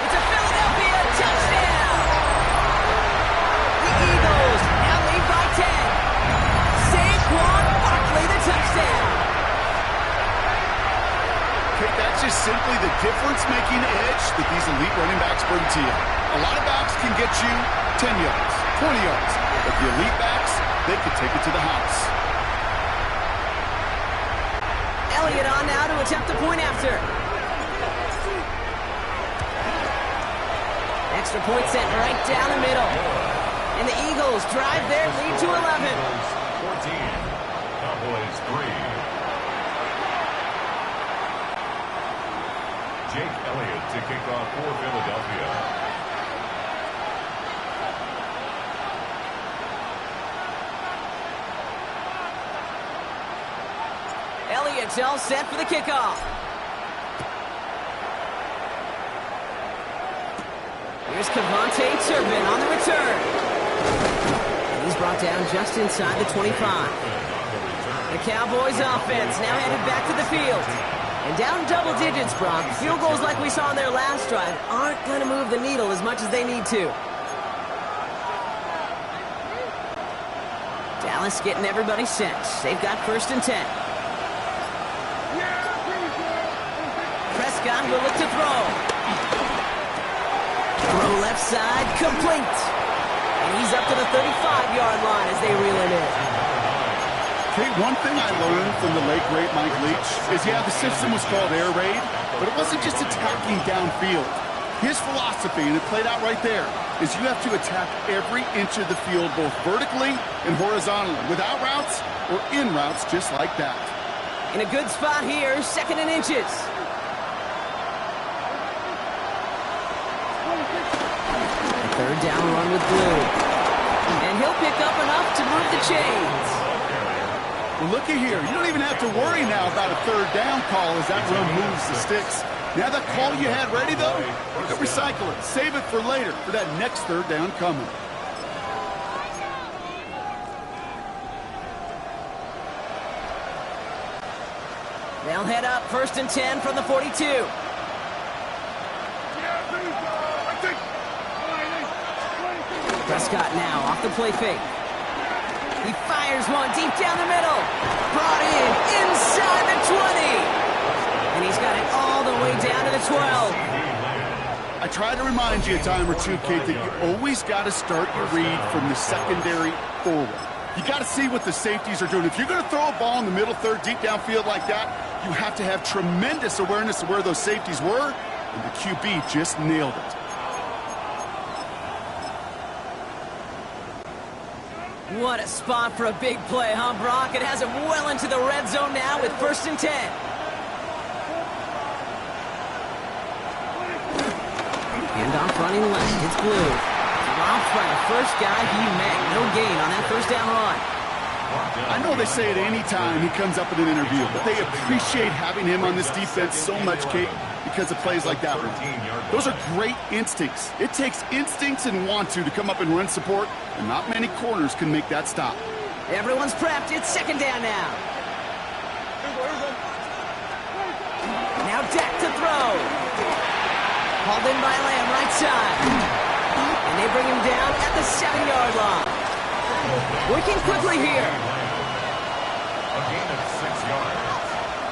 It's a Philadelphia touchdown. The Eagles now lead by 10. Saquon Barkley, the touchdown. Okay, that's just simply the difference-making edge that these elite running backs bring to you. A lot of backs can get you 10 yards, 20 yards, but the elite backs, they can take it to the house. Elliott on now to attempt a point after. Extra point sent right down the middle. And the Eagles drive their lead to 11. 14. Cowboys 3. Jake Elliott to kick off for Philadelphia. Elliott's all set for the kickoff. Here's Kevontae Turpin on the return. And he's brought down just inside the 25. The Cowboys offense now headed back to the field. And down double digits, Brock. Field goals like we saw in their last drive aren't going to move the needle as much as they need to. Dallas getting everybody set. They've got 1st and 10. Prescott will look to throw. Throw left side, complete. And he's up to the 35-yard line as they reel it in. Okay, one thing I learned from the late, great Mike Leach is, yeah, the system was called air raid, but it wasn't just attacking downfield. His philosophy, and it played out right there, is you have to attack every inch of the field, both vertically and horizontally, without routes or in routes just like that. In a good spot here, 2nd and inches. Third down run with Blue. And he'll pick up enough to move the chains. Well, looky here. You don't even have to worry now about a third down call as that run moves the sticks. Now that call you had ready, though, you can recycle it. Save it for later for that next third down coming. They'll head up 1st and 10 from the 42. Prescott now off the play fake. He fires one deep down the middle. Brought in inside the 20. And he's got it all the way down to the 12. I try to remind you a time or two, Kate, that you always got to start your read from the secondary forward. You got to see what the safeties are doing. If you're going to throw a ball in the middle third deep downfield like that, you have to have tremendous awareness of where those safeties were, and the QB just nailed it. What a spot for a big play, huh, Brock? It has him well into the red zone now with 1st and 10. Handoff running left. It's Blue. Dropped by the first guy he met. No gain on that 1st down run. I know they say it any time he comes up in an interview, but they appreciate having him on this defense so much, Kate, because of plays like that one. Those are great instincts. It takes instincts and want to come up and run support, and not many corners can make that stop. Everyone's prepped. It's 2nd down now. Now Dak to throw. Hauled in by Lamb, right side. And they bring him down at the 7-yard line. Working quickly here. A gain of 6 yards.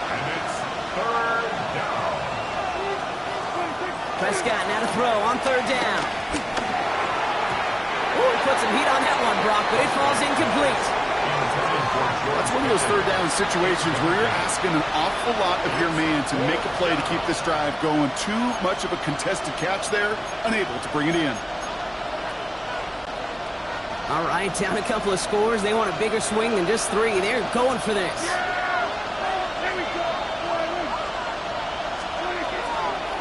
And it's 3rd down. Prescott now to throw on 3rd down. Ooh, he put some heat on that one, Brock, but it falls incomplete. That's one of those third down situations where you're asking an awful lot of your man to make a play to keep this drive going. Too much of a contested catch there, unable to bring it in. All right, down a couple of scores. They want a bigger swing than just 3. They're going for this.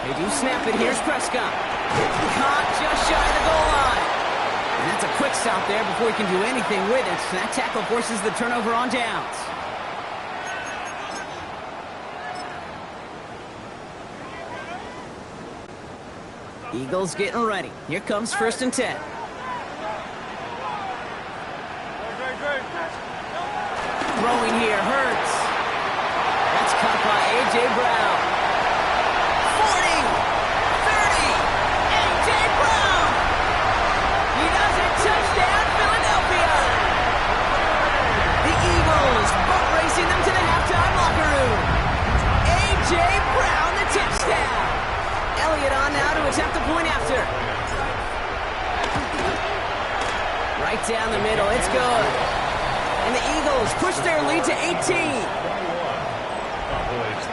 They do snap it. Here's Prescott. Caught just shy of the goal line. And that's a quick stop there before he can do anything with it. That tackle forces the turnover on downs. Eagles getting ready. Here comes 1st and 10. Throwing here hurts. That's caught by A.J. Brown. 40, 30, A.J. Brown. He does it. Touchdown, Philadelphia. The Eagles boat racing them to the halftime locker room. A.J. Brown, the touchdown. Elliott on now to attempt the point after. Right down the middle. It's good. And the Eagles push their lead to 18. Cowboys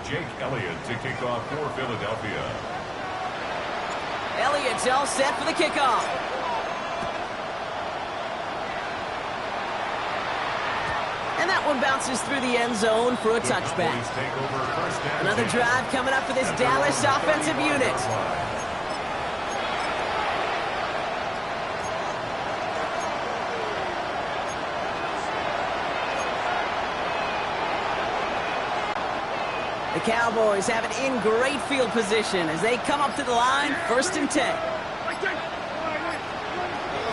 3. Jake Elliott to kick off for Philadelphia. Elliott's all set for the kickoff. And that one bounces through the end zone for a touchback. Another drive coming up for this Dallas offensive unit. The Cowboys have it in great field position as they come up to the line, 1st and 10.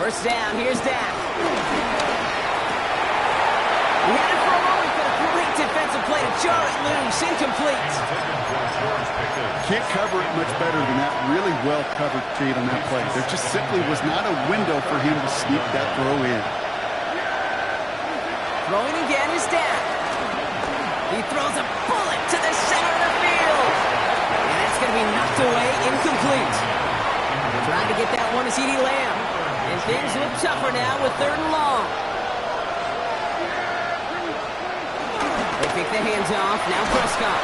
1st down, here's Dak. He had it for a moment, but a great defensive play to jar it loose, incomplete. Can't cover it much better than that. Really well covered, Kate, on that play. There just simply was not a window for him to sneak that throw in. Throwing again is Dak. He throws a bullet to the center of the field. And it's going to be knocked away, incomplete. Trying to get that one to CeeDee Lamb. And things look tougher now with 3rd and long. They pick the hands off. Now Prescott.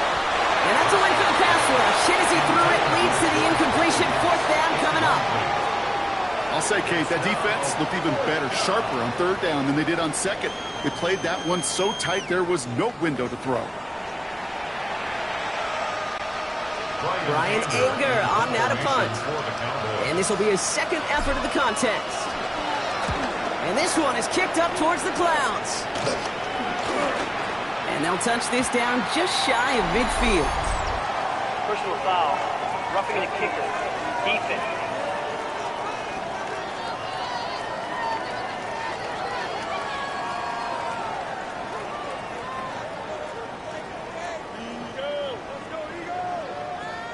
And that's a win for the pass rush. Hit as he threw it. Leads to the incompletion. 4th down coming up. I'll say, Kate, that defense looked even better, sharper on 3rd down than they did on 2nd. They played that one so tight there was no window to throw. Brian Anger on now to punt. And this will be his second effort of the contest. And this one is kicked up towards the clouds. And they'll touch this down just shy of midfield. Personal foul. Roughing the kicker. Defense.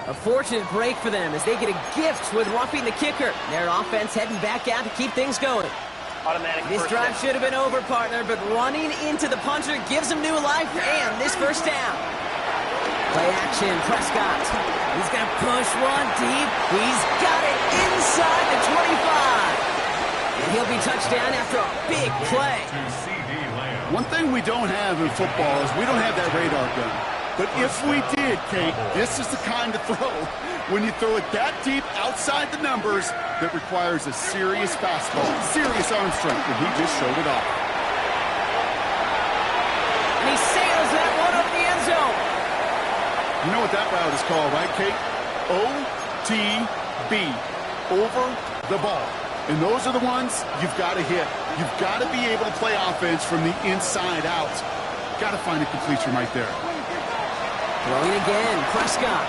A fortunate break for them as they get a gift with roughing the kicker. Their offense heading back out to keep things going. Automatic This first drive down. should have been over, partner, but running into the punter gives him new life and this first down. Play action, Prescott. He's going to push one deep. He's got it inside the 25. And he'll be touchdown after a big play. One thing we don't have in football is we don't have that radar gun. But if we did, Kate, this is the kind of throw when you throw it that deep outside the numbers that requires a serious fastball, serious arm strength, and he just showed it off. And he sails that one over the end zone. You know what that route is called, right, Kate? OTB, over the ball. And those are the ones you've got to hit. You've got to be able to play offense from the inside out. Got to find a completion right there. Throwing again, Prescott.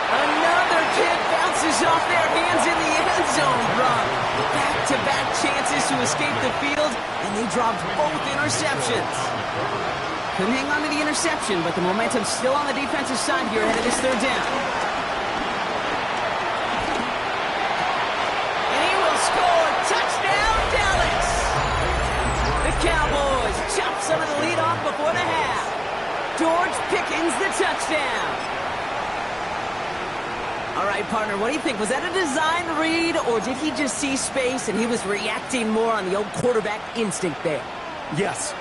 Another kid bounces off their hands in the end zone run. Back-to-back chances to escape the field, and they dropped both interceptions. Couldn't hang on to the interception, but the momentum's still on the defensive side here ahead of this third down. And he will score. Touchdown, Dallas! The Cowboys chop some of the lead off before the half. George Pickens the touchdown. All right, partner, what do you think? Was that a design read, or did he just see space and he was reacting more on the old quarterback instinct there? Yes.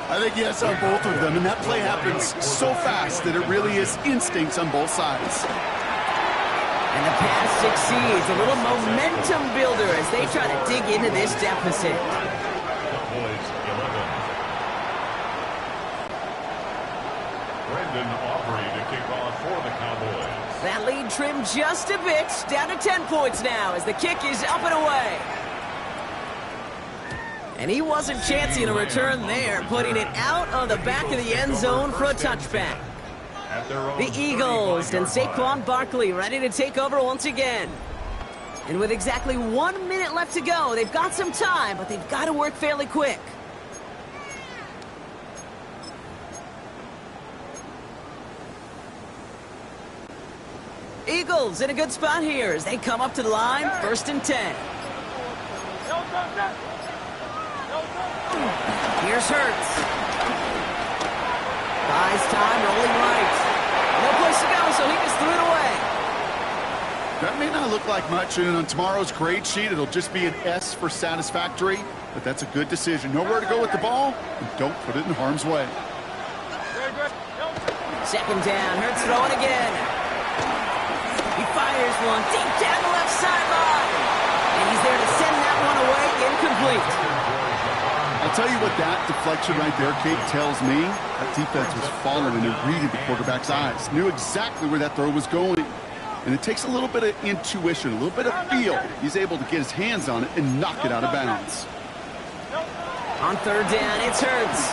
I think yes on both of them, and that play happens so fast that it really is instincts on both sides. And the pass succeeds. A little momentum builder as they try to dig into this deficit. That lead trimmed just a bit, down to 10 points now as the kick is up and away. And he wasn't chancing a return there, putting it out on the back of the end zone for a touchback. The Eagles and Saquon Barkley ready to take over once again. And with exactly 1 minute left to go, they've got some time, but they've got to work fairly quick. Eagles in a good spot here as they come up to the line, 1st and 10. Here's Hurts. Buys time, rolling right. No place to go, so he just threw it away. That may not look like much, and on tomorrow's grade sheet, it'll just be an S for satisfactory, but that's a good decision. Nowhere to go with the ball, and don't put it in harm's way. 2nd down, Hurts throwing again. He fires one deep down the left sideline. And he's there to send that one away, incomplete. I'll tell you what that deflection right there, Kate, tells me. That defense was following and reading the quarterback's eyes. Knew exactly where that throw was going. And it takes a little bit of intuition, a little bit of feel. He's able to get his hands on it and knock it out of bounds. On 3rd down, it's Hurts.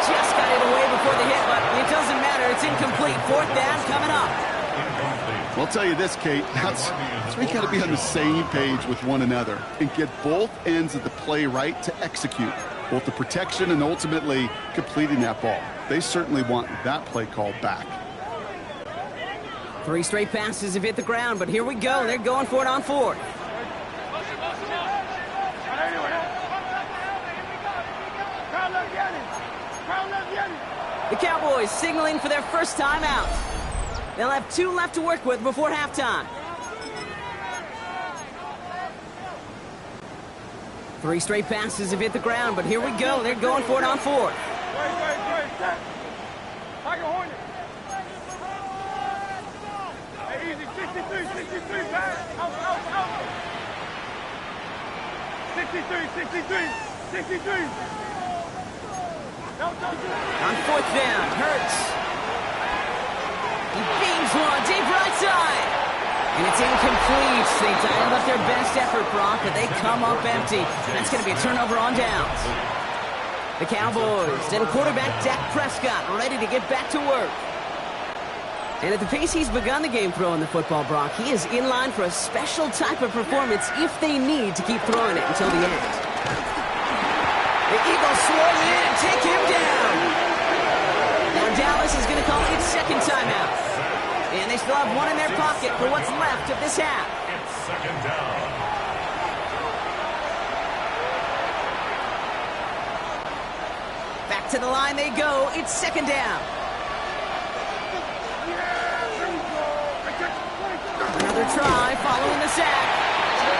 Just got it away before the hit, but it doesn't matter. It's incomplete. 4th down coming up. Well, I'll tell you this, Kate. That's we got to be on the same page with one another and get both ends of the play right to execute. Both the protection and ultimately completing that ball. They certainly want that play call back. 3 straight passes have hit the ground, but here we go. They're going for it on 4th. The Cowboys signaling for their first time out. They'll have 2 left to work with before halftime. 3 straight passes have hit the ground, but here we go. They're going for it on 4th. Hey, easy, 63, back. Out. 63. On fourth down, Hurts. He beams one, deep right side. And it's incomplete. They dialed up their best effort, Brock, but they come up empty. That's going to be a turnover on downs. The Cowboys and quarterback Dak Prescott ready to get back to work. And at the pace he's begun the game throwing the football, Brock, he is in line for a special type of performance if they need to keep throwing it until the end. The Eagles swarm in and take him down. Now Dallas is going to call its second timeout. And they still have one in their pocket for what's left of this half. It's second down. Back to the line they go. It's second down. Another try following the sack.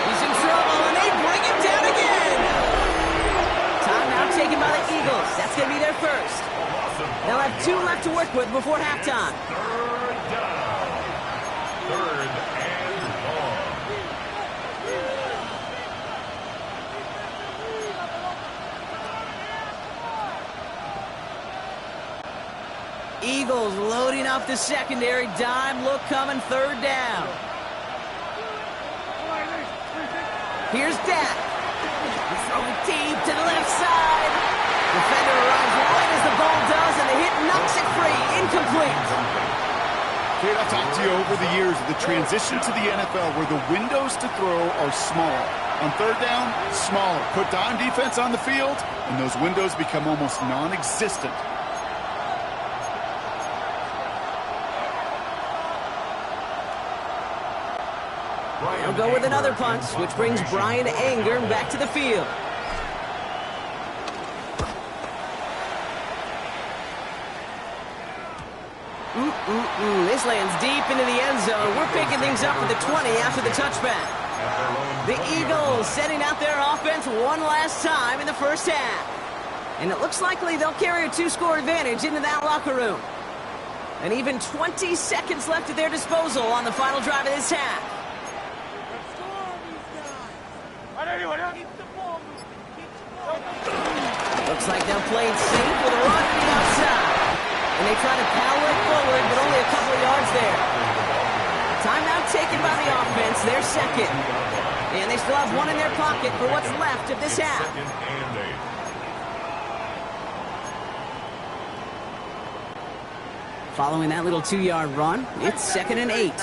He's in trouble, and they bring him down again. Timeout taken by the Eagles. That's going to be their first. They'll have 2 left to work with before halftime. Third down. Third and long. Eagles loading up the secondary. Dime look coming, third down. Here's Dak. He's throwing deep to the left side. Defender arrives right as the ball does, and the hit knocks it free. Incomplete. Kate, I've talked to you over the years of the transition to the NFL where the windows to throw are smaller. On third down, smaller. Put dime defense on the field, and those windows become almost non-existent. They'll go with another punt, which brings Brian Anger back to the field. This lands deep into the end zone. We're picking things up at the 20 after the touchback. The Eagles setting out their offense one last time in the first half. And it looks likely they'll carry a 2-score advantage into that locker room. And even 20 seconds left at their disposal on the final drive of this half. Looks like they'll play it safe with a run from the outside. And they try to power it forward, but only a couple of yards there. Timeout taken by the offense, their second. And they still have one in their pocket for what's left of this half. Following that little 2-yard run, it's 2nd and 8.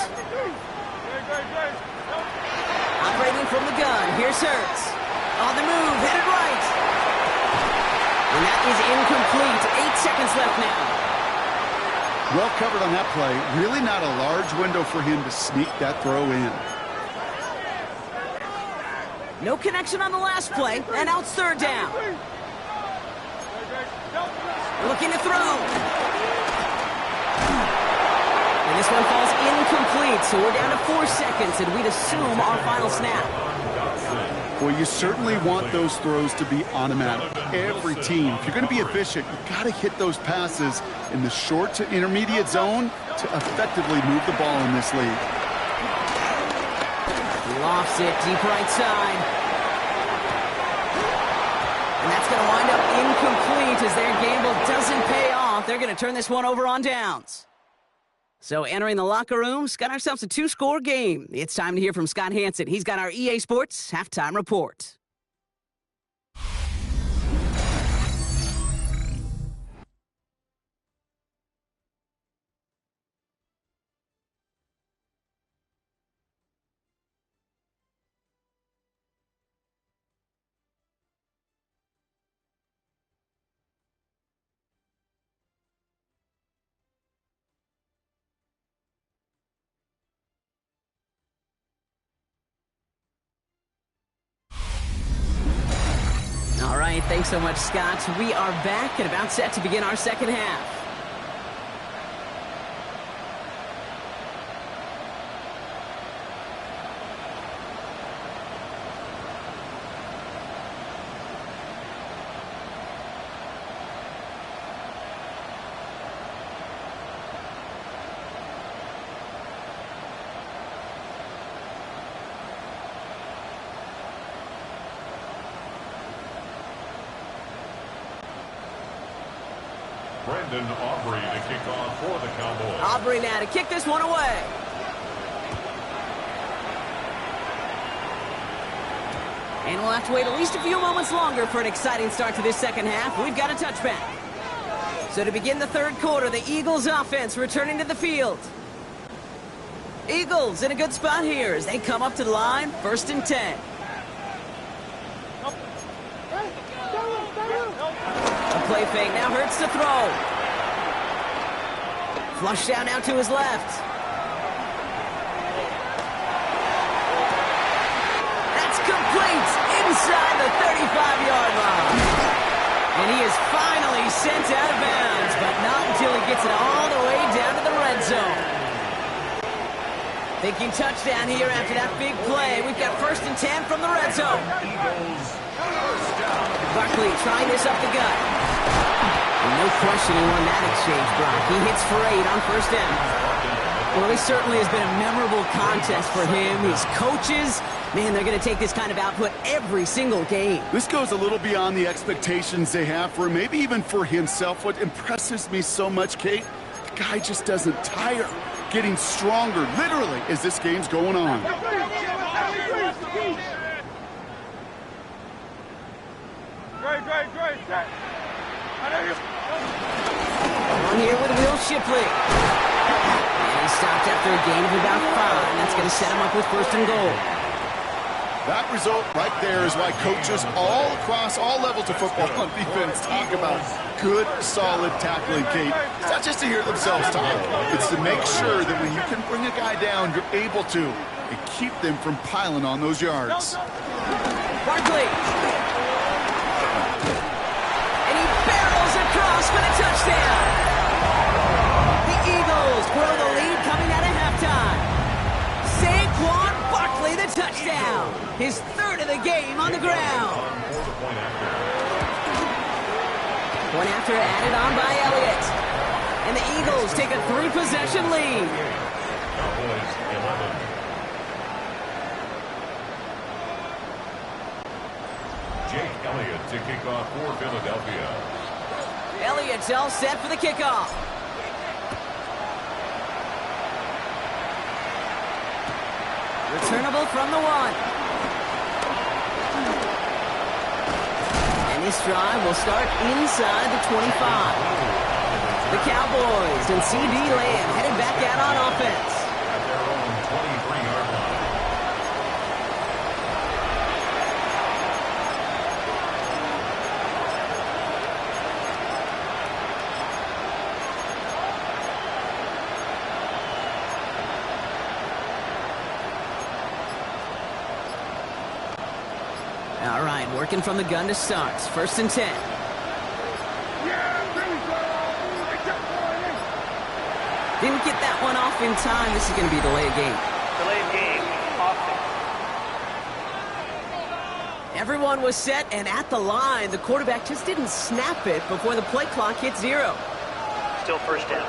Operating from the gun, here's Hurts. On the move, headed right. And that is incomplete. 8 seconds left now. Well covered on that play. Really not a large window for him to sneak that throw in. No connection on the last play, and now it's third down. Looking to throw. And this one falls incomplete, so we're down to 4 seconds, and we'd assume our final snap. Well, you certainly want those throws to be automatic. Every team, if you're going to be efficient, you've got to hit those passes in the short to intermediate zone to effectively move the ball in this league. He lofts it deep right side. And that's going to wind up incomplete as their gamble doesn't pay off. They're going to turn this one over on downs. So entering the locker room, got ourselves a 2-score game. It's time to hear from Scott Hansen. He's got our EA Sports halftime report. All right, thanks so much, Scott. We are back and about set to begin our second half. Brendan Aubrey to kick off for the Cowboys. Aubrey now to kick this one away. And we'll have to wait at least a few moments longer for an exciting start to this second half. We've got a touchback. So to begin the third quarter, the Eagles offense returning to the field. Eagles in a good spot here as they come up to the line, 1st and 10. A play fake now hurts to throw. Flush down now to his left. That's complete inside the 35-yard line. And he is finally sent out of bounds, but not until he gets it all the way down to the red zone. Thinking touchdown here after that big play. We've got 1st and 10 from the red zone. Barkley trying this up the gut. And no question he won that exchange, Brock. He hits for 8 on 1st down. Well, this certainly has been a memorable contest for him. His coaches, man, they're going to take this kind of output every single game. This goes a little beyond the expectations they have for him, maybe even for himself. What impresses me so much, Kate, the guy just doesn't tire. Getting stronger, literally, as this game's going on. Right, set. On here with Will Shipley. And he stopped after a gain of about 5. That's going to set him up with 1st and goal. That result right there is why coaches all across all levels of football on defense talk about good, solid tackling, Kate. It's not just to hear themselves talk. It's to make sure that when you can bring a guy down, you're able to and keep them from piling on those yards. Barkley. And he barrels across for the touchdown. The Eagles grow the lead coming out of halftime. Saquon Barkley, the touchdown. His 3rd of the game on the ground. One after added on by Elliott. And the Eagles take a 3-possession lead. Cowboys 11. Jake Elliott to kick off for Philadelphia. Elliott's all set for the kickoff. Returnable from the 1. And this drive will start inside the 25. The Cowboys and C.D. Lamb headed back out on offense. At their own 23-yard line. All right, working from the gun to start. 1st and 10. Didn't get that one off in time. This is going to be a delayed game. Delayed game. Offense. Everyone was set and at the line. The quarterback just didn't snap it before the play clock hit 0. Still 1st down.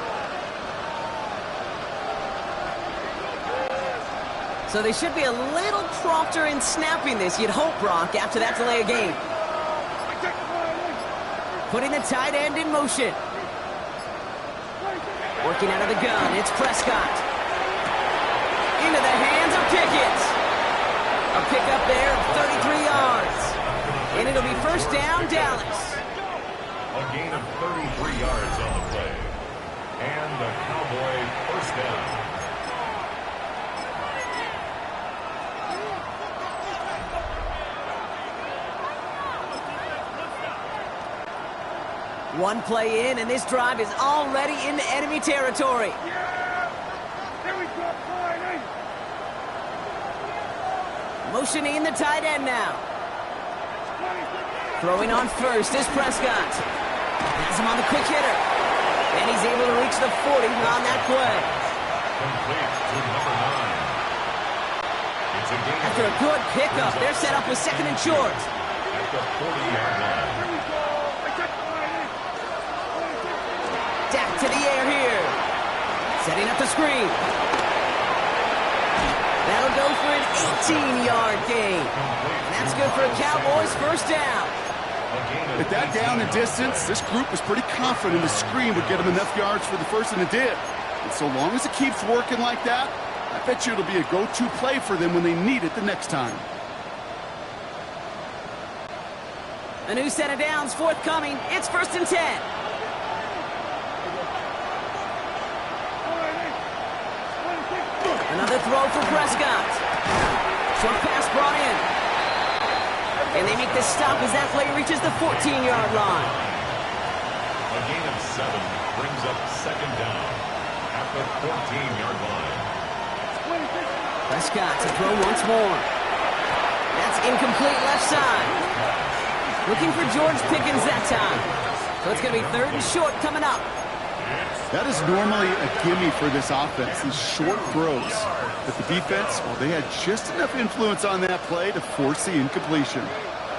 So they should be a little prompter in snapping this, you'd hope, Brock, after that delay of game. Putting the tight end in motion. Working out of the gun, it's Prescott. Into the hands of Pickett. A pickup there of 33 yards. And it'll be 1st down, Dallas. A gain of 33 yards on the play. And the Cowboy 1st down. One play in, and this drive is already into enemy territory. Motioning the tight end now. Throwing on 1st is Prescott. Has him on the quick hitter. And he's able to reach the 40 on that play. Complete to number 9. It's a gain. After a good pickup, they're set up with 2nd and short. At the 40-yard line. Dak to the air here. Setting up the screen. That'll go for an 18-yard gain. And that's good for a Cowboys 1st down. At that down and distance, this group was pretty confident the screen would get them enough yards for the first, and it did. And so long as it keeps working like that, I bet you it'll be a go-to play for them when they need it the next time. A new set of downs forthcoming. It's 1st and 10. Another throw for Prescott. Short pass brought in. And they make the stop as that play reaches the 14-yard line. A gain of 7 brings up 2nd down at the 14-yard line. Prescott to throw once more. That's incomplete left side. Looking for George Pickens that time. So it's going to be 3rd and short coming up. That is normally a gimme for this offense, these short throws. But the defense, well, they had just enough influence on that play to force the incompletion.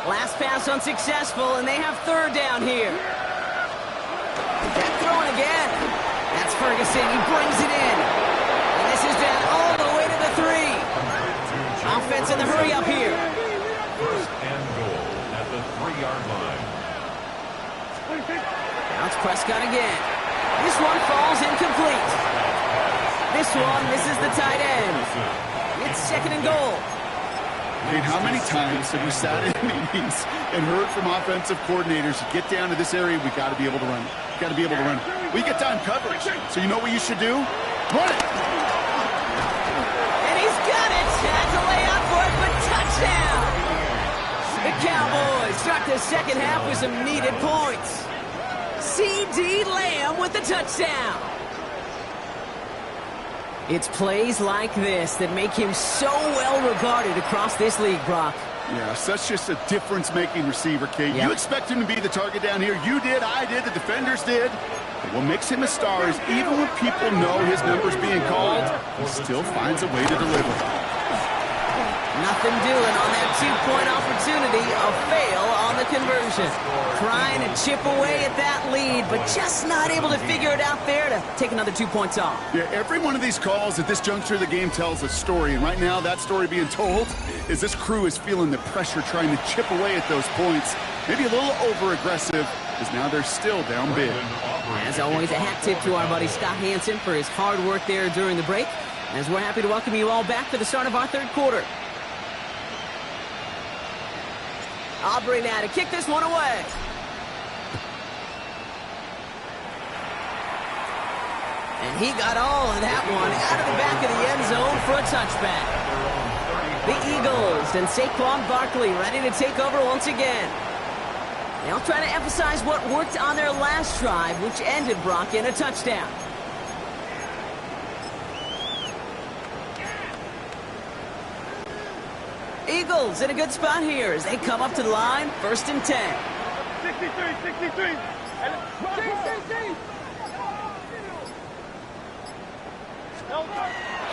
Last pass unsuccessful, and they have 3rd down here. Back throwing again. That's Ferguson. He brings it in. And this is down all the way to the 3. Offense in the hurry up here. 1st and goal at the 3-yard line. Now it's Prescott again. This one falls incomplete. This one misses the tight end. It's 2nd and goal. I mean, how many times have we sat in meetings and heard from offensive coordinators, get down to this area, we got to be able to run it. Got to be able to run it. We get time coverage. So you know what you should do? Run it. And he's got it. Had to lay out for it, but touchdown. The Cowboys start the second half with some needed points. C.D. Lamb with the touchdown. It's plays like this that make him so well regarded across this league, Brock. Yeah, such just a difference-making receiver, Kate. Yep. You expect him to be the target down here. You did, I did, the defenders did. But what makes him a star is even when people know his number's being called, he still finds a way to deliver. Nothing doing on that two-point opportunity. A fail on the conversion. Trying to chip away at that lead, but just not able to figure it out there to take another 2 points off. Yeah, every one of these calls at this juncture of the game tells a story. And right now, that story being told is this crew is feeling the pressure trying to chip away at those points. Maybe a little over-aggressive, because now they're still down big. As always, a hat tip to our buddy Scott Hansen for his hard work there during the break. As we're happy to welcome you all back for the start of our 3rd quarter. Aubrey now to kick this one away. And he got all of that one out of the back of the end zone for a touchback. The Eagles and Saquon Barkley ready to take over once again. They'll try to emphasize what worked on their last drive, which ended, Brock, in a touchdown. Eagles in a good spot here as they come up to the line, 1st and 10. 63.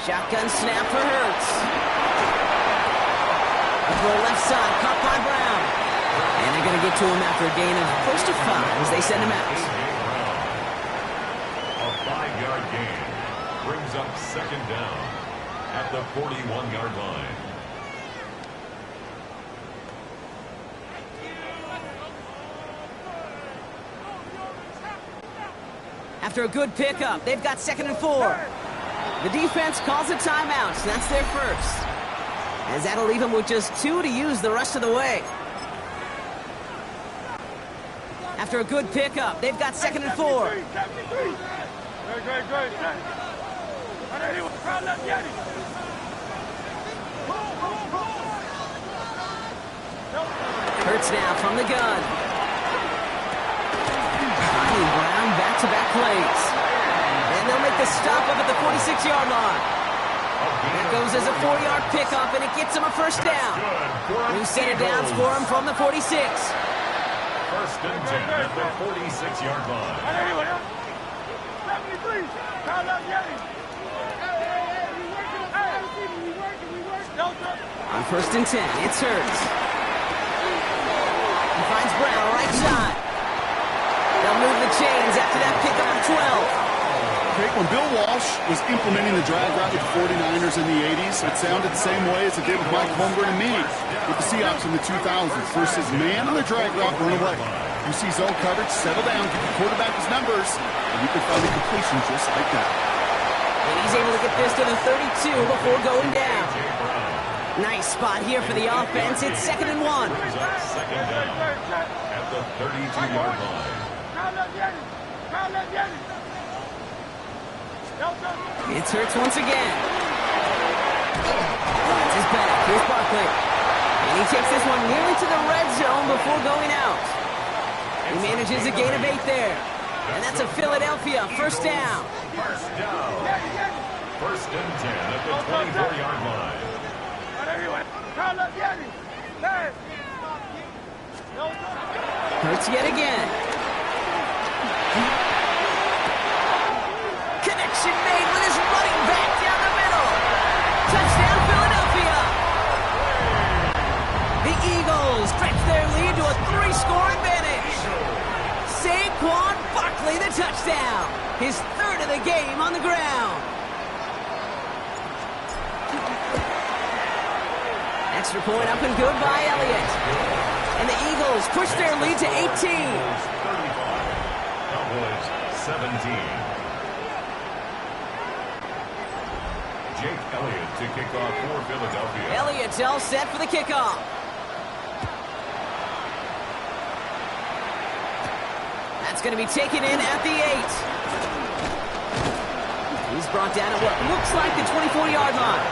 Shotgun snap for Hurts. A throw left side, caught by Brown. And they're going to get to him after a gain of close to 5 as they send him out. A 5-yard gain brings up 2nd down at the 41-yard line. After a good pickup, they've got 2nd and 4. The defense calls a timeout, so that's their first. As that'll leave them with just 2 to use the rest of the way. After a good pickup, they've got 2nd and 4. Hurts now from the gun. Finding Brown back-to-back plays. And they'll make the stop up at the 46-yard line. That goes as a 4-yard pickup, and it gets him a 1st down. New set of downs for him from the 46. 1st and 10 at the 46-yard line. 73. On 1st and 10, it's Hurts. He finds Brown right side. They'll move the chains after that pickup of 12. Pick when Bill Walsh was implementing the drag route with the 49ers in the 80s, it sounded the same way as it did with Mike Holmgren and me with the Seahawks in the 2000s. Versus man on the drag route, run away. You see zone coverage, settle down, give the quarterback his numbers, and you can find a completion just like that. And he's able to get this to the 32 before going down. Nice spot here for the offense. It's 2nd and 1. Second down at the 32-yard line. It's Hurts once again. That's his back. Here's Barkley. And he takes this one nearly to the red zone before going out. He manages a gain of 8 there. And that's a Philadelphia first down. First down. First and 10 at the 24-yard line. Hurts yet again. Connection made with his running back down the middle. Touchdown, Philadelphia. The Eagles stretch their lead to a 3-score advantage. Saquon Barkley, the touchdown. His 3rd of the game on the ground. Extra point up and good by Elliott. And the Eagles push their lead to 18. 35. Cowboys 17. Jake Elliott to kick off for Philadelphia. Elliott's all set for the kickoff. That's going to be taken in at the 8. He's brought down at what looks like the 24-yard line.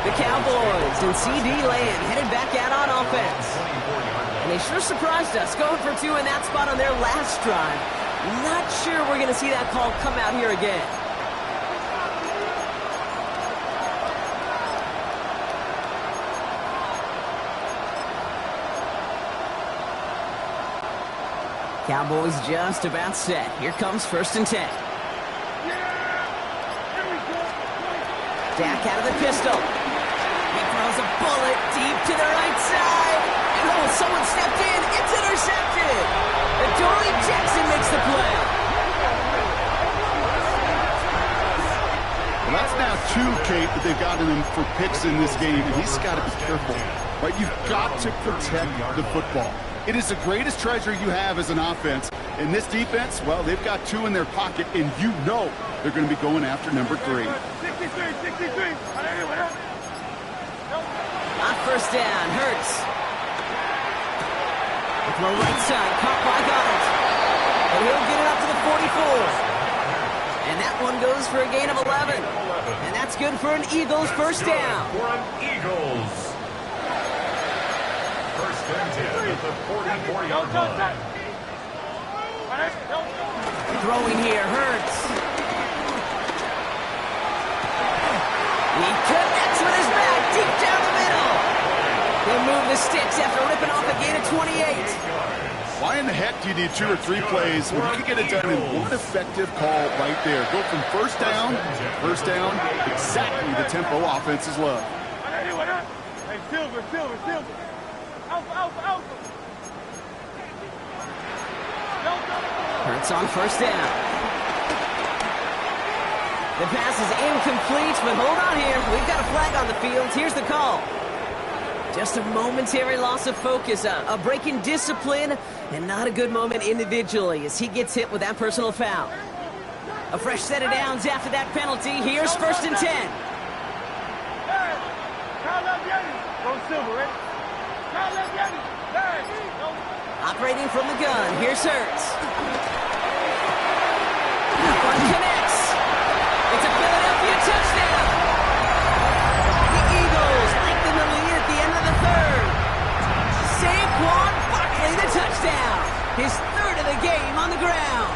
The Cowboys and CD Lamb headed back out on offense. And they sure surprised us, going for 2 in that spot on their last drive. Not sure we're going to see that call come out here again. Cowboys just about set. Here comes 1st and 10. Dak out of the pistol. He throws a bullet deep to the right side. And oh, someone stepped in. It's intercepted. Adoree Jackson makes the play. Well, that's now 2, Kate, that they've gotten him for picks in this game, and he's got to be careful. Right? You've got to protect the football. It is the greatest treasure you have as an offense. In this defense, well, they've got 2 in their pocket, and you know they're going to be going after number 3. On 1st down, Hurts. The throw right side, caught by Goddard. And he'll get it up to the 44. And that one goes for a gain of 11. And that's good for an Eagles first down. For an Eagles. First and 10 at the 44-yard line. Throwing here, Hurts. He connects with his back deep down the middle. He'll move the sticks after ripping off a gain of 28. Why in the heck do you need 2 or 3 plays when you can get it done in one effective call right there? Go from first down, exactly the tempo offenses love. Hey, Silver. Alpha. Hurts on 1st down. The pass is incomplete, but hold on here. We've got a flag on the field. Here's the call. Just a momentary loss of focus, a break in discipline, and not a good moment individually as he gets hit with that personal foul. A fresh set of downs after that penalty. Here's 1st and 10. Operating from the gun. Here's Hurts. One connects. It's a Philadelphia touchdown. The Eagles lengthen the lead at the end of the 3rd. Saquon Barkley, the touchdown. His 3rd of the game on the ground.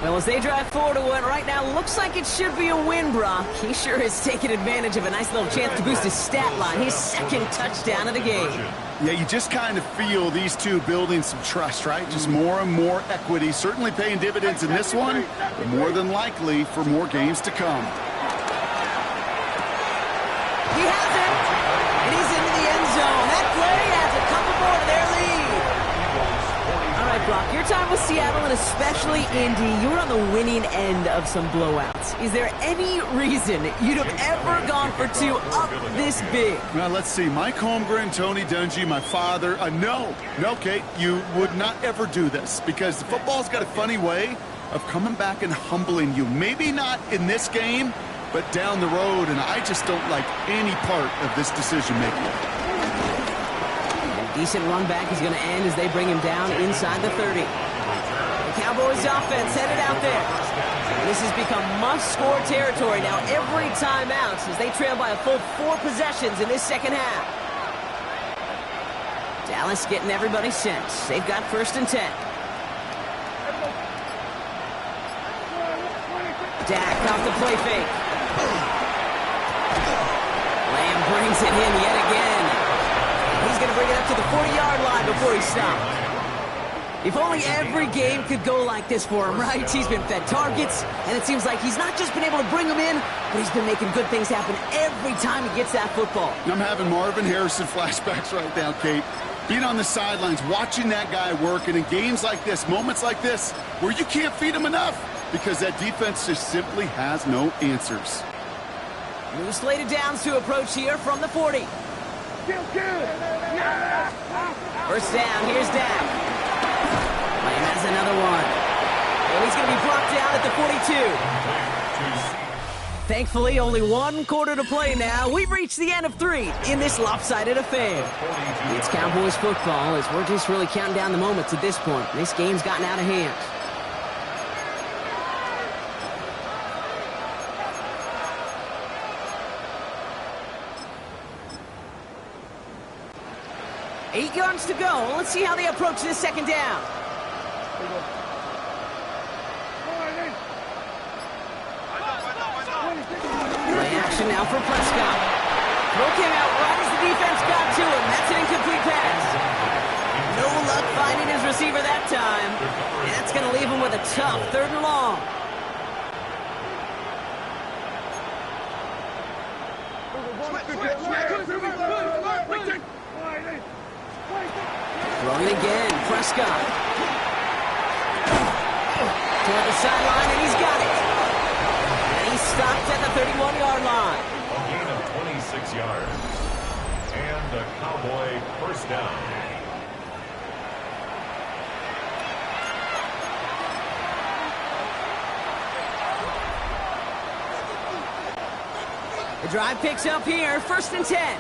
Well, as they drive forward to what right now looks like it should be a win, Brock, he sure has taken advantage of a nice little chance to boost his stat line. His 2nd touchdown of the game. Yeah, you just kind of feel these 2 building some trust, right? Just more and more equity. Certainly paying dividends in this one, but more than likely for more games to come. He has it, and he's into the end zone. That play adds a couple more to their lead. All right, Brock, your time with Seattle and especially Indy, you were on the winning end of some blowouts. Is there any reason you'd have ever gone for 2 up this big? Well, let's see. Mike Holmgren, Tony Dungy, my father. No, Kate, you would not ever do this because football's got a funny way of coming back and humbling you. Maybe not in this game, but down the road, and I just don't like any part of this decision-making. Decent run back is going to end as they bring him down inside the 30. The Cowboys offense headed out there. This has become must-score territory now every time out as they trail by a full 4 possessions in this second half. Dallas getting everybody set. They've got 1st and 10. Dak off the play fake. Lamb brings it in yet again. He's going to bring it up to the 40-yard line before he stops. If only every game could go like this for him, right? He's been fed targets, and it seems like he's not just been able to bring them in, but he's been making good things happen every time he gets that football. I'm having Marvin Harrison flashbacks right now, Kate. Being on the sidelines, watching that guy work, and in games like this, moments like this, where you can't feed him enough because that defense just simply has no answers. New slated downs to approach here from the 40. First down, here's Dak. Lamb has another one. And he's going to be brought down at the 42. Thankfully, only 1 quarter to play now. We've reached the end of 3 in this lopsided affair. It's Cowboys football as we're just really counting down the moments at this point. This game's gotten out of hand. Eight yards to go. Let's see how they approach this second down. Play action now for Prescott. Throw came out right as the defense got to him. That's an incomplete pass. No luck finding his receiver that time. And that's going to leave him with a tough 3rd and long. Throwing again, Prescott. Toward the sideline, and he's got it. And he's stopped at the 31-yard line. A gain of 26 yards. And a Cowboy 1st down. The drive picks up here, 1st and 10.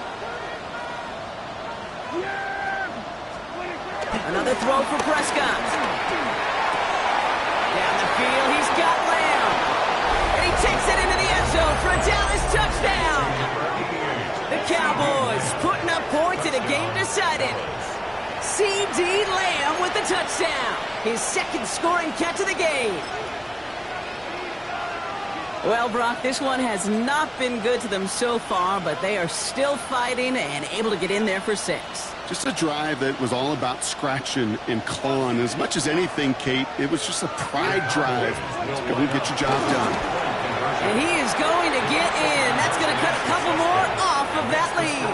Another throw for Prescott. Down the field, he's got Lamb. And he takes it into the end zone for a Dallas touchdown. The Cowboys putting up points in a game decided. C.D. Lamb with the touchdown. His 2nd scoring catch of the game. Well, Brock, this one has not been good to them so far, but they are still fighting and able to get in there for 6. Just a drive that was all about scratching and clawing. As much as anything, Kate, it was just a pride drive. Go and get your job done. And he is going to get in. That's going to cut a couple more off of that lead.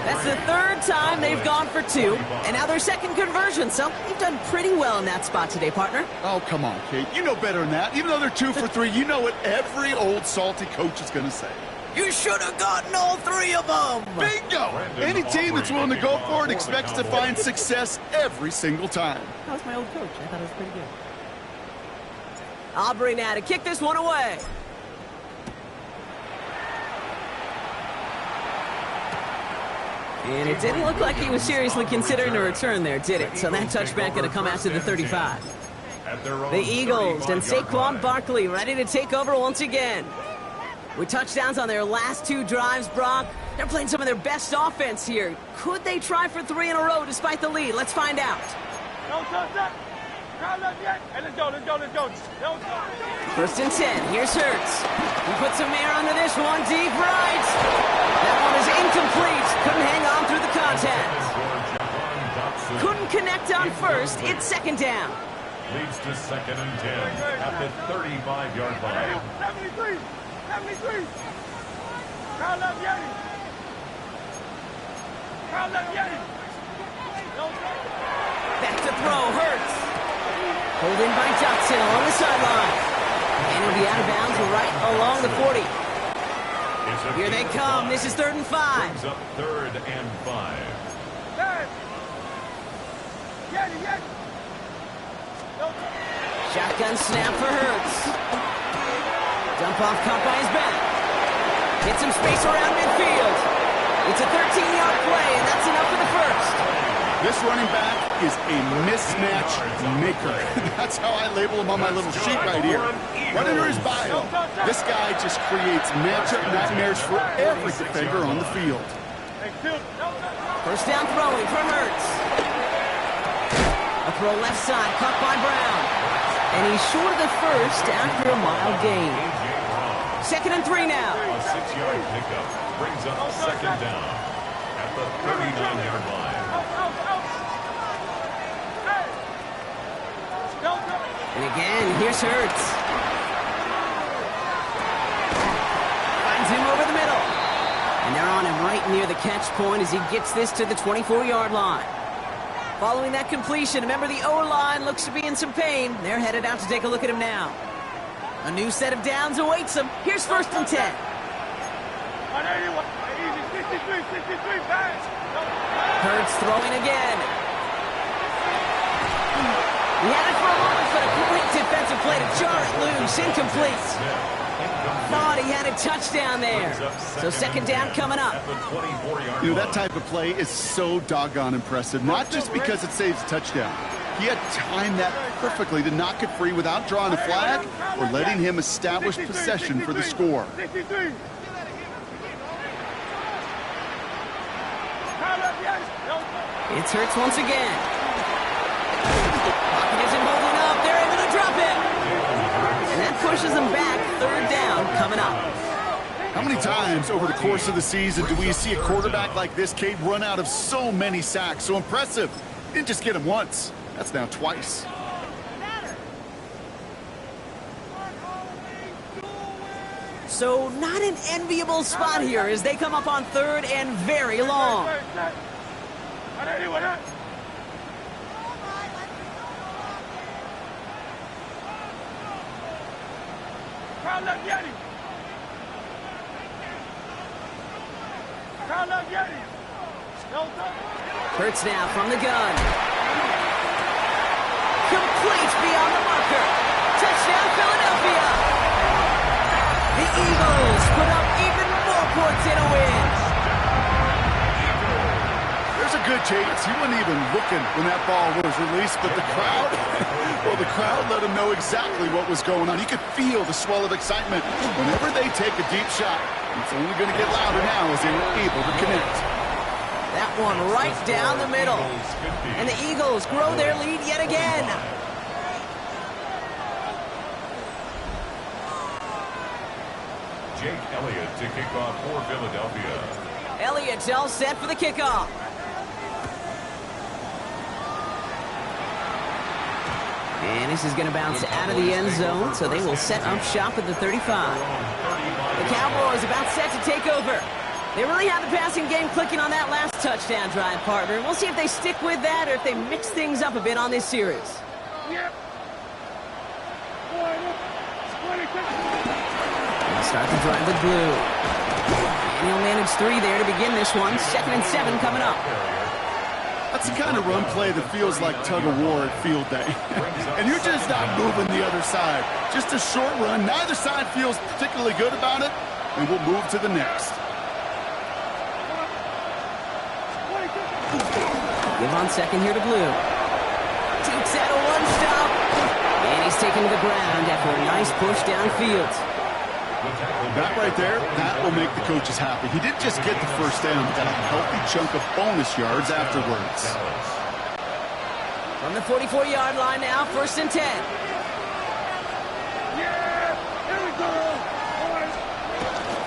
That's the 3rd time they've gone for 2, and now their 2nd conversion. So they've done pretty well in that spot today, partner. Oh, come on, Kate. You know better than that. Even though they're 2 for 3, you know what every old salty coach is going to say. You should have gotten all 3 of them. Bingo! Any team that's willing to go for it expects to find success every single time. That was my old coach. I thought it was pretty good. Aubrey now to kick this one away. And it didn't look like he was seriously considering a return there, did it? So that touchback going to come out to the 35. The Eagles and Saquon Barkley ready to take over once again. With touchdowns on their last 2 drives, Brock, they're playing some of their best offense here. Could they try for 3 in a row despite the lead? Let's find out. First and 10. Here's Hurts. He puts some air under this one. Deep right. That one is incomplete. Couldn't hang on through the contact. Couldn't connect on first. It's 2nd down. Leads to 2nd and 10 at the 35-yard line. 73. 73. Crowd up, Yeti. Crowd up, Yeti. Back to throw. Hurts. Pulled in by Dotson along the sideline. And he'll be out of bounds right along the 40. Here they come. This is 3rd and 5. Brings up 3rd and 5. Shotgun snap for Hurts. Dump off caught by his back. Get some space around midfield. It's a 13-yard play, and that's enough for the first. This running back is a mismatch maker. That's how I label him on my little sheet right here. Right under his bio, this guy just creates matchup nightmares for every defender on the field. First down throwing from Hurts. A throw left side, caught by Brown. And he's short of the first after a mild gain. 2nd and 3 now. A 6-yard pickup brings up 2nd down at the 39-yard line. And again, here's Hurts. Finds him over the middle. And they're on him right near the catch point as he gets this to the 24-yard line. Following that completion, remember the O-line looks to be in some pain. They're headed out to take a look at him now. A new set of downs awaits them. Here's 1st and 10. Hurts throwing again. He had it for a moment, but a great defensive play to jar it loose. Incomplete. Thought he had a touchdown there. So 2nd down coming up. You know, that type of play is so doggone impressive. Not just because it saves a touchdown. He had timed that perfectly to knock it free without drawing a flag or letting him establish possession for the score. It's Hurts once again. Pocket isn't holding up. They're able to drop it. And that pushes them back. 3rd down coming up. How many times over the course of the season do we see a quarterback like this, Cade, run out of so many sacks? So impressive. He didn't just get him once. That's now twice. So not an enviable spot here as they come up on 3rd and very long. Hurts now from the gun. Complete beyond the marker. Touchdown, Philadelphia. The Eagles put up even more points in a win. There's a good chance he wasn't even looking when that ball was released, but the crowd, well, the crowd let him know exactly what was going on. You could feel the swell of excitement. Whenever they take a deep shot, it's only going to get louder now as they were able to connect. That one right down the middle. And the Eagles grow their lead yet again. Jake Elliott to kick off for Philadelphia. Elliott's all set for the kickoff. And this is going to bounce out of the end zone, so they will set up shop at the 35. The Cowboys about set to take over. They really have the passing game clicking on that last touchdown drive, partner. We'll see if they stick with that or if they mix things up a bit on this series. They'll start the drive with blue. And he'll manage 3 there to begin this one. 2nd and 7 coming up. That's the kind of run play that feels like tug-of-war at field day. And you're just not moving the other side. Just a short run. Neither side feels particularly good about it. And we'll move to the next. Give on 2nd here to blue. Takes out a one-stop. And he's taken to the ground after a nice push downfield. That right there, that will make the coaches happy. He didn't just get the first down, but got a healthy chunk of bonus yards afterwards. From the 44-yard line now, 1st and 10.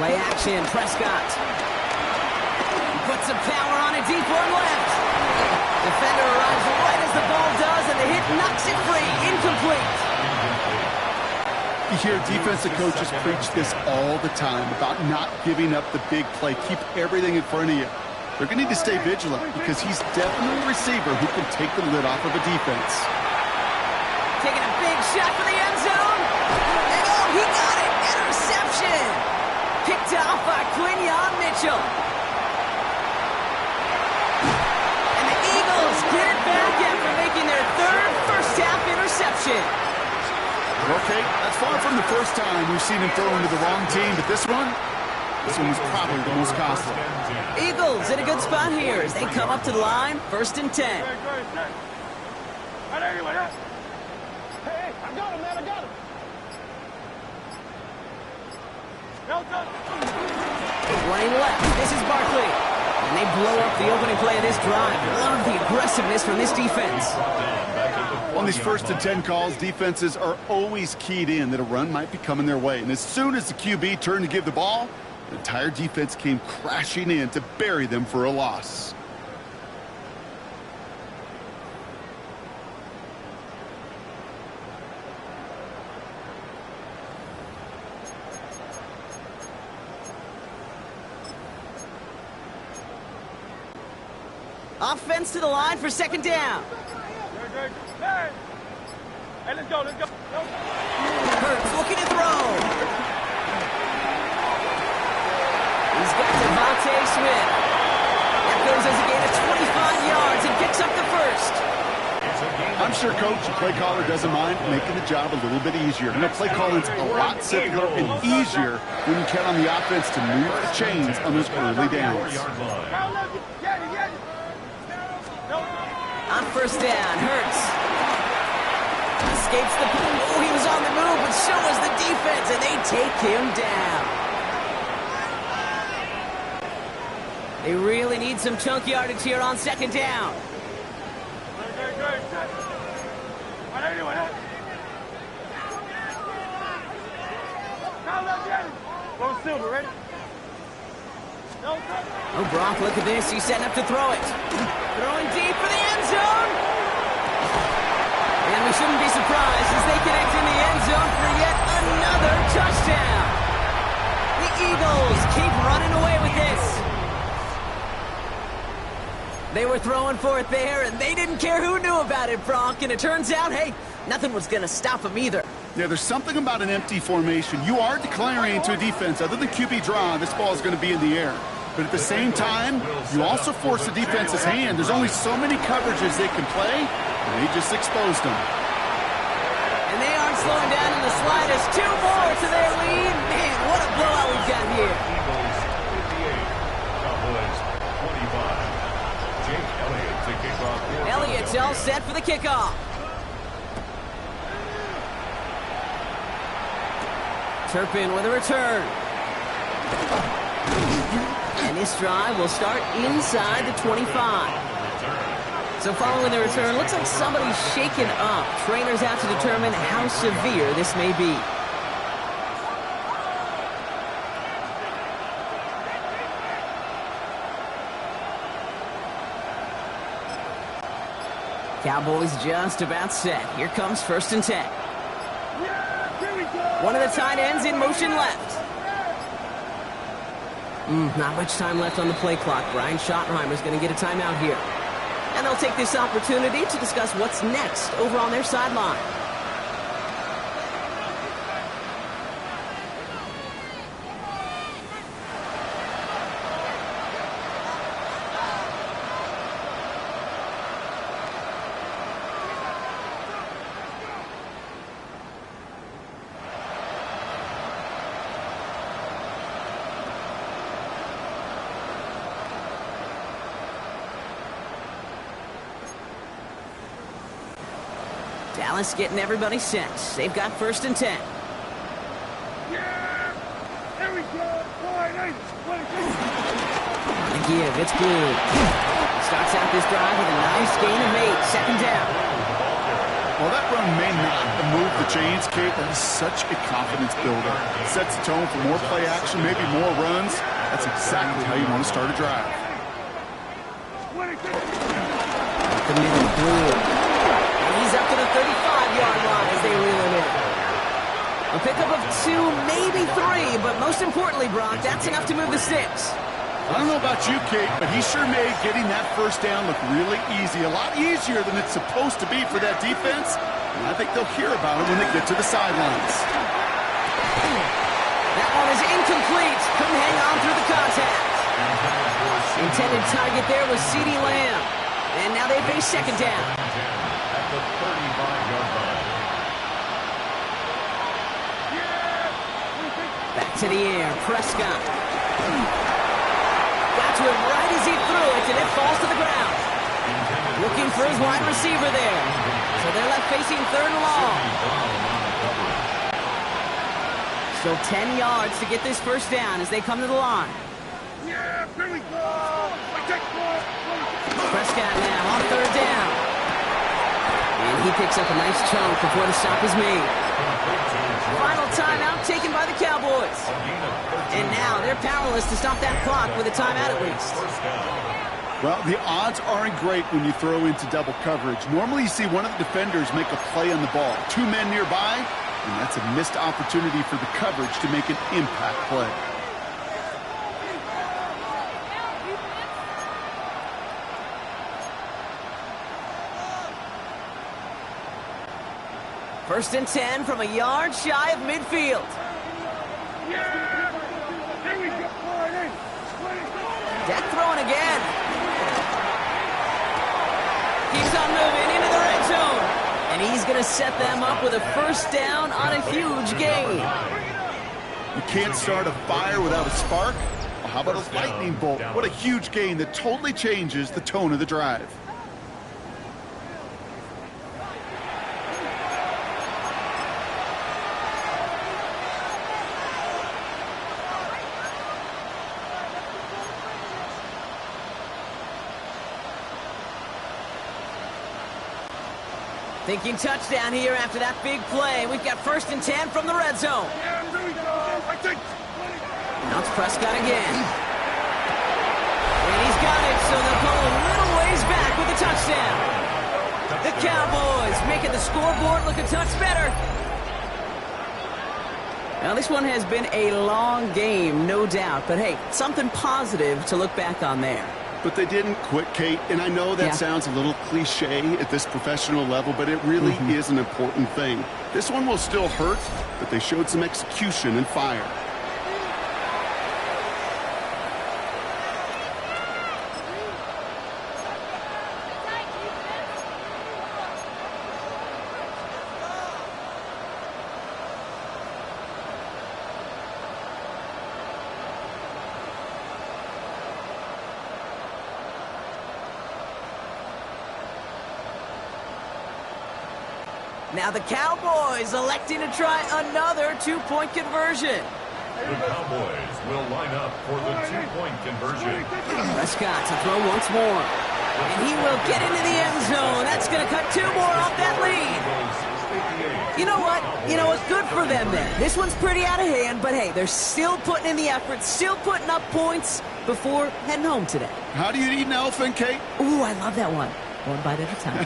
Play action, Prescott. Puts some power on it, deep one left. Defender arrives right as the ball does, and the hit knocks it free. Incomplete. You hear defensive coaches preach this all the time about not giving up the big play. Keep everything in front of you. They're going to need to stay vigilant because he's definitely a receiver who can take the lid off of a defense. Taking a shot for the end zone. And oh, he got it. Interception. Picked off by Quinyon Mitchell. And the Eagles get it back after making their third first-half interception. Okay, that's far from the first time we've seen him throw into the wrong team, but this one was probably the most costly. Eagles in a good spot here as they come up to the line, 1st and 10. Hey, I got him, man, I got him. 20 left. This is Barkley. And they blow up the opening play of this drive. Love the aggressiveness from this defense. On these 1st and 10 calls, defenses are always keyed in that a run might be coming their way. And as soon as the QB turned to give the ball, the entire defense came crashing in to bury them for a loss. Offense to the line for 2nd down. Hey, let's go, let's go. Hurts looking to throw. He's got Devontae Smith. That goes as a gain of 25 yards and picks up the first. I'm sure Coach, the play caller, doesn't mind making the job a little bit easier. You know, play calling's a lot simpler and easier when you count on the offense to move the chains on those early downs. On 1st down, Hurts escapes the... Oh, he was on the move, but so was the defense, and they take him down. They really need some chunk yardage here on 2nd down. Oh, Brock, look at this. He's setting up to throw it. Throwing deep for the end zone. And we shouldn't be surprised as they connect in the end zone for yet another touchdown. The Eagles keep running away with this. They were throwing for it there, and they didn't care who knew about it, Brock. And it turns out, hey, nothing was going to stop them either. Yeah, there's something about an empty formation. You are declaring to a defense, other than QB draw, this ball is going to be in the air. But at the same time, you also force the defense's hand. There's only so many coverages they can play, and they just exposed them. And they aren't slowing down in the slightest. 2 more to their lead. Man, what a blowout we've got here. Eagles 58, Cowboys 25. Jake Elliott to kick off. Elliott's all set for the kickoff. Turpin with a return. And this drive will start inside the 25. So following the return, looks like somebody's shaken up. Trainers out to determine how severe this may be. Cowboys just about set. Here comes 1st and 10. One of the tight ends in motion left. Not much time left on the play clock. Brian Schottenheimer's going to get a timeout here. And they'll take this opportunity to discuss what's next over on their sideline. Dallas getting everybody set. They've got 1st and 10. Yeah! There we go! The give, it's good. Starts out this drive with a nice gain of 8. 2nd down. Well, that run may not move the chains, Kate, but it's such a confidence builder. It sets the tone for more play action, maybe more runs. That's exactly how you want to start a drive. The middle, good. He's up to the 35-yard line as they reel him in. A pickup of 2, maybe 3, but most importantly, Brock, that's enough to move the sticks. I don't know about you, Kate, but he sure made getting that 1st down look really easy. A lot easier than it's supposed to be for that defense. And I think they'll hear about him when they get to the sidelines. That one is incomplete. Couldn't hang on through the contact. Intended target there was CeeDee Lamb. And now they face second down. At the 35-yard line. Back to the air. Prescott. Got to him right as he threw it, and it falls to the ground. Looking for his wide receiver there. So they're left facing third and long. Still 10 yards to get this first down as they come to the line. Prescott now on third down. And he picks up a nice chunk before the stop is made. Final timeout taken by the Cowboys. And now they're powerless to stop that clock with a timeout at least. Well, the odds aren't great when you throw into double coverage. Normally you see one of the defenders make a play on the ball. Two men nearby, and that's a missed opportunity for the coverage to make an impact play. First and 10 from a yard shy of midfield. Dak throwing again. Keeps on moving into the red zone. And he's going to set them up with a first down on a huge gain. You can't start a fire without a spark. Well, how about a lightning bolt? What a huge gain that totally changes the tone of the drive. Thinking touchdown here after that big play. We've got first and 10 from the red zone. Now it's Prescott again. And he's got it, so they'll pull a little ways back with a touchdown. The Cowboys making the scoreboard look a touch better. Now this one has been a long game, no doubt. But hey, something positive to look back on there. But they didn't quit, Kate, and I know that sounds a little cliche at this professional level, but it really is an important thing. This one will still hurt, but they showed some execution and fire. Now the Cowboys electing to try another two-point conversion. The Cowboys will line up for the two-point conversion. Prescott to throw once more. And he will get into the end zone. That's going to cut two more off that lead. You know what? Good for them then. This one's pretty out of hand, but hey, they're still putting in the effort, still putting up points before heading home today. How do you eat an elephant, Kate? Ooh, I love that one. One bite at a time.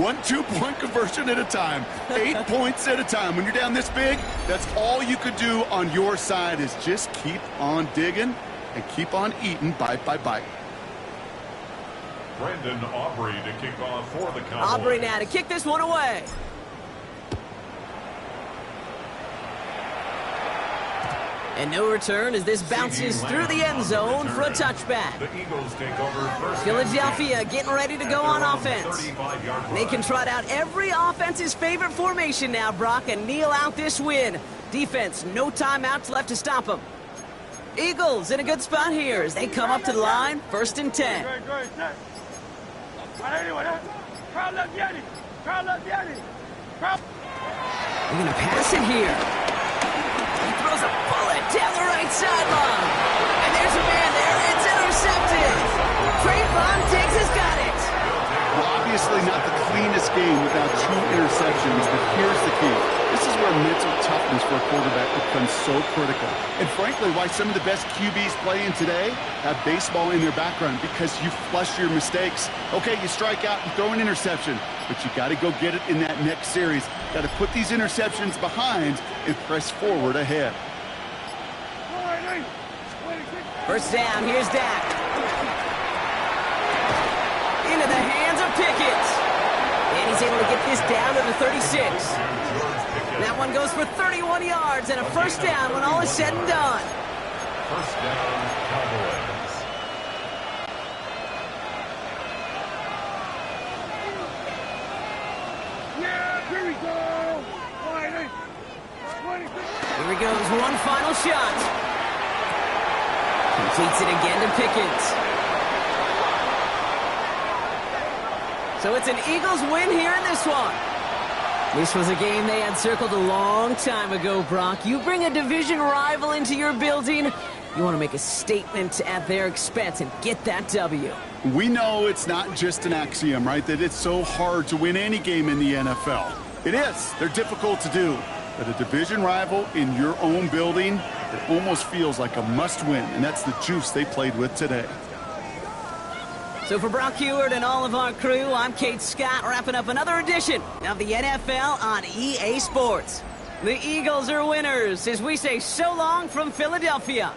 One two-point conversion at a time. 8 points at a time. When you're down this big, that's all you could do on your side is just keep on digging and keep on eating bite by bite. Brandon Aubrey to kick off for the Cowboys. Aubrey now to kick this one away. And no return as this bounces through the end zone for a touchback. The Eagles take over first. Philadelphia getting ready to go on offense. They can trot out every offense's favorite formation now, Brock, and kneel out this win. Defense, no timeouts left to them. Eagles in a good spot here as they come up to the line, first and 10. They're going to pass it here. Throws a bullet down the right sideline. And there's a man there. It's intercepted. Trayvon Diggs has got it. Well, obviously not the cleanest game without 2 interceptions, but here's the key. This is where mental toughness for a quarterback becomes so critical. And frankly, why some of the best QBs playing today have baseball in their background, because you flush your mistakes. Okay, you strike out and throw an interception, but you got to go get it in that next series. Got to put these interceptions behind and press forward ahead. First down, here's Dak. Into the hands of Pickett. And he's able to get this down to the 36. That one goes for 31 yards and a first down when all is said and done. First down, Cowboys. Here he goes, one final shot. Completes it again to Pickens. So it's an Eagles win here in this one. This was a game they had circled a long time ago, Brock. You bring a division rival into your building, you want to make a statement at their expense and get that W. We know it's not just an axiom, right, that it's so hard to win any game in the NFL. It is. They're difficult to do. But a division rival in your own building, it almost feels like a must-win, and that's the juice they played with today. So for Brock Heward and all of our crew, I'm Kate Scott, wrapping up another edition of the NFL on EA Sports. The Eagles are winners as we say so long from Philadelphia.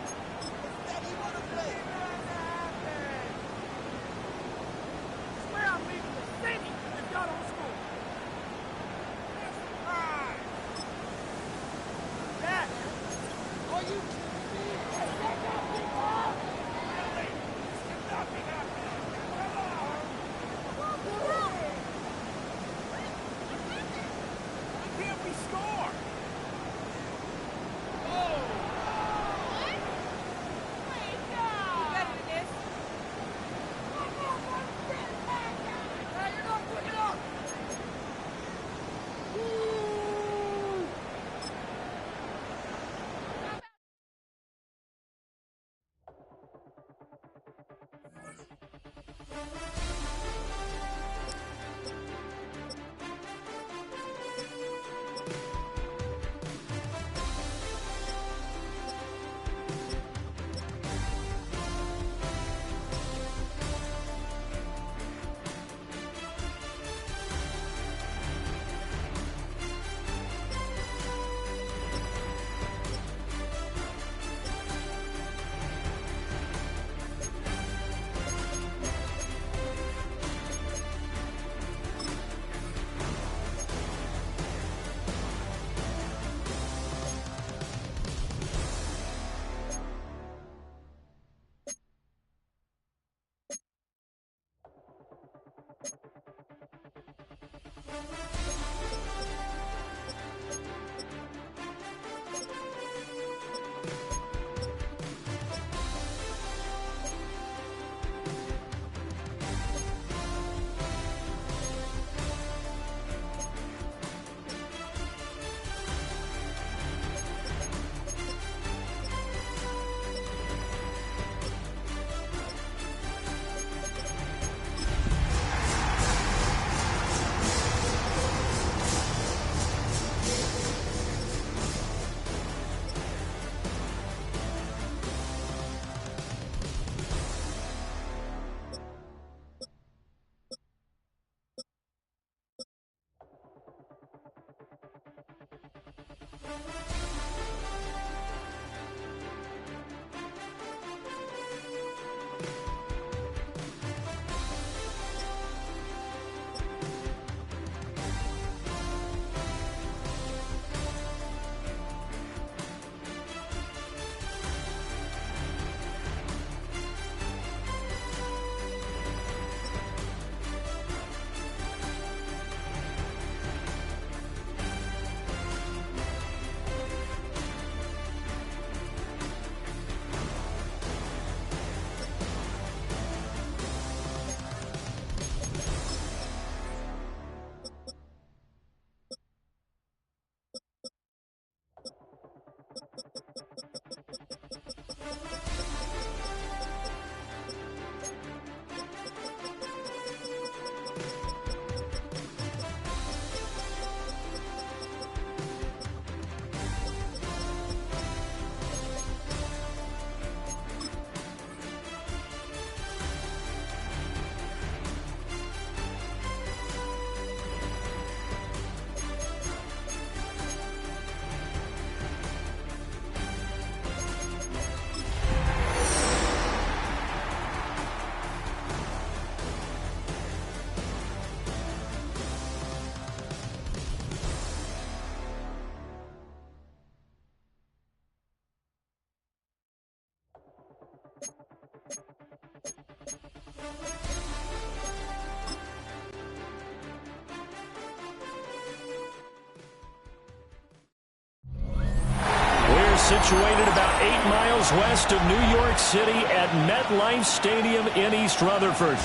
situated about 8 miles west of New York City at MetLife Stadium in East Rutherford.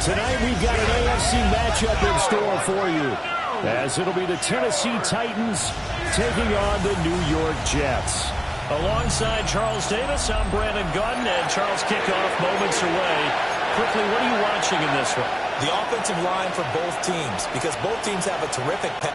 Tonight we've got an AFC matchup in store for you, as it'll be the Tennessee Titans taking on the New York Jets. Alongside Charles Davis, I'm Brandon Gunn, and Charles, kickoff moments away. Quickly, what are you watching in this one? The offensive line for both teams, because both teams have a terrific pass.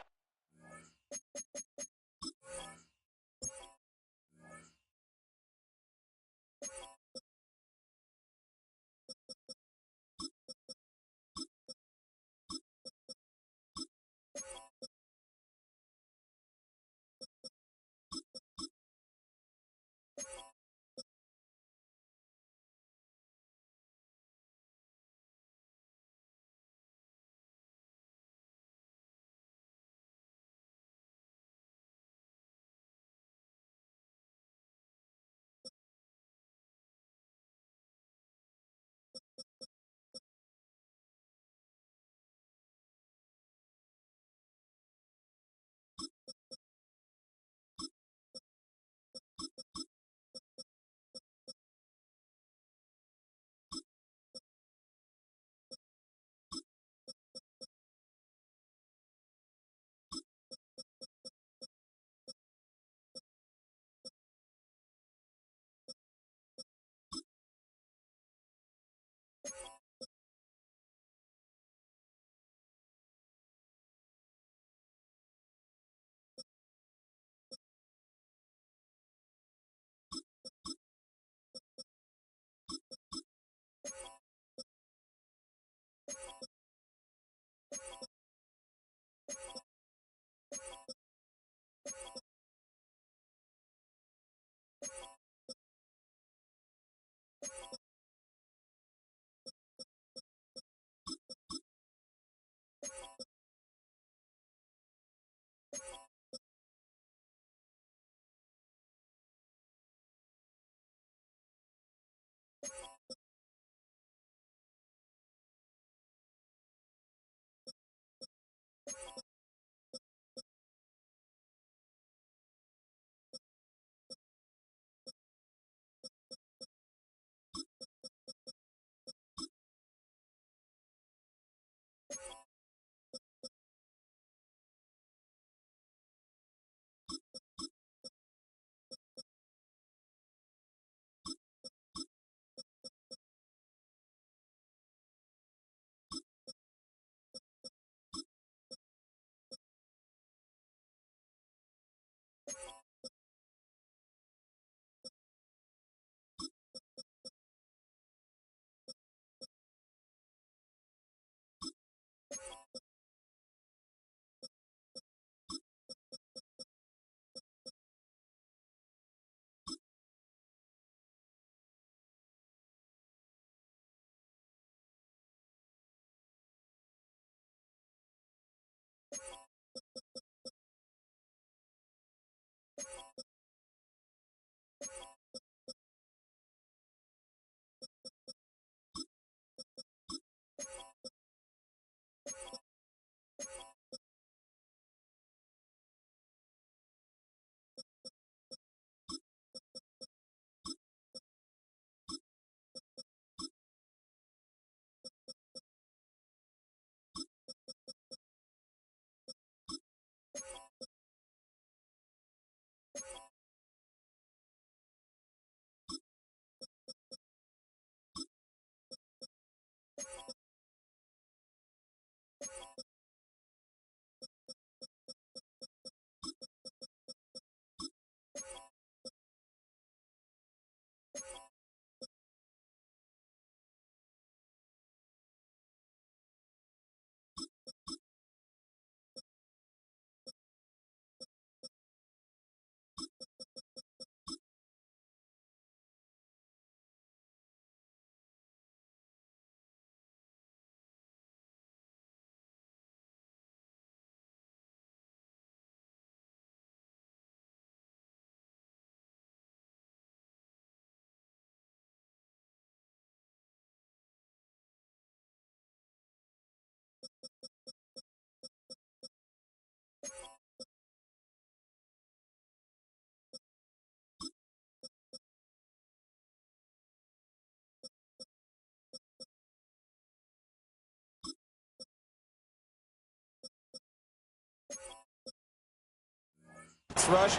pass rush.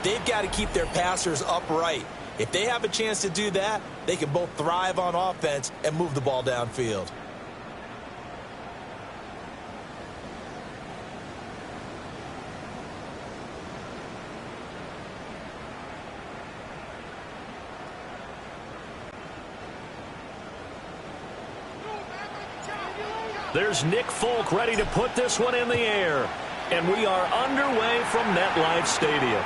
They've got to keep their passers upright. If they have a chance to do that, they can both thrive on offense and move the ball downfield. There's Nick Folk ready to put this one in the air. And we are underway from MetLife Stadium.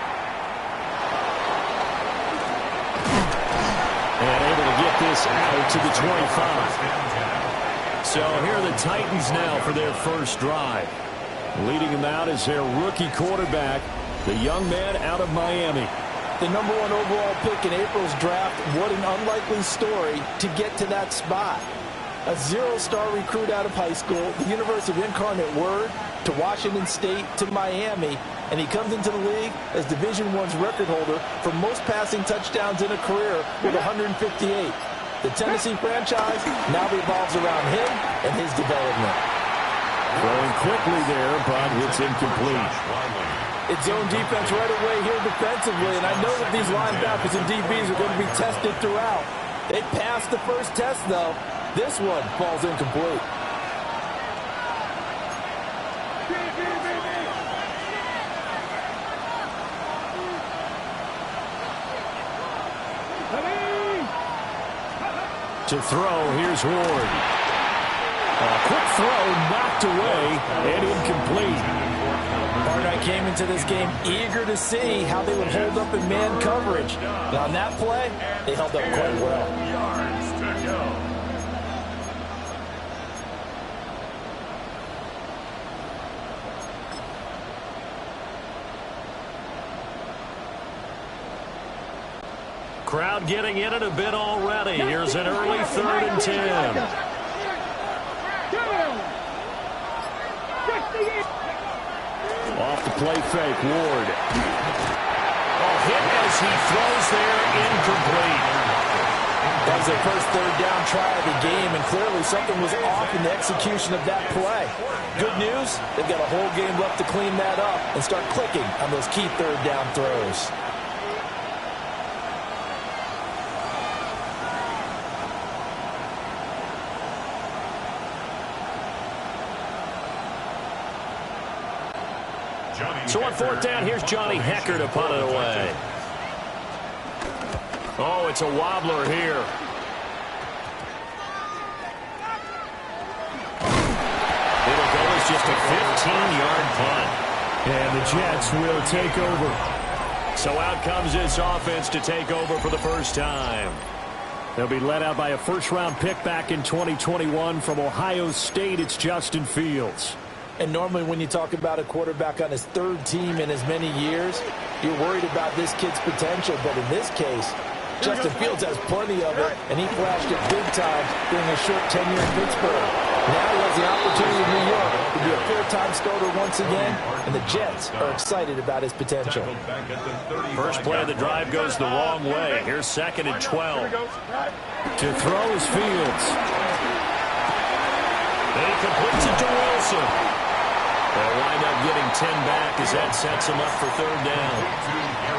And able to get this out to the 25. So here are the Titans now for their first drive. Leading them out is their rookie quarterback, the young man out of Miami. The #1 overall pick in April's draft, what an unlikely story to get to that spot. A zero-star recruit out of high school, the University of Incarnate Word, to Washington State, to Miami, and he comes into the league as Division I's record holder for most passing touchdowns in a career with 158. The Tennessee franchise now revolves around him and his development. Throwing quickly there, but it's incomplete. It's zone defense right away here defensively, and I know that these linebackers and DBs are going to be tested throughout. They passed the first test, though. This one falls incomplete. To throw, here's Ward. A quick throw knocked away and incomplete. Partner came into this game eager to see how they would hold up in man coverage. And on that play, they held up quite well. Yards to go. Crowd getting in it a bit already. Here's an early 3rd and 10. Off the play fake, Ward. Hit as he throws there, incomplete. That was their first 3rd down try of the game, and clearly something was off in the execution of that play. Good news, they've got a whole game left to clean that up and start clicking on those key 3rd down throws. So on 4th down, here's Johnny Hecker to punt it away. Oh, it's a wobbler here. It'll go as just a 15-yard punt. And the Jets will take over. So out comes this offense to take over for the first time. They'll be led out by a first-round pick back in 2021 from Ohio State. It's Justin Fields. And normally when you talk about a quarterback on his 3rd team in as many years, you're worried about this kid's potential. But in this case, Justin Fields has plenty of it, and he flashed it big time during his short tenure in Pittsburgh. Now he has the opportunity in New York to be a full-time starter once again, and the Jets are excited about his potential. First play of the drive goes the wrong way. Here's 2nd and 12. To throw is Fields. He completes it to Wilson. They'll wind up getting 10 back as that sets him up for 3rd down.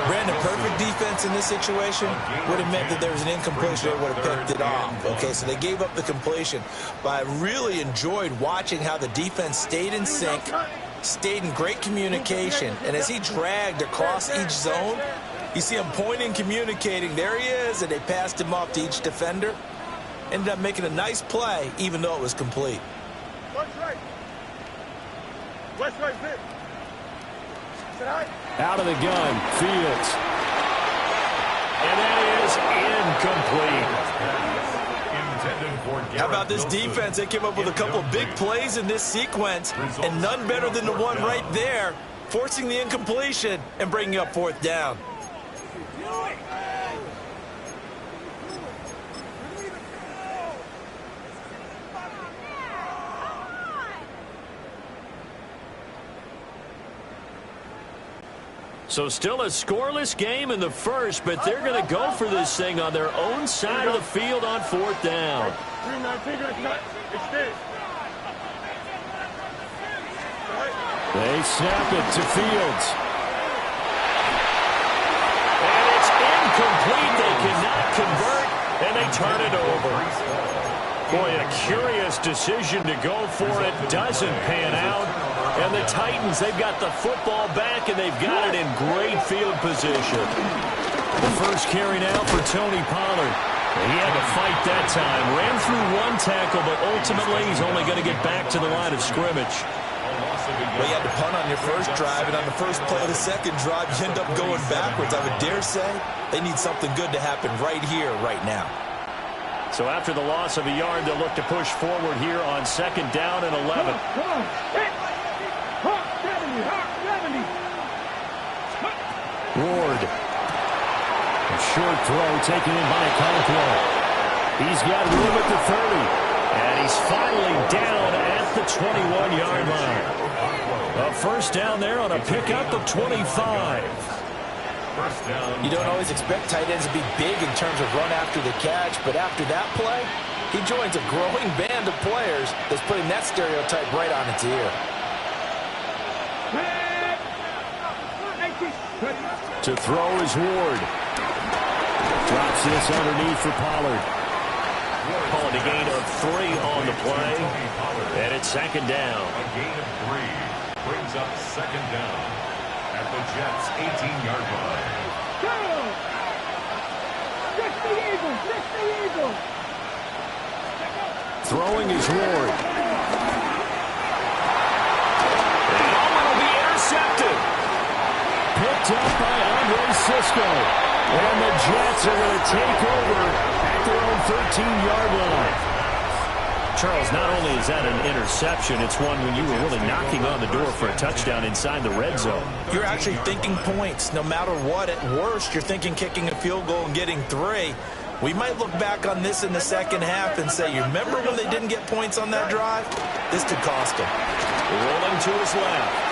Brandon, perfect defense in this situation would have meant that there was an incompletion. They would have picked it off. Okay, so they gave up the completion. But I really enjoyed watching how the defense stayed in sync, stayed in great communication. And as he dragged across each zone, you see him pointing, communicating. There he is, and they passed him off to each defender. Ended up making a nice play, even though it was complete. West right. West right, fit. Out of the gun, Fields. And that is incomplete. How about this defense? They came up with a couple big plays in this sequence, and none better than the one right there, forcing the incompletion and bringing up 4th down. So still a scoreless game in the first, but they're going to go for this thing on their own side of the field on 4th down. They snap it to Fields. And it's incomplete. They cannot convert, and they turn it over. Boy, a curious decision to go for it. Doesn't pan out. And the Titans, they've got the football back, and they've got it in great field position. The first carry now for Tony Pollard. He had to fight that time. Ran through 1 tackle, but ultimately he's only going to get back to the line of scrimmage. Well, you had to punt on your first drive, and on the first play of the second drive, you end up going backwards. I would dare say they need something good to happen right here, right now. So after the loss of a yard, they'll look to push forward here on 2nd down and 11. Ward. A short throw taken in by Okonkwo. He's got room at the 30. And he's finally down at the 21-yard line. A first down there on a pickup of 25. You don't always expect tight ends to be big in terms of run after the catch, but after that play, he joins a growing band of players that's putting that stereotype right on its ear. To throw is Ward. Drops this underneath for Pollard. Calling a gain of 3 on the play. And it's 2nd down. A gain of 3 brings up 2nd down at the Jets' 18-yard line. Throwing is Ward. And will be intercepted. Picked up by Andre Cisco. And the Jets are going to take over at their own 13-yard line. Charles, not only is that an interception, it's one when you were really knocking on the door for a touchdown inside the red zone. You're actually thinking points. No matter what, at worst, you're thinking kicking a field goal and getting 3. We might look back on this in the second half and say, you remember when they didn't get points on that drive? This could cost them. Rolling to his left.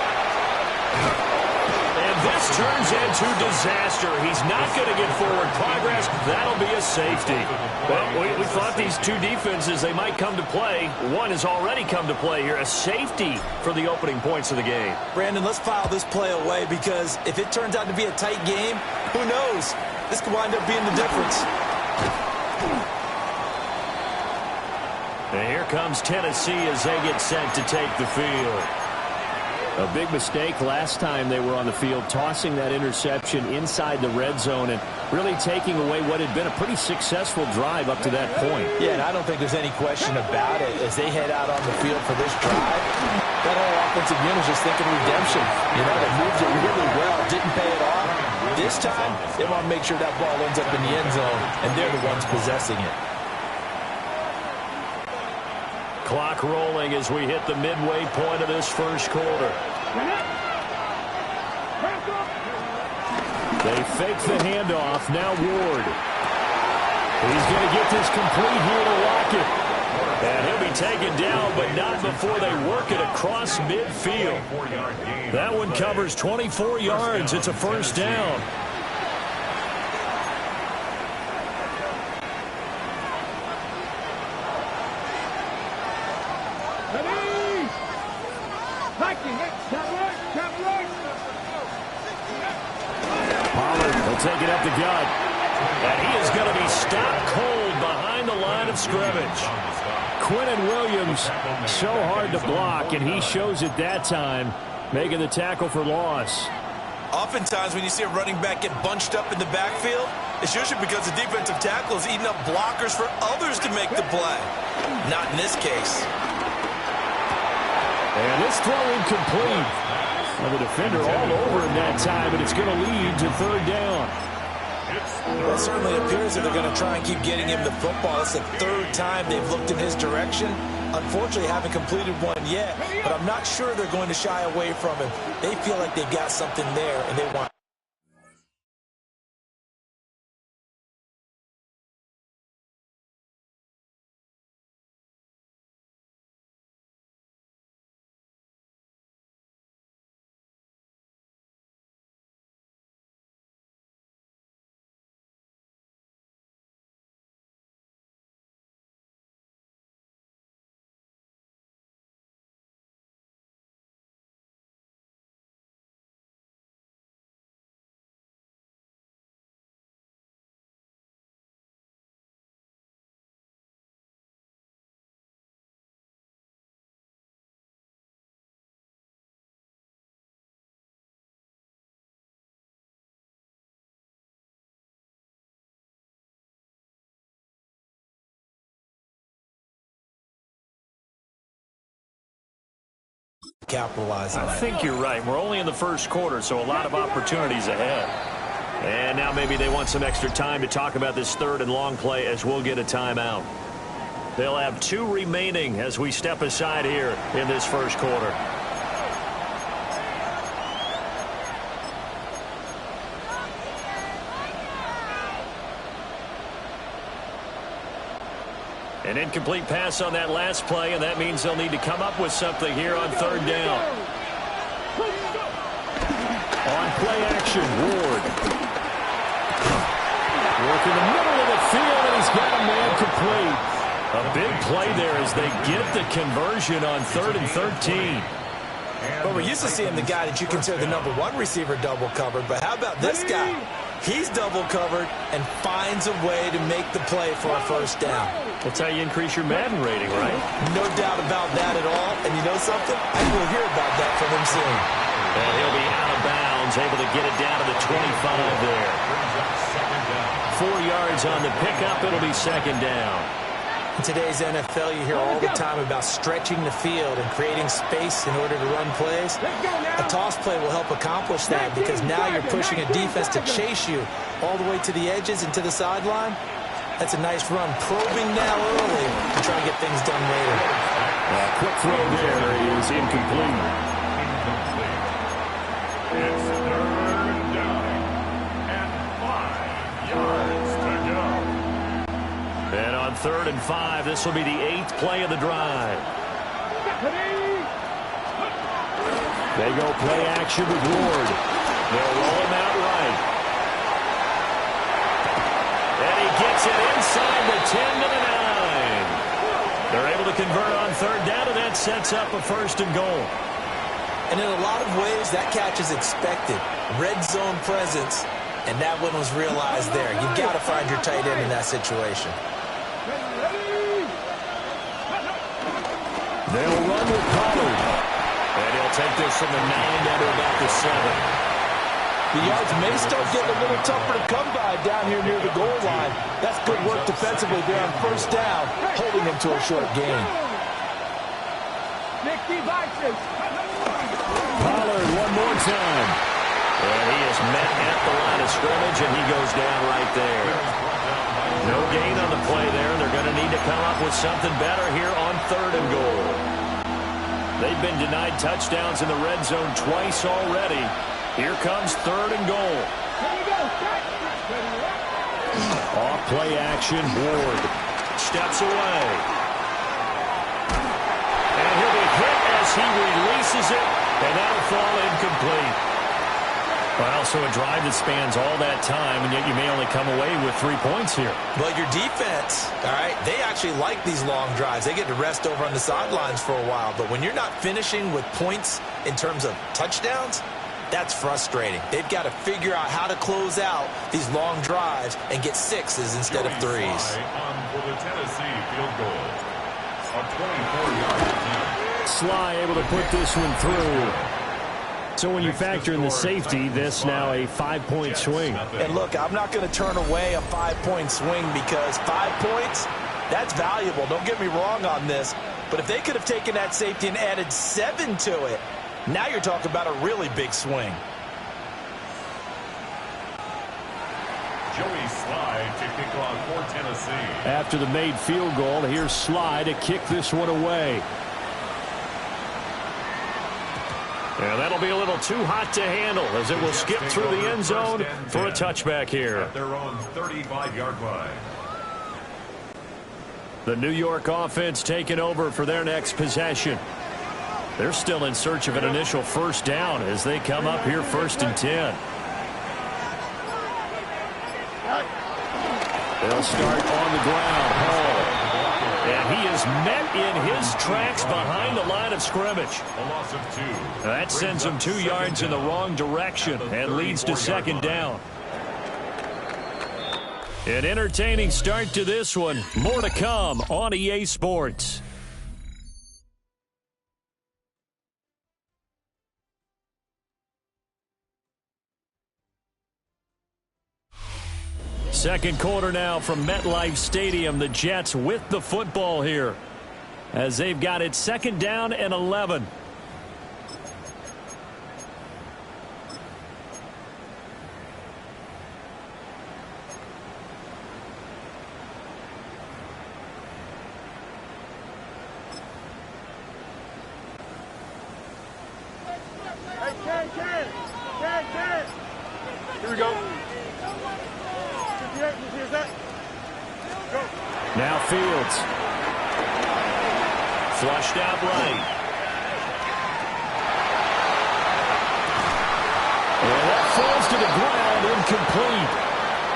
And this turns into disaster. He's not going to get forward progress. That'll be a safety. Well, we thought these two defenses, they might come to play. One has already come to play here. A safety for the opening points of the game. Brandon, let's file this play away because if it turns out to be a tight game, who knows? This could wind up being the difference. And here comes Tennessee as they get set to take the field. A big mistake last time they were on the field, tossing that interception inside the red zone and really taking away what had been a pretty successful drive up to that point. Yeah, and I don't think there's any question about it. As they head out on the field for this drive, that whole offensive unit is just thinking redemption. You know, they moved it really well, didn't pay it off. This time, they want to make sure that ball ends up in the end zone, and they're the ones possessing it. Clock rolling as we hit the midway point of this first quarter. They fake the handoff. Now Ward. He's going to get this complete here to Lockett. And he'll be taken down, but not before they work it across midfield. That one covers 24 yards. It's a first down. Pollard will take it up the gut. And he is going to be stopped cold behind the line of scrimmage. Quinnen Williams, so hard to block, and he shows it that time, making the tackle for loss. Oftentimes when you see a running back get bunched up in the backfield, it's usually because the defensive tackle is eating up blockers for others to make the play. Not in this case. And this throw incomplete. Well, the defender all over him that time, and it's going to lead to third down. Well, it certainly appears that they're going to try and keep getting him the football. It's the third time they've looked in his direction. Unfortunately, haven't completed one yet, but I'm not sure they're going to shy away from him. They feel like they've got something there, and they want. Capitalize on I think you're right. We're only in the first quarter, so a lot of opportunities ahead. And now maybe they want some extra time to talk about this third and long play as we'll get a timeout. They'll have 2 remaining as we step aside here in this first quarter. An incomplete pass on that last play, and that means they'll need to come up with something here on third down. On play action, Ward. Working the middle of the field, and he's got a man complete. A big play there as they get the conversion on 3rd and 13. But we're used to seeing the guy that you consider the #1 receiver double covered, but how about this guy? He's double covered and finds a way to make the play for a first down. That's how you increase your Madden rating, right? No doubt about that at all. And you know something? I will hear about that from him soon. And he'll be out of bounds, able to get it down to the 25 there. 4 yards on the pickup. It'll be second down. In today's NFL, you hear all the time about stretching the field and creating space in order to run plays. A toss play will help accomplish that because now you're pushing a defense to chase you all the way to the edges and to the sideline. That's a nice run, probing now early to try and get things done later. Quick throw there is incomplete. It's third down and 5 yards to go. And on 3rd and 5, this will be the 8th play of the drive. They go play action with Ward. They'll roll him out right. And he gets it inside the 10 to the 9. They're able to convert on 3rd down, and that sets up a 1st and goal. And in a lot of ways, that catch is expected. Red zone presence, and that one was realized there. You've got to find your tight end in that situation. They'll run with Pollard. And he'll take this from the 9 down to about the 7. The yards may start getting a little tougher to come by down here near the goal line. That's good work defensively there on 1st down, holding them to a short gain. Pollard one more time. And he is met at the line of scrimmage, and he goes down right there. No gain on the play there. They're going to need to come up with something better here on 3rd and goal. They've been denied touchdowns in the red zone twice already. Here comes 3rd and goal. Off play action, Ward steps away. And he'll be hit as he releases it, and that'll fall incomplete. Well, so a drive that spans all that time, and yet you may only come away with 3 points here. But your defense, all right, they actually like these long drives. They get to rest over on the sidelines for a while. But when you're not finishing with points in terms of touchdowns, that's frustrating. They've got to figure out how to close out these long drives and get 6s instead of 3s. For the Tennessee field goal. A 24-yard attempt. Sly able to put this one through. So when you factor in the safety, this now a 5-point swing. And look, I'm not going to turn away a 5-point swing because 5 points, that's valuable. Don't get me wrong on this. But if they could have taken that safety and added 7 to it, now you're talking about a really big swing. Joey Sly to kick off for Tennessee. After the made field goal, here's Sly to kick this one away. And that'll be a little too hot to handle as it will skip through the end zone for a touchback here. At their own 35-yard line. The New York offense taking over for their next possession. They're still in search of an initial first down as they come up here 1st and 10. They'll start on the ground. Hall. And he is met in his tracks behind the line of scrimmage. A loss of 2. That sends him 2 yards in the wrong direction and leads to 2nd down. An entertaining start to this one. More to come on EA Sports. Second quarter now from MetLife Stadium. The Jets with the football here as they've got it 2nd down and 11. Here we go. Now Fields. Flushed out right. And that falls to the ground, incomplete.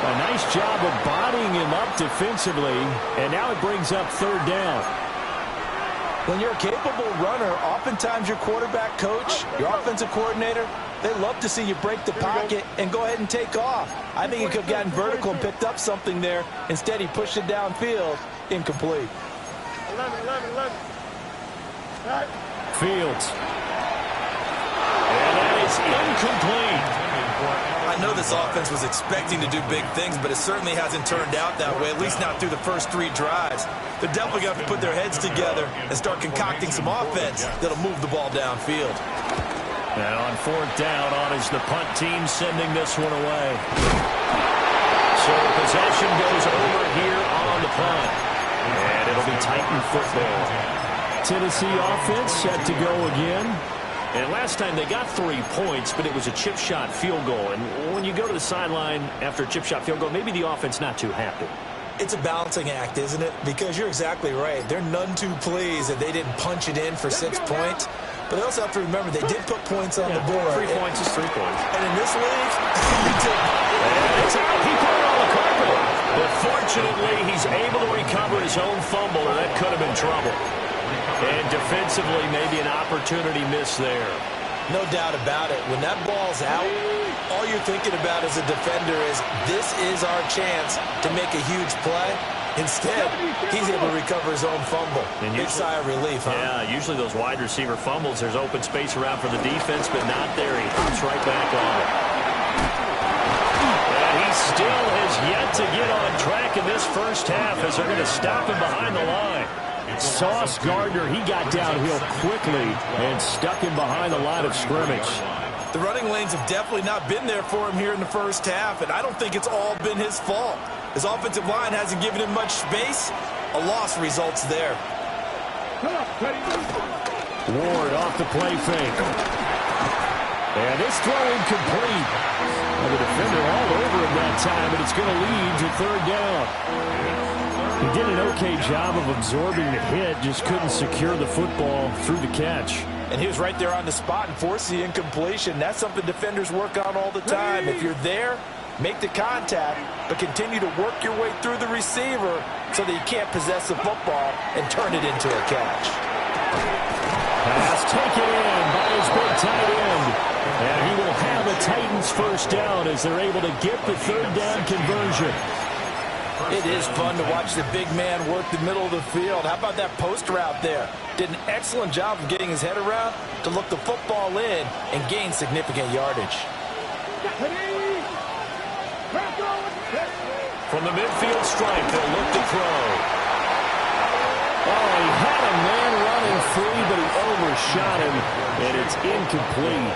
A nice job of bodying him up defensively, and now it brings up 3rd down. When you're a capable runner, oftentimes your quarterback coach, your offensive coordinator, they love to see you break the pocket and go ahead and take off. I think he could have gotten vertical and picked up something there. Instead, he pushed it downfield. Incomplete. 11. Fields. And that is incomplete. I know this offense was expecting to do big things, but it certainly hasn't turned out that way, at least not through the first 3 drives. They're definitely going to have to put their heads together and start concocting some offense that'll move the ball downfield. And on 4th down, on is the punt team sending this one away. So possession goes over here on the punt. And it'll be Titan football. Tennessee offense set to go again. And last time they got 3 points, but it was a chip shot field goal. And when you go to the sideline after a chip shot field goal, maybe the offense not too happy. It's a balancing act, isn't it? Because you're exactly right. They're none too pleased that they didn't punch it in for 6 points. But they also have to remember they did put points on the board. 3 points is 3 points. And in this league, you take. And it's out. He put it on the carpet. But fortunately, he's able to recover his own fumble, or that could have been trouble. And defensively, maybe an opportunity miss there. No doubt about it. When that ball's out, all you're thinking about as a defender is this is our chance to make a huge play. Instead, he's able to recover his own fumble. And big sigh of relief, huh? Yeah, usually those wide receiver fumbles, there's open space around for the defense, but not there. He hops right back on it. And he still has yet to get on track in this first half as they're going to stop him behind the line. Sauce Gardner, he got downhill quickly and stuck him behind the line of scrimmage. The running lanes have definitely not been there for him here in the first half, and I don't think it's all been his fault. His offensive line hasn't given him much space. A loss results there. Ward off the play fake. And this throw incomplete. And the defender all over him that time, and it's going to lead to third down. He did an okay job of absorbing the hit, just couldn't secure the football through the catch. And he was right there on the spot and forced the incompletion. That's something defenders work on all the time. If you're there, make the contact, but continue to work your way through the receiver so that you can't possess the football and turn it into a catch. Pass taken in by his big tight end. And he will have a Titans first down as they're able to get the third down conversion. It is fun to watch the big man work the middle of the field. How about that post route there? Did an excellent job of getting his head around to look the football in and gain significant yardage. From the midfield stripe, they'll look to throw. Oh, he had a man running free, but he overshot him, and it's incomplete.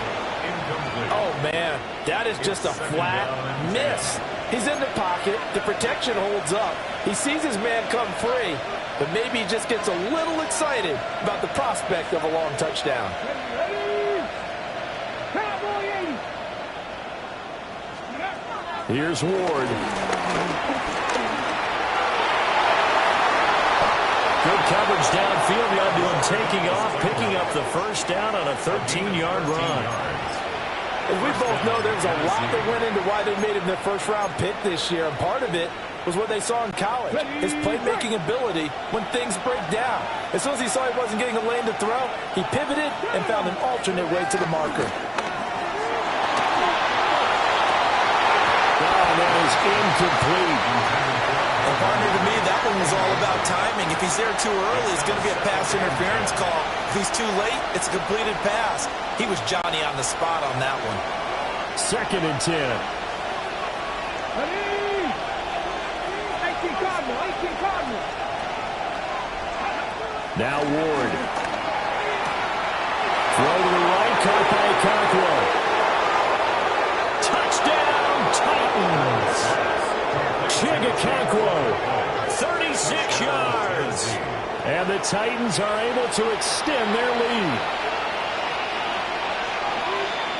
Oh, man, that is just a flat miss. He's in the pocket. The protection holds up. He sees his man come free, but maybe he just gets a little excited about the prospect of a long touchdown. Here's Ward. Good coverage downfield. Led to him taking off, picking up the first down on a 13-yard run. As we both know, there's a lot that went into why they made him their first-round pick this year, and part of it was what they saw in college, his playmaking ability when things break down. As soon as he saw he wasn't getting a lane to throw, he pivoted and found an alternate way to the marker. Oh, that is incomplete. And partner, to me, that one was all about timing. If he's there too early, it's going to be a pass interference call. If he's too late, it's a completed pass. He was Johnny on the spot on that one. 2nd and 10. Now Ward. Throw to the right, caught by Cockrell. Touchdown, Titans. Gtowncapp, 36 yards. And the Titans are able to extend their lead.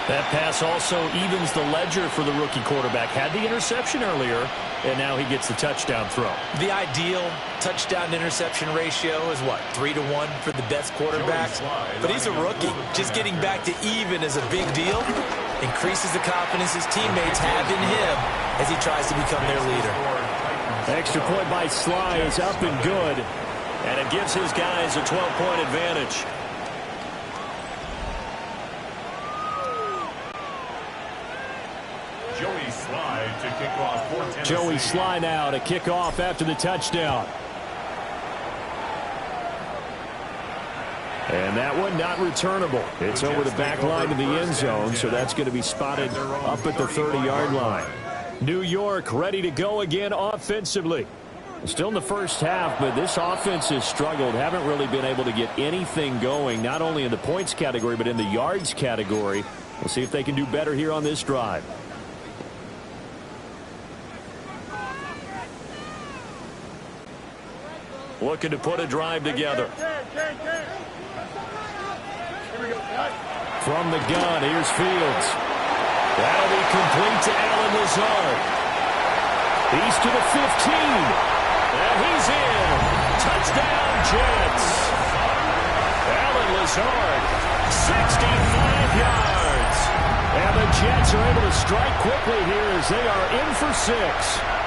That pass also evens the ledger for the rookie quarterback. Had the interception earlier, and now he gets the touchdown throw. The ideal touchdown-interception ratio is what, 3-1 for the best quarterbacks? But he's a rookie. Just getting back to even is a big deal. Increases the confidence his teammates have in him as he tries to become their leader. Extra point by Sly is up and good, and it gives his guys a 12-point advantage. Joey Sly now to kick off after the touchdown. And that one not returnable. It's over the back line of the end zone, so that's going to be spotted up at the 30-yard line. New York ready to go again offensively. Still in the first half, but this offense has struggled. Haven't really been able to get anything going, not only in the points category, but in the yards category. We'll see if they can do better here on this drive. Looking to put a drive together. From the gun, here's Fields. That'll be complete to Allen Lazard. He's to the 15. And he's in. Touchdown, Jets. Allen Lazard, 65 yards. And the Jets are able to strike quickly here as they are in for 6.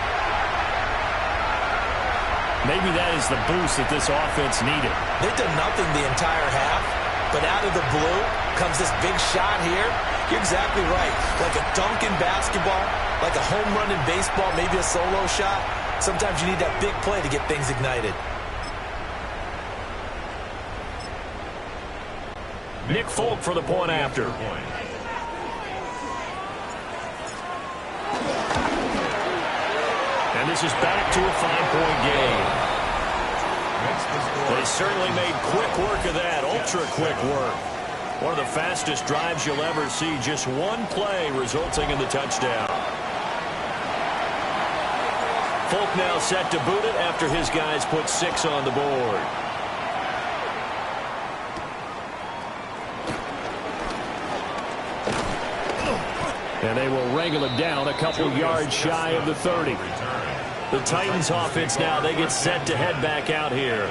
Maybe that is the boost that this offense needed. They've done nothing the entire half, but out of the blue comes this big shot here. You're exactly right. Like a dunk in basketball, like a home run in baseball, maybe a solo shot. Sometimes you need that big play to get things ignited. Nick Folk for the point after. And this is back to a 5-point game. They certainly made quick work of that, ultra-quick work. One of the fastest drives you'll ever see. Just one play resulting in the touchdown. Folk now set to boot it after his guys put 6 on the board. And they will wrangle him down a couple yards shy of the 30. The Titans offense now, they get set to head back out here.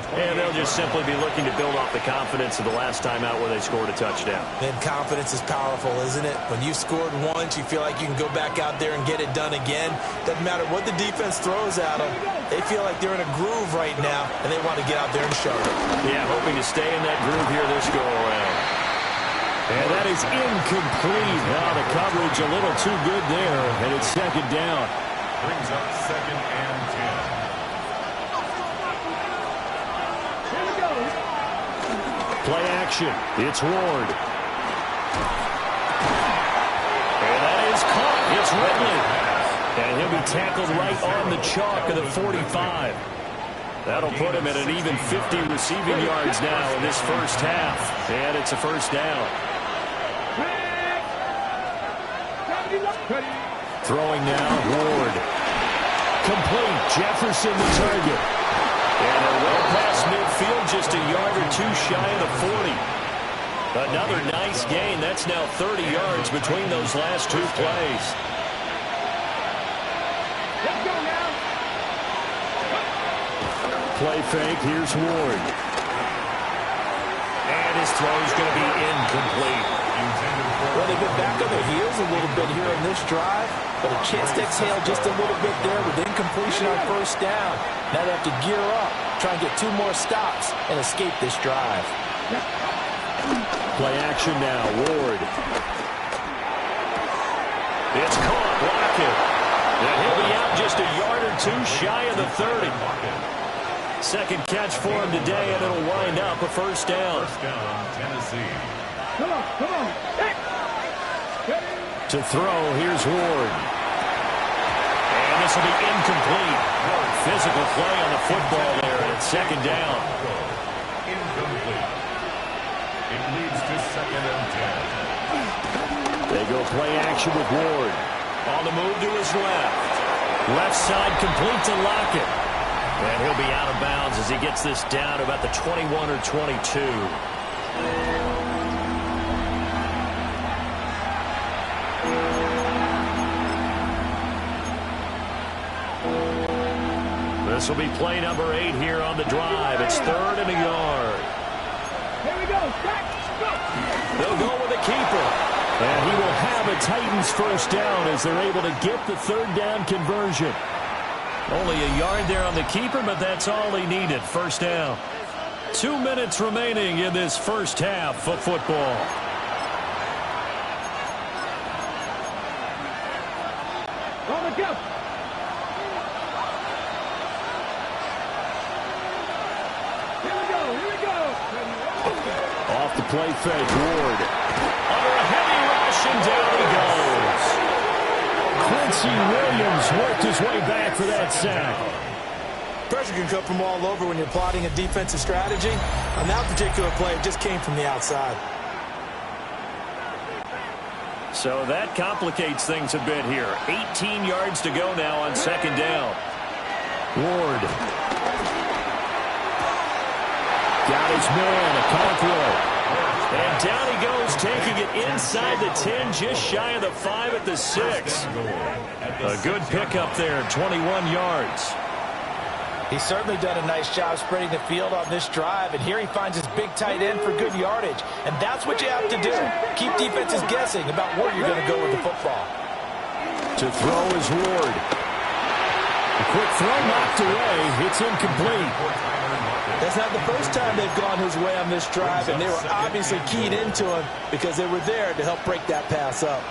And they'll just simply be looking to build off the confidence of the last time out where they scored a touchdown. And confidence is powerful, isn't it? When you've scored once, you feel like you can go back out there and get it done again. Doesn't matter what the defense throws at them. They feel like they're in a groove right now, and they want to get out there and show it. Yeah, hoping to stay in that groove here this go-around. And that is incomplete. Now the coverage a little too good there, and it's second down. Brings up 2nd and 10. Play action. It's Ward. And that is caught. It's Ridley. And he'll be tackled right on the chalk of the 45. That'll put him at an even 50 receiving yards now in this first half. And it's a first down. Throwing now, Ward. Complete. Jefferson the target. And they're well past midfield, just a yard or two shy of the 40. Another nice gain. That's now 30 yards between those last two plays. Let's go now. Play fake. Here's Ward. And his throw's going to be incomplete. Well, they've been back on their heels a little bit here in this drive, but a chance to exhale just a little bit there with incompletion on first down. Now they have to gear up, try and get 2 more stops, and escape this drive. Play action now. Ward. It's caught. Block it. And he'll be out just a yard or two shy of the 30. Second catch for him today, and it'll wind up a first down. First down, Tennessee. Come on, come on. Hey. To throw, here's Ward. And this will be incomplete. Physical play on the football there, and it's second down. Incomplete. It leads to 2nd and 10. They go play action with Ward. On the move to his left. Left side complete to Lockett. And he'll be out of bounds as he gets this down to about the 21 or 22. This will be play number 8 here on the drive. It's 3rd and a yard. Here we go. They'll go with a keeper. And he will have a Titans first down as they're able to get the 3rd down conversion. Only a yard there on the keeper, but that's all he needed. First down. 2 minutes remaining in this first half of football. On the go. Off the play fake, Ward. Under a heavy rush, and down he goes. Quincy Williams worked his way back for that sack. Pressure can come from all over when you're plotting a defensive strategy. On that particular play, it just came from the outside. So that complicates things a bit here. 18 yards to go now on second down. Ward. Got his man, a Conqueror. And down he goes, taking it inside the 10, just shy of the 5 at the 6. A good pickup there, 21 yards. He's certainly done a nice job spreading the field on this drive, and here he finds his big tight end for good yardage. And that's what you have to do. Keep defenses guessing about where you're going to go with the football. To throw is Ward. A quick throw knocked away. It's incomplete. That's not the first time they've gone his way on this drive, and they were obviously keyed into him because they were there to help break that pass up.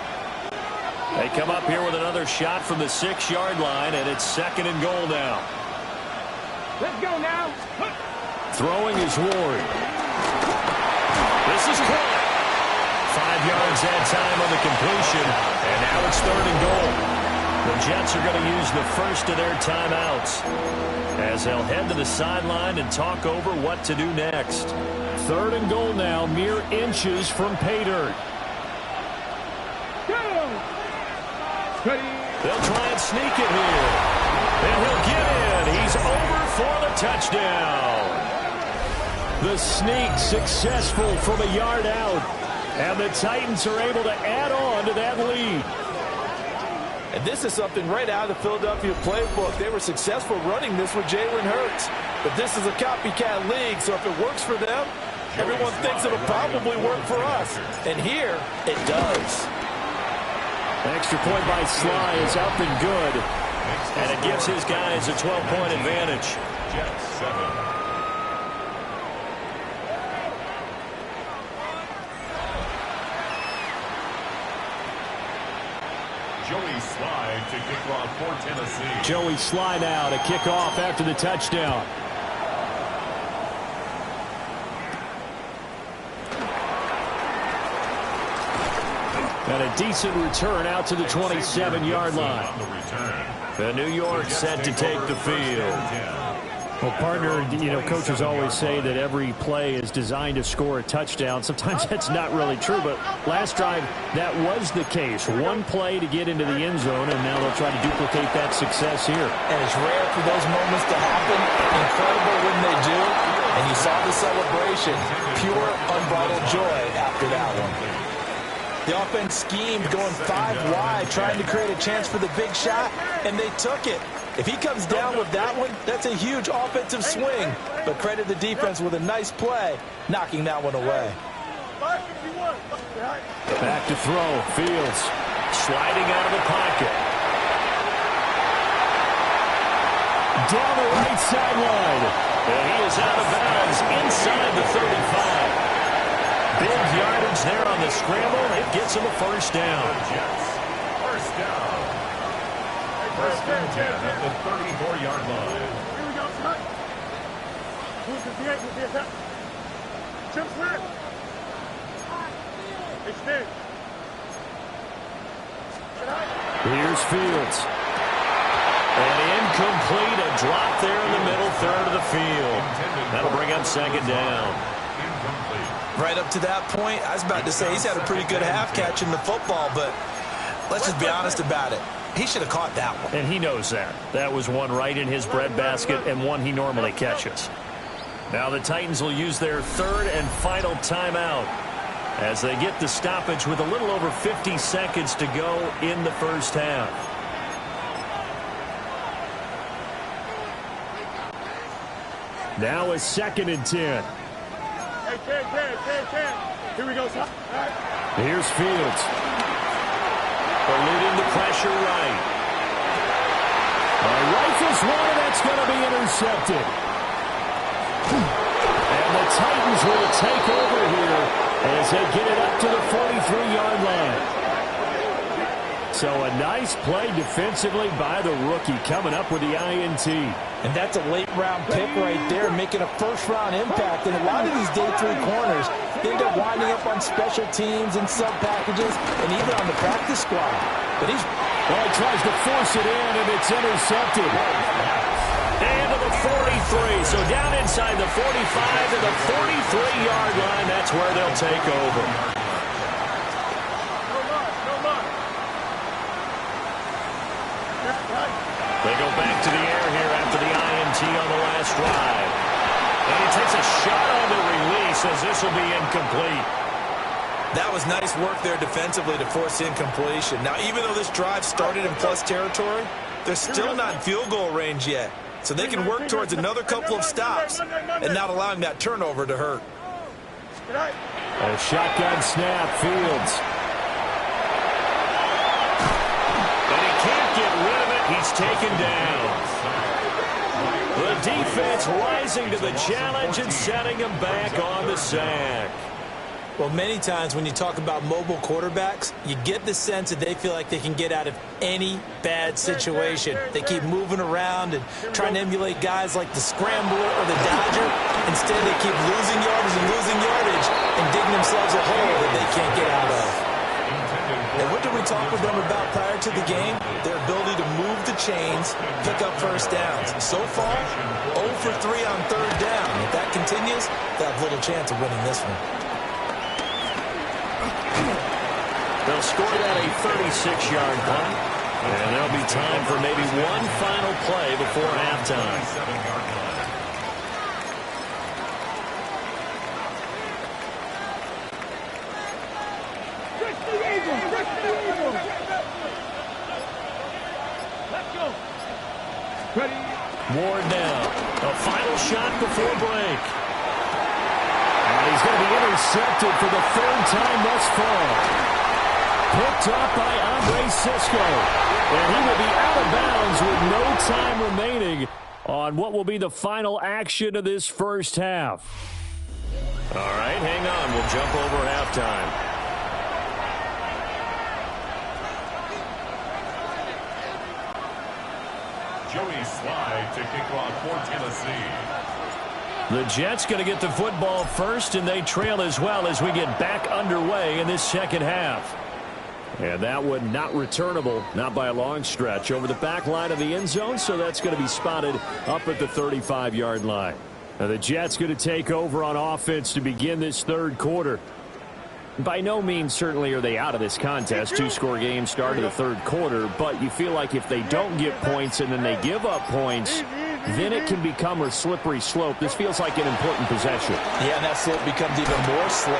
They come up here with another shot from the 6-yard line, and it's second and goal now. Let's go now. Throwing is Ward. This is caught. 5 yards that time on the completion, and now it's third and goal. The Jets are going to use the first of their timeouts as they'll head to the sideline and talk over what to do next. Third and goal now, mere inches from pay dirt. They'll try and sneak it here. And he'll get in. He's over for the touchdown. The sneak successful from a yard out. And the Titans are able to add on to that lead. And this is something right out of the Philadelphia playbook. They were successful running this with Jalen Hurts. But this is a copycat league, so if it works for them, everyone thinks it'll probably work for us. And here, it does. Extra point by Sly is up and good. And it gives his guys a 12-point advantage. Jets 7. Joey Sly to kick off for Tennessee. Joey Sly now to kick off after the touchdown. And a decent return out to the 27-yard line. The New York set to take the field. Well, partner, you know, coaches always say that every play is designed to score a touchdown. Sometimes that's not really true, but last drive, that was the case. One play to get into the end zone, and now they'll try to duplicate that success here. And it's rare for those moments to happen. Incredible when they do. And you saw the celebration. Pure, unbridled joy after that one. The offense schemed going 5 wide, trying to create a chance for the big shot, and they took it. If he comes down with that one, that's a huge offensive swing. But credit the defense with a nice play, knocking that one away. Back to throw. Fields sliding out of the pocket. Down the right sideline. And he is out of bounds inside the 35. Big yardage there on the scramble. It gets him a first down. Jets, first down. First and 10 at the 34-yard line. Here we go, Scott. Who's the attack? Jim Smith. Extend. Here's Fields. And incomplete. A drop there in the middle third of the field. That'll bring up second down. Right up to that point, I was about to say he's had a pretty good half catching the football, but let's just be honest about it. He should have caught that one. And he knows that. That was one right in his breadbasket and one he normally catches. Now the Titans will use their third and final timeout as they get the stoppage with a little over 50 seconds to go in the first half. Now a 2nd and 10. Hey, 10. Here we go, Scott. Here's Fields. Eluding the pressure right. Rifles one, that's going to be intercepted. And the Titans will take over here as they get it up to the 43-yard line. So a nice play defensively by the rookie coming up with the INT. And that's a late-round pick right there, making a first-round impact. And a lot of these day 3 corners end up winding up on special teams and sub-packages and even on the practice squad. But he tries to force it in, and it's intercepted. And to the 43. So down inside the 45 to the 43-yard line. That's where they'll take over. They go back to the air here after the INT on the last drive. And he takes a shot on the release as this will be incomplete. That was nice work there defensively to force incompletion. Now, even though this drive started in plus territory, they're still not in field goal range yet. So they can work towards another couple of stops and not allowing that turnover to hurt. A shotgun snap, Fields. And he can't get rid of it. He's taken down. The defense rising to the challenge and setting him back on the sack. Well, many times when you talk about mobile quarterbacks, you get the sense that they feel like they can get out of any bad situation. They keep moving around and trying to emulate guys like the Scrambler or the Dodger. Instead, they keep losing yardage and digging themselves a hole that they can't get out of. And what did we talk with them about prior to the game? Their ability to move the chains, pick up first downs. So far, 0 for 3 on third down. If that continues, they'll have little chance of winning this one. They'll score that a 36-yard punt, and there'll be time for maybe one final play before halftime. Ward now. A final shot before break. And he's going to be intercepted for the third time thus far. Picked up by Andre Cisco. And he will be out of bounds with no time remaining on what will be the final action of this first half. All right, hang on. We'll jump over halftime. Joey Slide to kick off for Tennessee. The Jets going to get the football first, and they trail as well as we get back underway in this second half. And that one not returnable, not by a long stretch, over the back line of the end zone, so that's going to be spotted up at the 35-yard line. Now the Jets going to take over on offense to begin this third quarter. By no means certainly are they out of this contest. Two-score game start of the third quarter, but you feel like if they don't get points and then they give up points, then it can become a slippery slope. This feels like an important possession. Yeah, and that slope becomes even more slick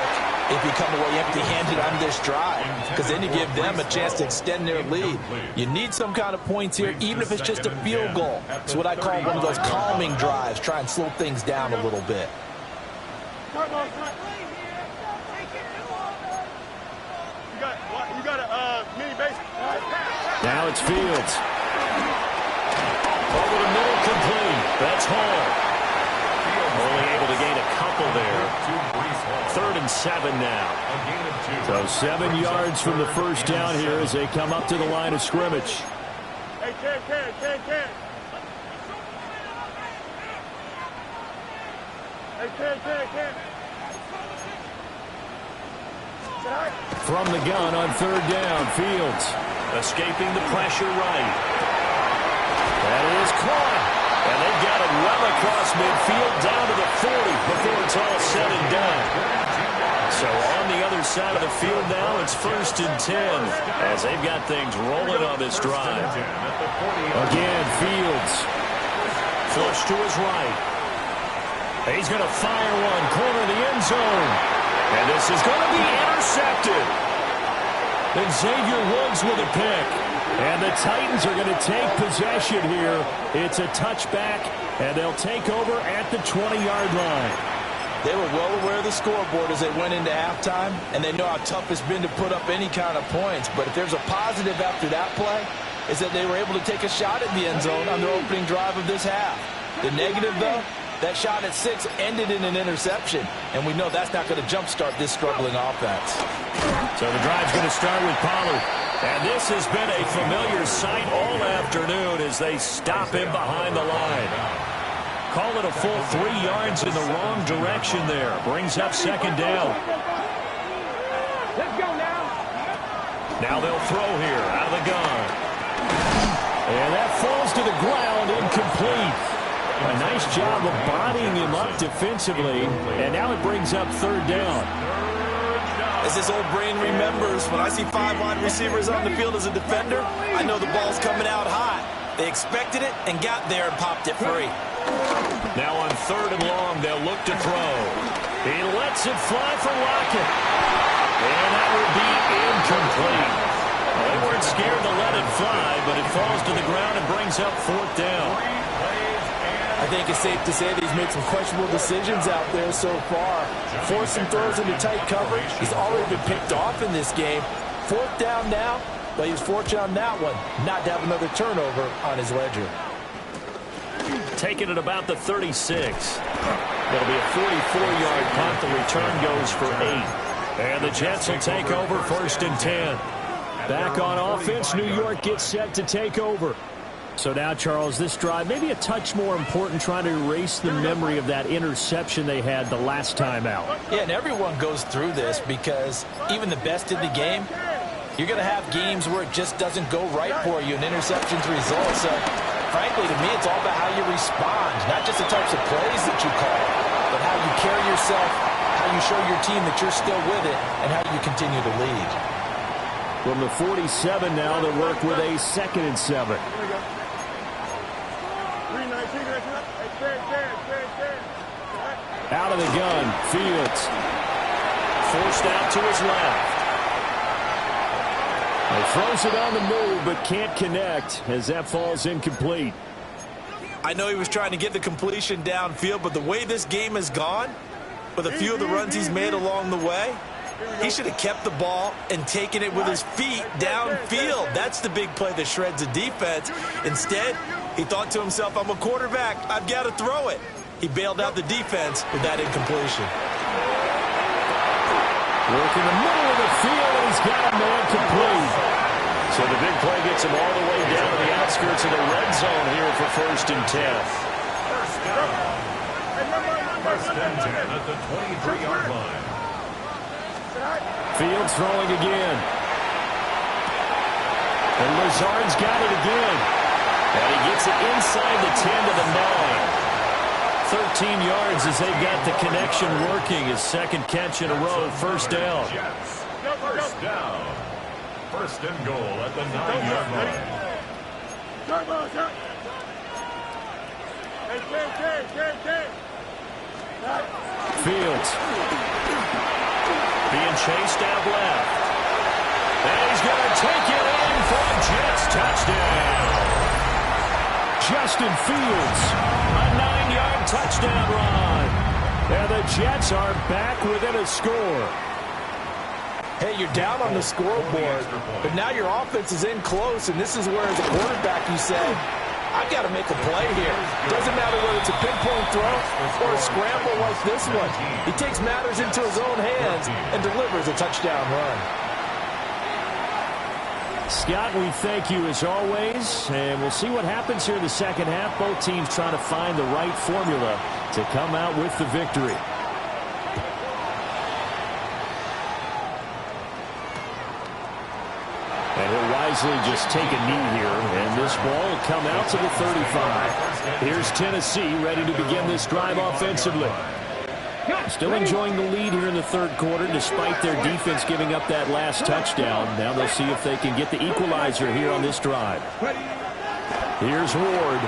if you come away empty-handed on this drive, because then you give them a chance to extend their lead. You need some kind of points here, even if it's just a field goal. It's what I call one of those calming drives, try and slow things down a little bit. You got a mini base. Now it's Fields. Over the middle, complete. That's Hall. Only able to gain a couple there. 3rd and 7 now. So 7 yards from the first down here as they come up to the line of scrimmage. Hey, Ken. Hey, Ken. From the gun on 3rd down, Fields escaping the pressure right. That is caught. And they've got it well across midfield down to the 40 before it's all said and done. So on the other side of the field now, it's 1st and 10 as they've got things rolling on this drive. Again, Fields. Flush to his right. He's going to fire one, corner of the end zone. And this is going to be intercepted. And Xavier Woods with a pick. And the Titans are going to take possession here. It's a touchback, and they'll take over at the 20-yard line. They were well aware of the scoreboard as they went into halftime, and they know how tough it's been to put up any kind of points. But if there's a positive after that play, is that they were able to take a shot at the end zone on their opening drive of this half. The negative, though, that shot at 6 ended in an interception, and we know that's not going to jumpstart this struggling offense. So the drive's going to start with Pollard. And this has been a familiar sight all afternoon as they stop him behind the line. Call it a full 3 yards in the wrong direction there. Brings up 2nd down. Let's go now. Now they'll throw here out of the gun. And that falls to the ground, incomplete. A nice job of bodying him up defensively. And now it brings up 3rd down. As this old brain remembers, when I see 5 wide receivers on the field as a defender, I know the ball's coming out hot. They expected it and got there and popped it free. Now on 3rd and long, they'll look to throw. He lets it fly for Lockett. And that will be incomplete. Well, they weren't scared to let it fly, but it falls to the ground and brings up 4th down. I think it's safe to say that he's made some questionable decisions out there so far. Forced some throws into tight coverage. He's already been picked off in this game. 4th down now, but he was fortunate on that one not to have another turnover on his ledger. Taking it about the 36. It'll be a 44-yard punt. The return goes for 8. And the Jets will take over 1st and 10. Back on offense, New York gets set to take over. So now, Charles, this drive maybe a touch more important, trying to erase the memory of that interception they had the last time out. Yeah, and everyone goes through this because even the best in the game, you're going to have games where it just doesn't go right for you, and interceptions result. So, frankly, to me, it's all about how you respond, not just the types of plays that you call, but how you carry yourself, how you show your team that you're still with it, and how you continue to lead. From the 47 now, they'll work with a 2nd and 7. Out of the gun, Fields. Forced out to his left. He throws it on the move, but can't connect as that falls incomplete. I know he was trying to get the completion downfield, but the way this game has gone, with a few of the runs he's made along the way, he should have kept the ball and taken it with his feet downfield. That's the big play that shreds the defense. Instead, he thought to himself, I'm a quarterback, I've got to throw it. He bailed out the defense with that incompletion. Working the middle of the field, and he's got a man complete. So the big play gets him all the way down to the outskirts of the red zone here for 1st and 10. First down. 1st and 10 at the 23-yard line. Fields throwing again. And Lazard's got it again. And he gets it inside the 10 to the 9. 13 yards as they've got the connection working. His second catch in a row. 1st down. Jets. 1st down. 1st and goal at the 9-yard line. Fields being chased out left. And he's going to take it in for a Jets touchdown. Justin Fields, a 9-yard touchdown run. And the Jets are back within a score. Hey, you're down on the scoreboard, but now your offense is in close, and this is where, as a quarterback, you say, I've got to make a play here. Doesn't matter whether it's a pinpoint throw or a scramble like this one. He takes matters into his own hands and delivers a touchdown run. Scott, we thank you as always, and we'll see what happens here in the second half. Both teams trying to find the right formula to come out with the victory. And he'll wisely just take a knee here, and this ball will come out to the 35. Here's Tennessee ready to begin this drive offensively. Still enjoying the lead here in the third quarter despite their defense giving up that last touchdown. Now they'll see if they can get the equalizer here on this drive. Here's Ward.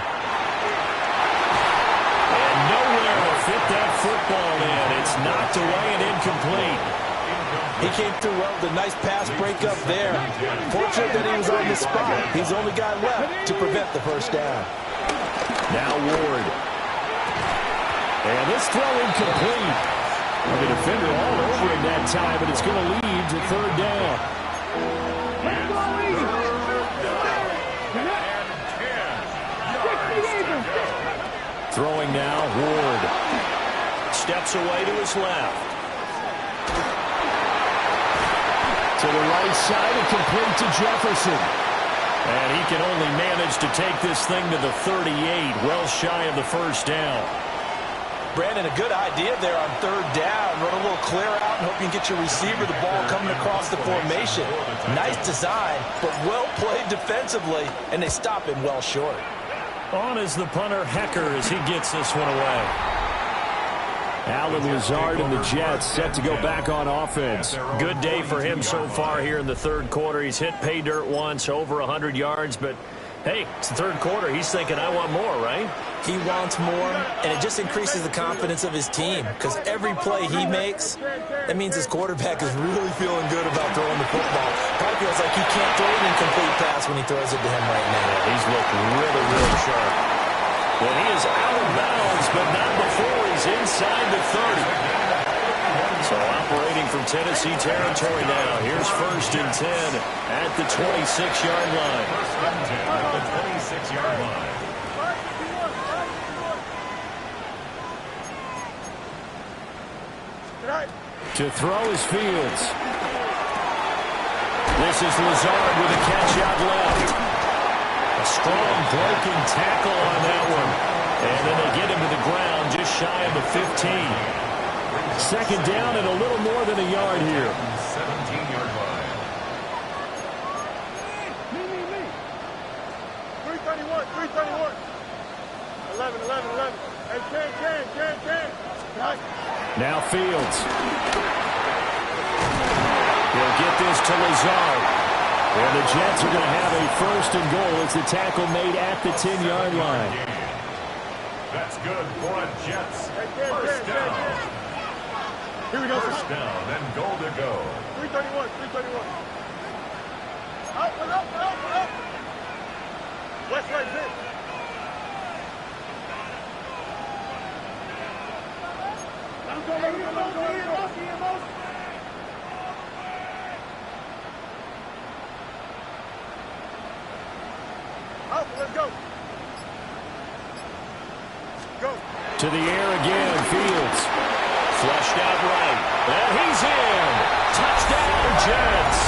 And nowhere to fit that football in. It's knocked away and incomplete. He came through well with a nice pass breakup there. Fortunate that he was on the spot. He's the only guy left to prevent the 1st down. Now Ward. And this throw incomplete. The defender all over him that time, but it's going to lead to 3rd down. Throwing now, Ward. Steps away to his left. To the right side and complete to Jefferson. And he can only manage to take this thing to the 38, well shy of the 1st down. Brandon, a good idea there on 3rd down. Run a little clear out and hope you can get your receiver the ball coming across the formation. Nice design, but well played defensively, and they stop him well short. On is the punter, Hecker, as he gets this one away. Allen Lazard and the Jets set to go back on offense. Good day for him so far here in the third quarter. He's hit pay dirt once, over 100 yards, but hey, it's the third quarter. He's thinking, I want more, right? He wants more, and it just increases the confidence of his team because every play he makes, that means his quarterback is really feeling good about throwing the football. Probably feels like he can't throw an incomplete pass when he throws it to him right now. He's looked really, really sharp. Well, he is out of bounds, but not before he's inside the 30. So operating from Tennessee territory now. Here's 1st and 10 at the 26-yard line. 1st and 10 at the 26-yard line. To throw is Fields. This is Lazard with a catch out left. A strong breaking tackle on that one. And then they get him to the ground just shy of the 15. 2nd down and a little more than a yard here. 17-yard line. 331. 11. Hey, Ken. Now Fields. He'll get this to Lazard. And the Jets are going to have a 1st and goal as the tackle made at the 10-yard line. That's good for a Jets 1st down. Here we go. 1st down and goal to go. 331. West right pitch. Let's go. Go. To the air again, Fields. Flushed out right. And he's in. Touchdown, Jets.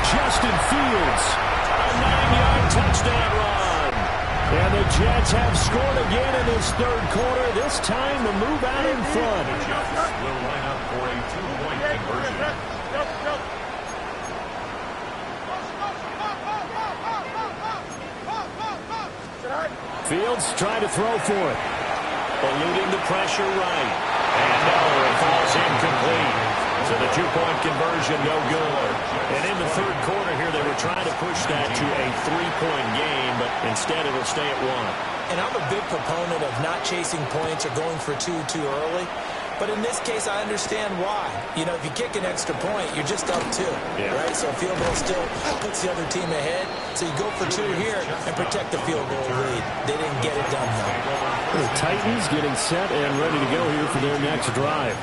Justin Fields. A 9-yard touchdown run. And the Jets have scored again in this third quarter. This time to move out in front. The Jets will line up for a 2-point conversion. Fields trying to throw for it. Eluding the pressure right. And no, it falls incomplete. So the 2-point conversion no good. And in the third quarter here, they were trying to push that to a 3-point game, but instead it'll stay at 1. And I'm a big proponent of not chasing points or going for two too early. But in this case, I understand why. You know, if you kick an extra point, you're just up 2, right? So field goal still puts the other team ahead. So you go for 2 here and protect the field goal lead. They didn't get it done, though. The Titans getting set and ready to go here for their next drive.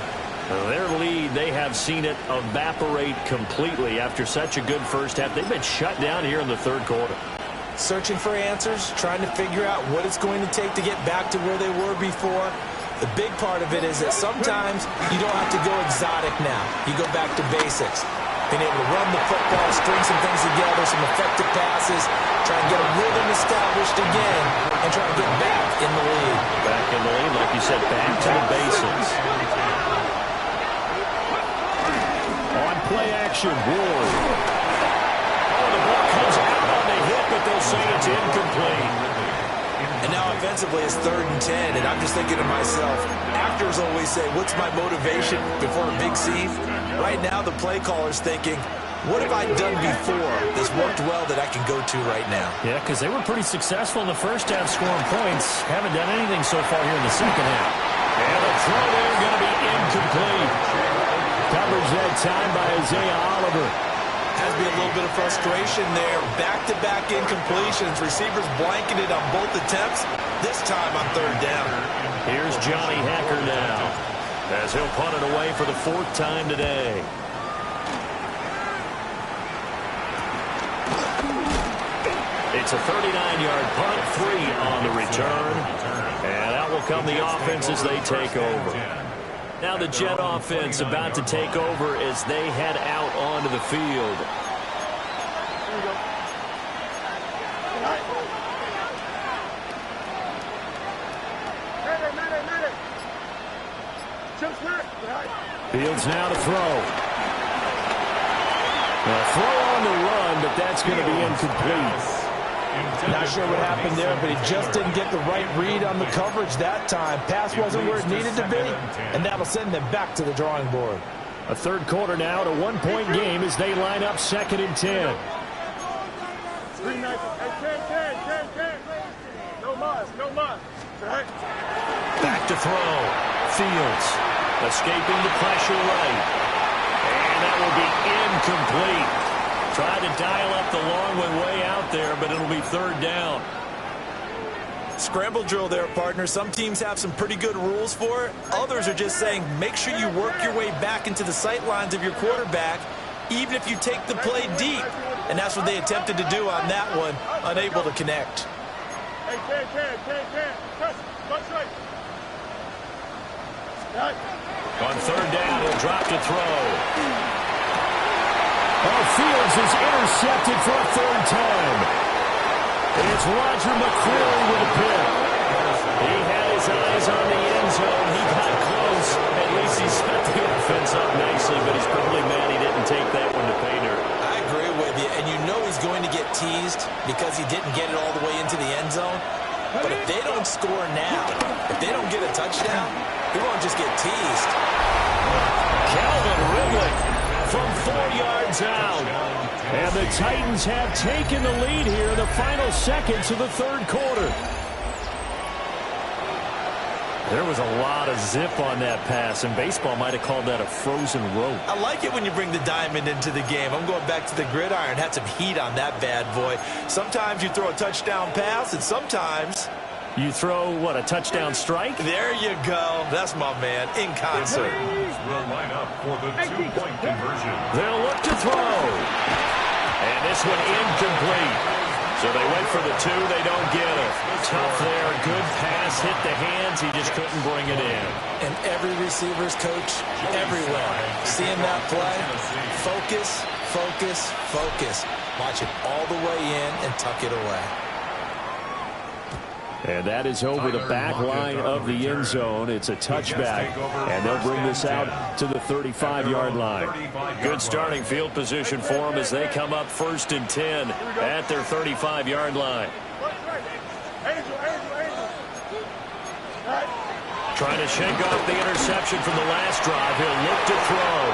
Their lead, they have seen it evaporate completely after such a good first half. They've been shut down here in the third quarter. Searching for answers, trying to figure out what it's going to take to get back to where they were before. The big part of it is that sometimes you don't have to go exotic now. You go back to basics. Being able to run the football, string some things together, some effective passes, try and get a rhythm established again, and try to get back in the lead. Back in the lead, like you said, back to the basics. On play action, Ward. Oh, the ball comes out on the hit, but they'll say it's incomplete. And now offensively it's 3rd and 10, and I'm just thinking to myself, actors always say, what's my motivation before a big scene? Right now the play caller's thinking, what have I done before that's worked well that I can go to right now? Yeah, because they were pretty successful in the first half scoring points. Haven't done anything so far here in the second half. And the throw there going to be incomplete. Coverage that time by Isaiah Oliver. Has to be a little bit of frustration there. Back-to-back incompletions. Receivers blanketed on both attempts. This time on 3rd down. Here's Johnny Hacker now, as he'll punt it away for the 4th time today. It's a 39-yard punt, 3 on the return. And out will come the offense as they take over. Now the Jet offense about to take over as they head out onto the field. Fields now to throw. A throw on the run, but that's going to be incomplete. Not sure what happened there, but he just didn't get the right read on the coverage that time. Pass wasn't where it needed to be, and that'll send them back to the drawing board. A third quarter now at a 1-point game as they line up 2nd and 10. No muss. Back to throw. Fields escaping the pressure right. And that will be incomplete. Tried to dial up the long one way out there, but it'll be 3rd down. Scramble drill there, partner. Some teams have some pretty good rules for it. Others are just saying make sure you work your way back into the sight lines of your quarterback, even if you take the play deep. And that's what they attempted to do on that one, unable to connect. On 3rd down, he'll drop to throw. Oh, Fields is intercepted for a 3rd time. It's Roger McCreary with a pick. He had his eyes on the end zone. He got close. At least he set the offense up nicely, but he's probably mad he didn't take that one to pay dirt. I agree with you, and you know he's going to get teased because he didn't get it all the way into the end zone. But if they don't score now, if they don't get a touchdown, he won't just get teased. Calvin Ridley from 4 yards out. And the Titans have taken the lead here in the final seconds of the third quarter. There was a lot of zip on that pass, and baseball might have called that a frozen rope. I like it when you bring the diamond into the game. I'm going back to the gridiron. Had some heat on that bad boy. Sometimes you throw a touchdown pass, and sometimes you throw, what, a touchdown strike? There you go. That's my man, in concert. Will line up for the two-point conversion. They'll look to throw. And this one incomplete. So they went for the 2. They don't get it. Tough there. Good pass. Hit the hands. He just couldn't bring it in. And every receiver's coach everywhere. Seeing that play, focus, focus, focus. Watch it all the way in and tuck it away. And that is over the back line of the end zone. It's a touchback, and they'll bring this out to the 35-yard line. Good starting field position for them as they come up 1st and 10 at their 35-yard line. Trying to shake off the interception from the last drive. He'll look to throw.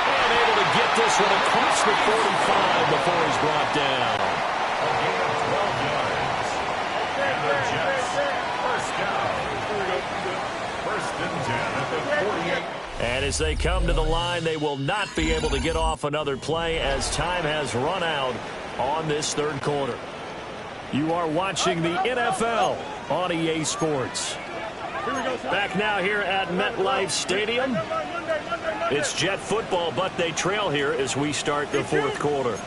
And able to get this one across the 45 before he's brought down. A gain of 12 yards. And the Jets, first down. 1st and 10 at the 48. And as they come to the line, they will not be able to get off another play as time has run out on this 3rd quarter. You are watching the NFL on EA Sports. Back now here at MetLife Stadium. It's Jet football, but they trail here as we start the 4th quarter.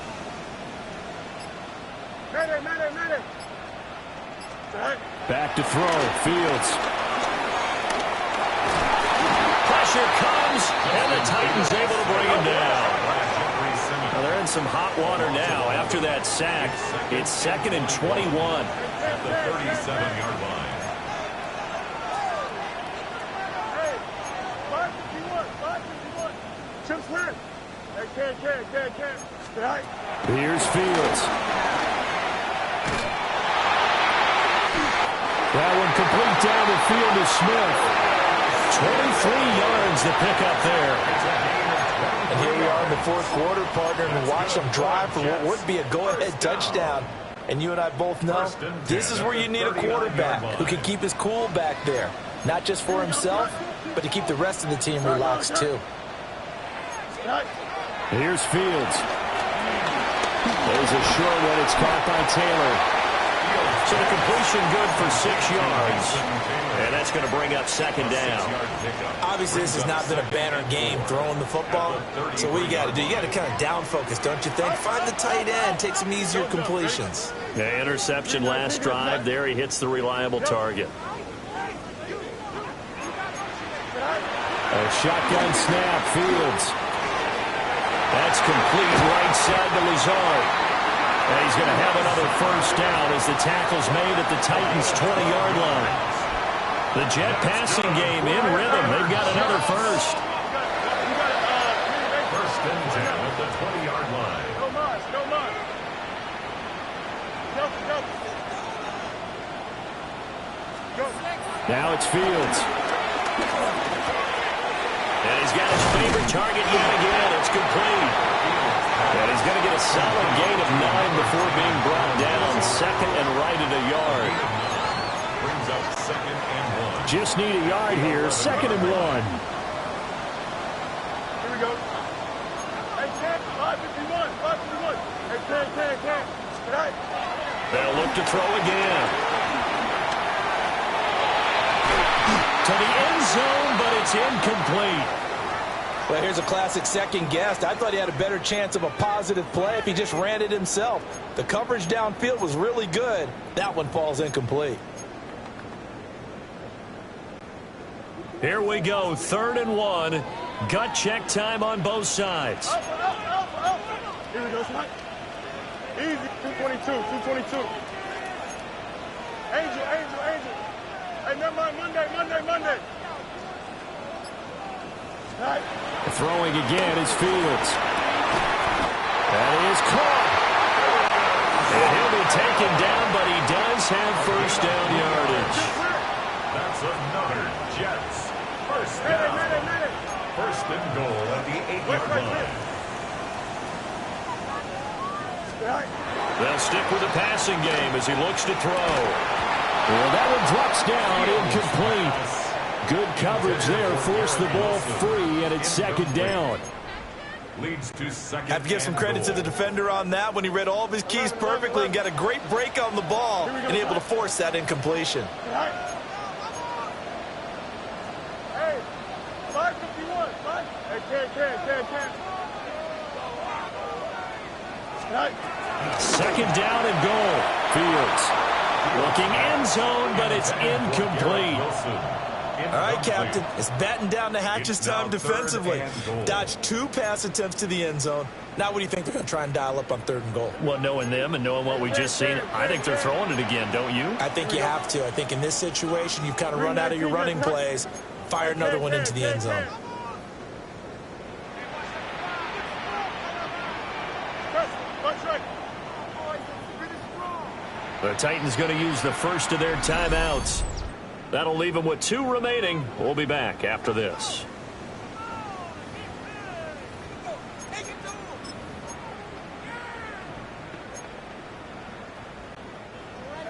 Back to throw. Fields. Pressure comes, and the Titans able to bring him down. Well, they're in some hot water now after that sack. It's 2nd and 21. At the 37-yard line. Here's Fields. That one complete down the field to Smith. 23 yards to pick up there. And here we are in the 4th quarter, partner, and watch them drive for what would be a go-ahead touchdown. And you and I both know this is where you need a quarterback who can keep his cool back there. Not just for himself, but to keep the rest of the team relaxed too. Here's Fields. There's a short one. It's caught by Taylor. So the completion good for 6 yards. And that's going to bring up 2nd down. Obviously, this has not been a banner game throwing the football. So what you got to do, you got to kind of down focus, don't you think? Find the tight end, take some easier completions. The interception last drive. There he hits the reliable target. A shotgun snap. Fields. That's complete right side to Lazard. And he's going to have another 1st down as the tackle's made at the Titans' 20-yard line. The Jet passing game in rhythm. They've got another 1st. 1st and 10 at the 20-yard line. Now it's Fields. And he's got his favorite target yet again. It's complete. And he's going to get a solid gain of 9 before being brought down. 2nd and right at a yard. Brings up 2nd and 1. Just need a yard here. 2nd and 1. Here we go. Hey, Cam, 551. 551. Hey, Cam. Tonight. They'll look to throw again. To the end zone, but it's incomplete. Well, here's a classic second guess. I thought he had a better chance of a positive play if he just ran it himself. The coverage downfield was really good. That one falls incomplete. Here we go, 3rd and 1. Gut check time on both sides. Here we go, tonight. Easy, 222. Angel. Hey, never mind, Monday. Right. Throwing again is Fields. That is caught. And he'll be taken down, but he does have 1st down yardage. That's another Jets 1st down. 1st and goal at the 8-yard line. They'll stick with the passing game as he looks to throw. Well, that one drops down, incomplete. Good coverage there, forced the ball free, and it's second down. Leads to second. I have to give some credit to the defender on that when he read all of his keys perfectly and got a great break on the ball and able to force that incompletion. Hey, 551, 5. Hey, can. Second down and goal. Fields looking end zone, but it's incomplete. All right, Captain, it's batten down the hatches time defensively. Dodged 2 pass attempts to the end zone. Now what do you think they're going to try and dial up on 3rd and goal? Well, knowing them and knowing what we just seen, I think they're throwing it again, don't you? I think you have to. I think in this situation, you've kind of run out of your running plays. Fire another one into the end zone. The Titans going to use the first of their timeouts. That'll leave them with 2 remaining. We'll be back after this.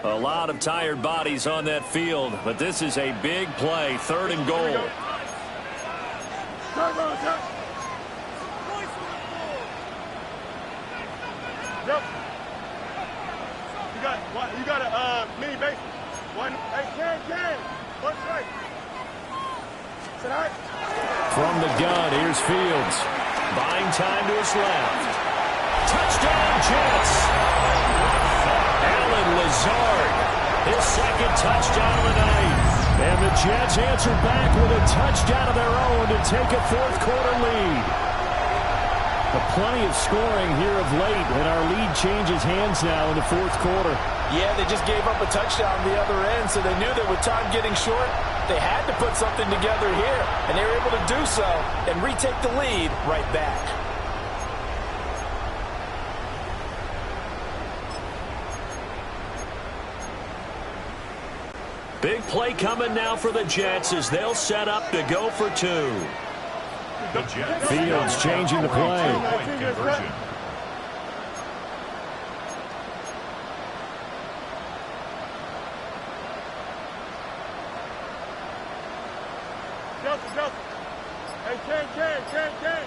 A lot of tired bodies on that field, but this is a big play. 3rd and goal. Yep. You got a mini base. One. Hey, can. One strike. Sit high. From the gun, here's Fields. Buying time to his left. Touchdown, Jets. Allen Lazard, his 2nd touchdown of the night. And the Jets answer back with a touchdown of their own to take a 4th quarter lead. Plenty of scoring here of late, and our lead changes hands now in the 4th quarter. Yeah, they just gave up a touchdown on the other end, so they knew that with time getting short, they had to put something together here, and they were able to do so and retake the lead right back. Big play coming now for the Jets as they'll set up to go for 2. Fields changing the play. Hey, can.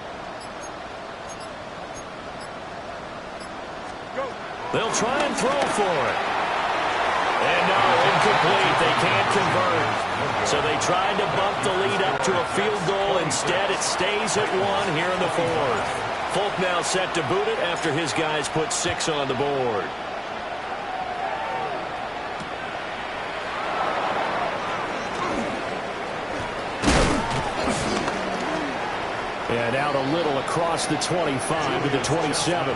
Go. They'll try and throw for it. And no, incomplete. They can't convert. So they tried to bump the lead up to a field goal. Instead, it stays at 1 here in the 4th. Folk now set to boot it after his guys put 6 on the board. And out a little across the 25 to the 27.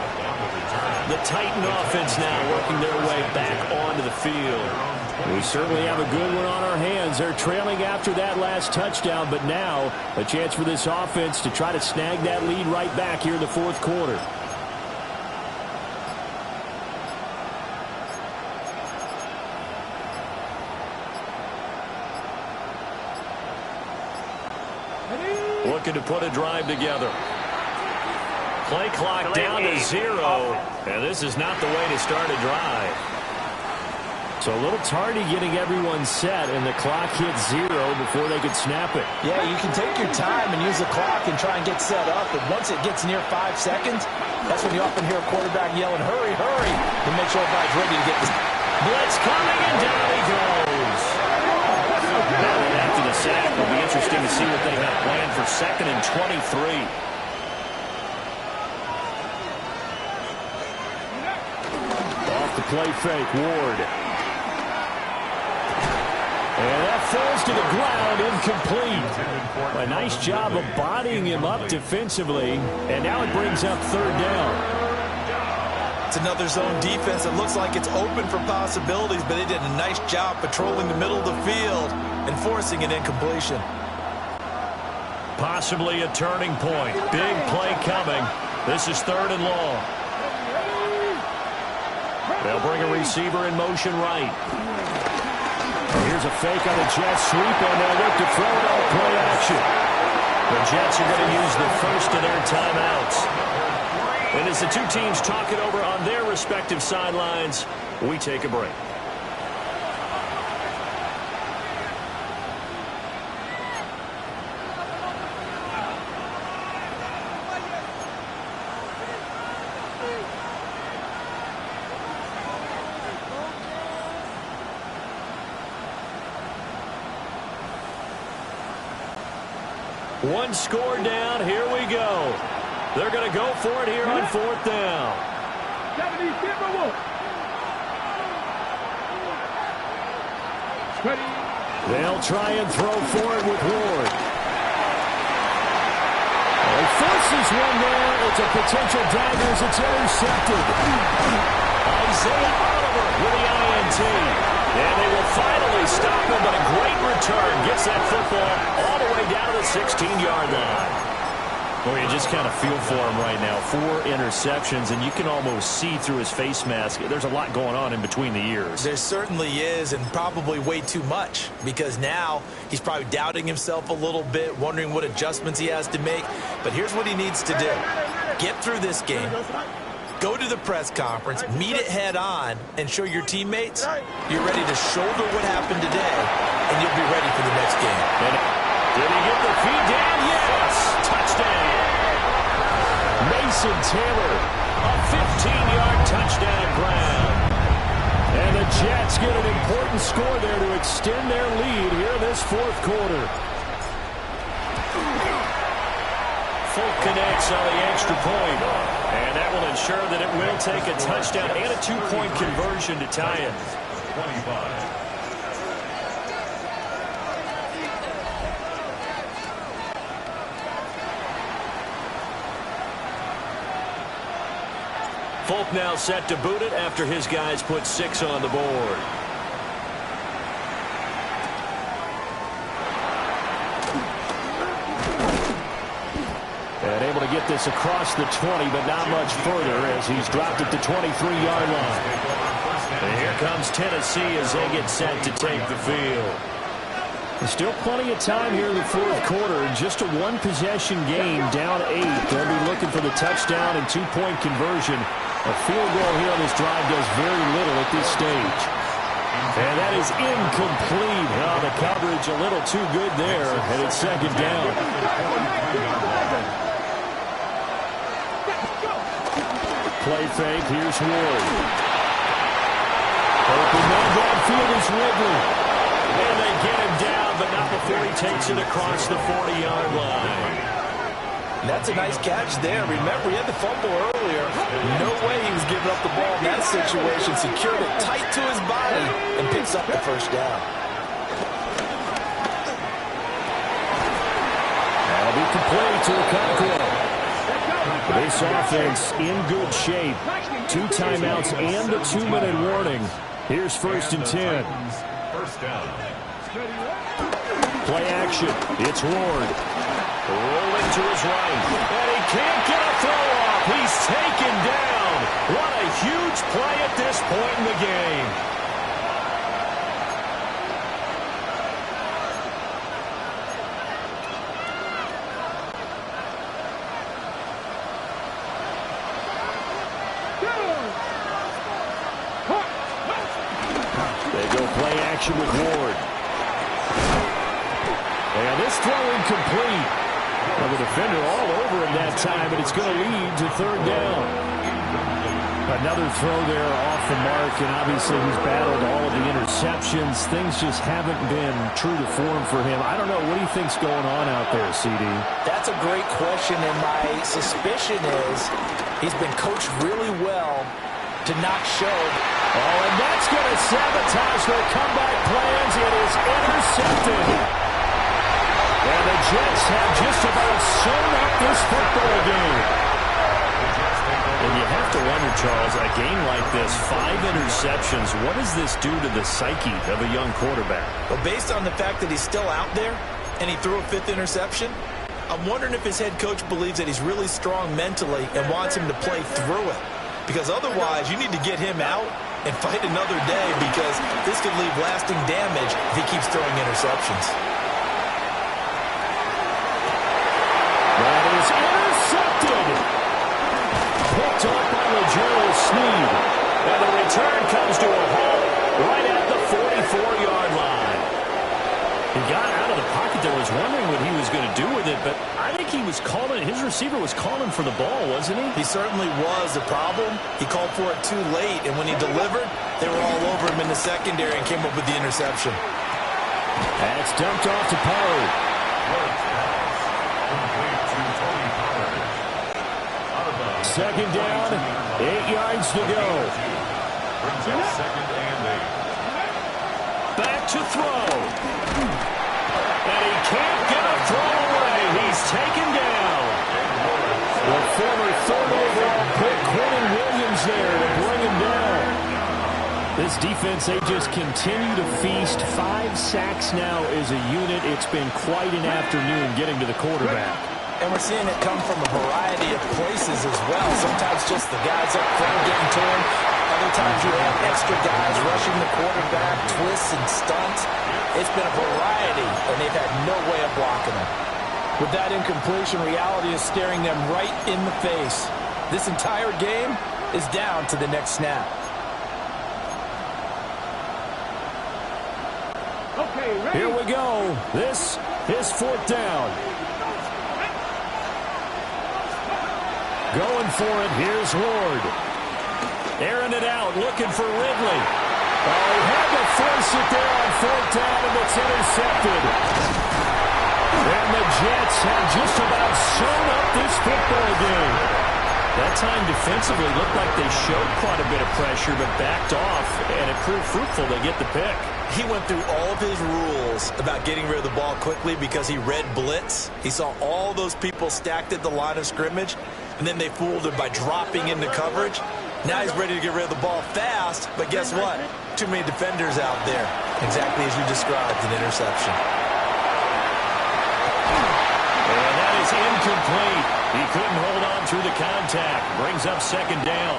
The Titan offense now working their way back onto the field. We certainly have a good one on our hands. They're trailing after that last touchdown, but now a chance for this offense to try to snag that lead right back here in the 4th quarter. Looking to put a drive together. Play clock down to 0, and this is not the way to start a drive. So a little tardy getting everyone set, and the clock hits 0 before they could snap it. Yeah, you can take your time and use the clock and try and get set up, but once it gets near 5 seconds, that's when you often hear a quarterback yelling, hurry, hurry, to make sure everybody's ready to get this. Blitz coming, and down he goes. Now after the sack, it'll be interesting to see what they have planned for 2nd and 23. The play fake, Ward. And that falls to the ground, incomplete. A nice job of bodying him up defensively, and now it brings up 3rd down. It's another zone defense that looks like it's open for possibilities, but they did a nice job patrolling the middle of the field and forcing an incompletion. Possibly a turning point. Big play coming. This is 3rd and long. They'll bring a receiver in motion right. Here's a fake on the Jets sweep, and they'll look to throw it on play action. The Jets are going to use the first of their timeouts. And as the 2 teams talk it over on their respective sidelines, we take a break. One score down. Here we go. They're going to go for it here on 4th down. They'll try and throw for it with Ward. He forces one there. It's a potential dagger as it's intercepted. Isaiah Oliver with the INT. And they will finally stop him, but a great return. Gets that football all the way down to the 16-yard line. Well, you just kind of feel for him right now. 4 interceptions, and you can almost see through his face mask. There's a lot going on in between the ears. There certainly is, and probably way too much, because now he's probably doubting himself a little bit, wondering what adjustments he has to make. But here's what he needs to do. Get through this game. Go to the press conference, meet it head on, and show your teammates you're ready to shoulder what happened today, and you'll be ready for the next game. Did he get the feed down? Yes! Touchdown! Mason Taylor, a 15-yard touchdown ground. And the Jets get an important score there to extend their lead here in this 4th quarter. Folk connects on the extra point. And that will ensure that it will take a touchdown and a 2-point conversion to tie it. 25. Folk now set to boot it after his guys put 6 on the board. And able to get this across the 20, but not much further as he's dropped at the 23-yard line. And here comes Tennessee as they get set to take the field. There's still plenty of time here in the 4th quarter. Just a 1-possession game, down 8. They'll be looking for the touchdown and 2-point conversion. A field goal here on this drive does very little at this stage. And that is incomplete. Oh, the coverage a little too good there, and it's 2nd down. Play fake, here's Ward. Open man downfield is Ridley. And they get him down, but not before he takes it across the 40-yard line. That's a nice catch there. Remember, he had the fumble earlier. No way he was giving up the ball in that situation. Secured it tight to his body and picks up the 1st down. That'll be complete to Gtowncapp. This offense in good shape. 2 timeouts and a 2-minute warning. Here's 1st and 10. 1st down. Play action. It's Ward. Rolling to his right. And he can't get a throw off. He's taken down. What a huge play at this point in the game. They go play action with Ward. And this throw incomplete. Well, the defender all over him that time, but it's going to lead to 3rd down. Another throw there off the mark, and obviously he's battled all of the interceptions. Things just haven't been true to form for him. I don't know. What do you think's going on out there, CD? That's a great question, and my suspicion is he's been coached really well to not show. Oh, and that's going to sabotage their comeback plans. It is intercepted. And the Jets have just about sewn up this football game. And you have to wonder, Charles, a game like this, 5 interceptions, what does this do to the psyche of a young quarterback? Well, based on the fact that he's still out there and he threw a 5th interception, I'm wondering if his head coach believes that he's really strong mentally and wants him to play through it. Because otherwise, you need to get him out and fight another day, because this could leave lasting damage if he keeps throwing interceptions. That is intercepted. Picked up by Gerald Sneed. And the return comes to a halt right at the 44-yard line. He got out of the pocket there, was wondering what he was going to do with it, but I think he was calling, his receiver was calling for the ball, wasn't he? He certainly was. The problem, he called for it too late, and when he delivered, they were all over him in the secondary and came up with the interception. And it's dumped off to Poe. second down, 8 yards to go. Brings up second and 8. Back to throw. And he can't get a throw away. He's taken down. The former third overall pick, Quentin Williams there to bring him down. This defense, they just continue to feast. 5 sacks now as a unit. It's been quite an afternoon getting to the quarterback. And we're seeing it come from a variety of places as well. Sometimes just the guys up front getting to him. Other times you have extra guys rushing the quarterback, twists and stunts. It's been a variety, and they've had no way of blocking him. With that incompletion, reality is staring them right in the face. This entire game is down to the next snap. Here we go. This is 4th down. Going for it. Here's Ward. Airing it out, looking for Ridley. Oh, he had to force it there on 4th down, and it's intercepted. And the Jets have just about sewn up this football game. That time defensively looked like they showed quite a bit of pressure, but backed off, and it proved fruitful. They get the pick. He went through all of his rules about getting rid of the ball quickly because he read blitz. He saw all those people stacked at the line of scrimmage, and then they fooled him by dropping into coverage. Now he's ready to get rid of the ball fast, but guess what? Too many defenders out there. Exactly as you described, an interception. And that is incomplete. He couldn't hold on through the contact. Brings up second down.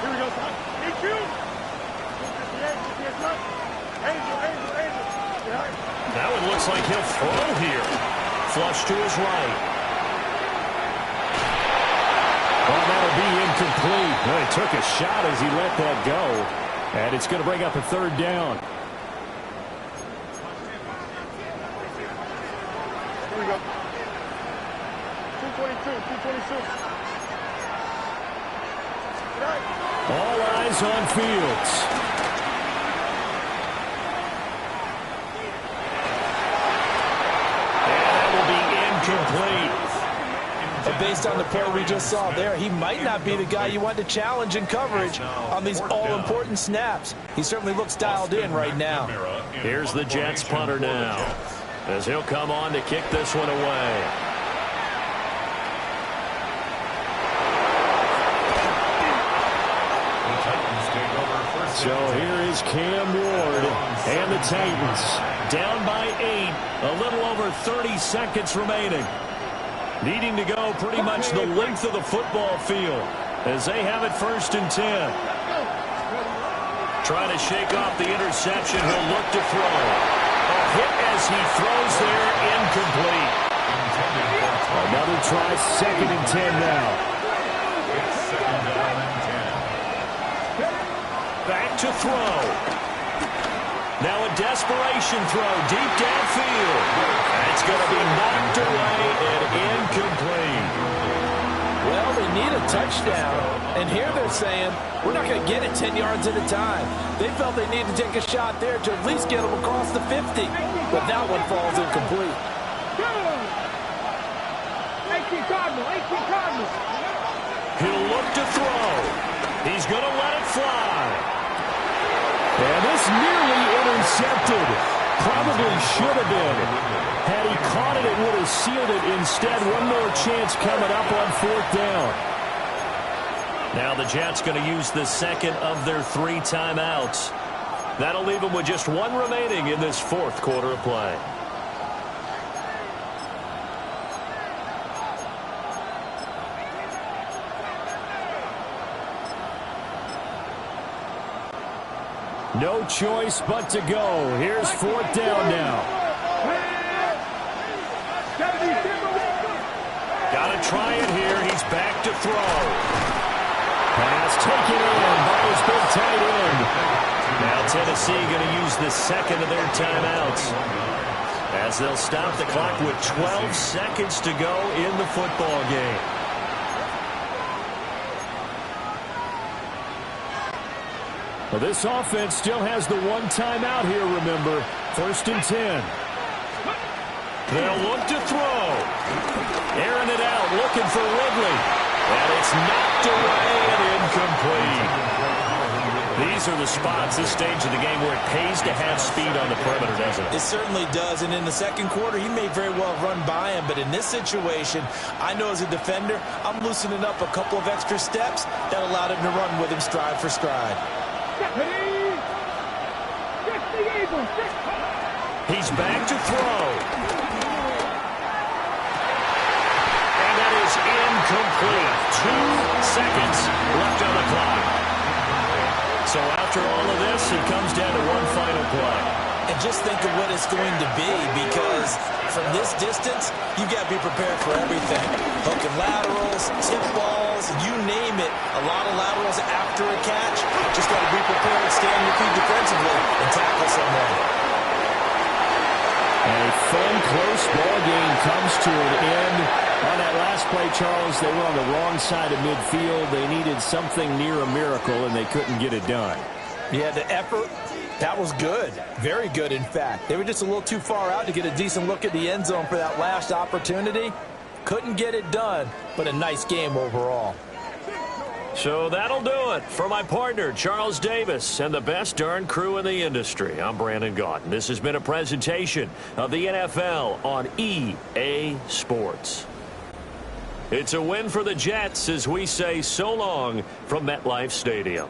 Here we go, son. Hit you. Now it looks like he'll throw here. Flush to his right. Oh, that'll be incomplete. Well, he took a shot as he let that go. And it's going to bring up a 3rd down. Here we go. 222. All eyes on Fields. And that will be incomplete. And based on the play we just saw there, he might not be the guy you want to challenge in coverage on these all-important snaps. He certainly looks dialed in right now. Here's the Jets punter now, as he'll come on to kick this one away. So here is Cam Ward and the Titans down by 8, a little over 30 seconds remaining. Needing to go pretty much the length of the football field as they have it 1st and 10. Trying to shake off the interception. He'll look to throw. A hit as he throws there, incomplete. Another try, 2nd and 10 now. It's 2nd down and 10. Back to throw. Now a desperation throw deep downfield. It's going to be knocked away and incomplete. Well, they need a touchdown. And here they're saying, we're not going to get it 10 yards at a time. They felt they needed to take a shot there to at least get them across the 50. But that one falls incomplete. He'll look to throw. He's going to let it fly. And this nearly intercepted. Probably should have been. Had he caught it, it would have sealed it. Instead, one more chance coming up on 4th down. Now the Jets going to use the 2nd of their 3 timeouts. That'll leave them with just 1 remaining in this 4th quarter of play. No choice but to go. Here's 4th down now. Got to try it here. He's back to throw. Pass taken in by his big tight end. Now Tennessee going to use the 2nd of their timeouts, as they'll stop the clock with 12 seconds to go in the football game. Well, this offense still has the 1 timeout here, remember. 1st and 10. They'll look to throw. Airing it out, looking for Ridley. And it's knocked away and incomplete. These are the spots, this stage of the game, where it pays to have speed on the perimeter, doesn't it? It certainly does, and in the second quarter, he may very well run by him, but in this situation, I know as a defender, I'm loosening up a couple of extra steps that allowed him to run with him stride for stride. He's back to throw. And that is incomplete. 2 seconds left on the clock. So after all of this, it comes down to one final play. And just think of what it's going to be, because from this distance, you've got to be prepared for everything. Hook and laterals, tip balls, you name it. A lot of laterals after a catch. Just got to be prepared, stay on your feet defensively, and tackle someone. A fun, close ball game comes to an end. On that last play, Charles, they were on the wrong side of midfield. They needed something near a miracle, and they couldn't get it done. Yeah, the effort, that was good. Very good, in fact. They were just a little too far out to get a decent look at the end zone for that last opportunity. Couldn't get it done, but a nice game overall. So that'll do it for my partner, Charles Davis, and the best darn crew in the industry. I'm Brandon Gaudin. This has been a presentation of the NFL on EA Sports. It's a win for the Jets as we say so long from MetLife Stadium.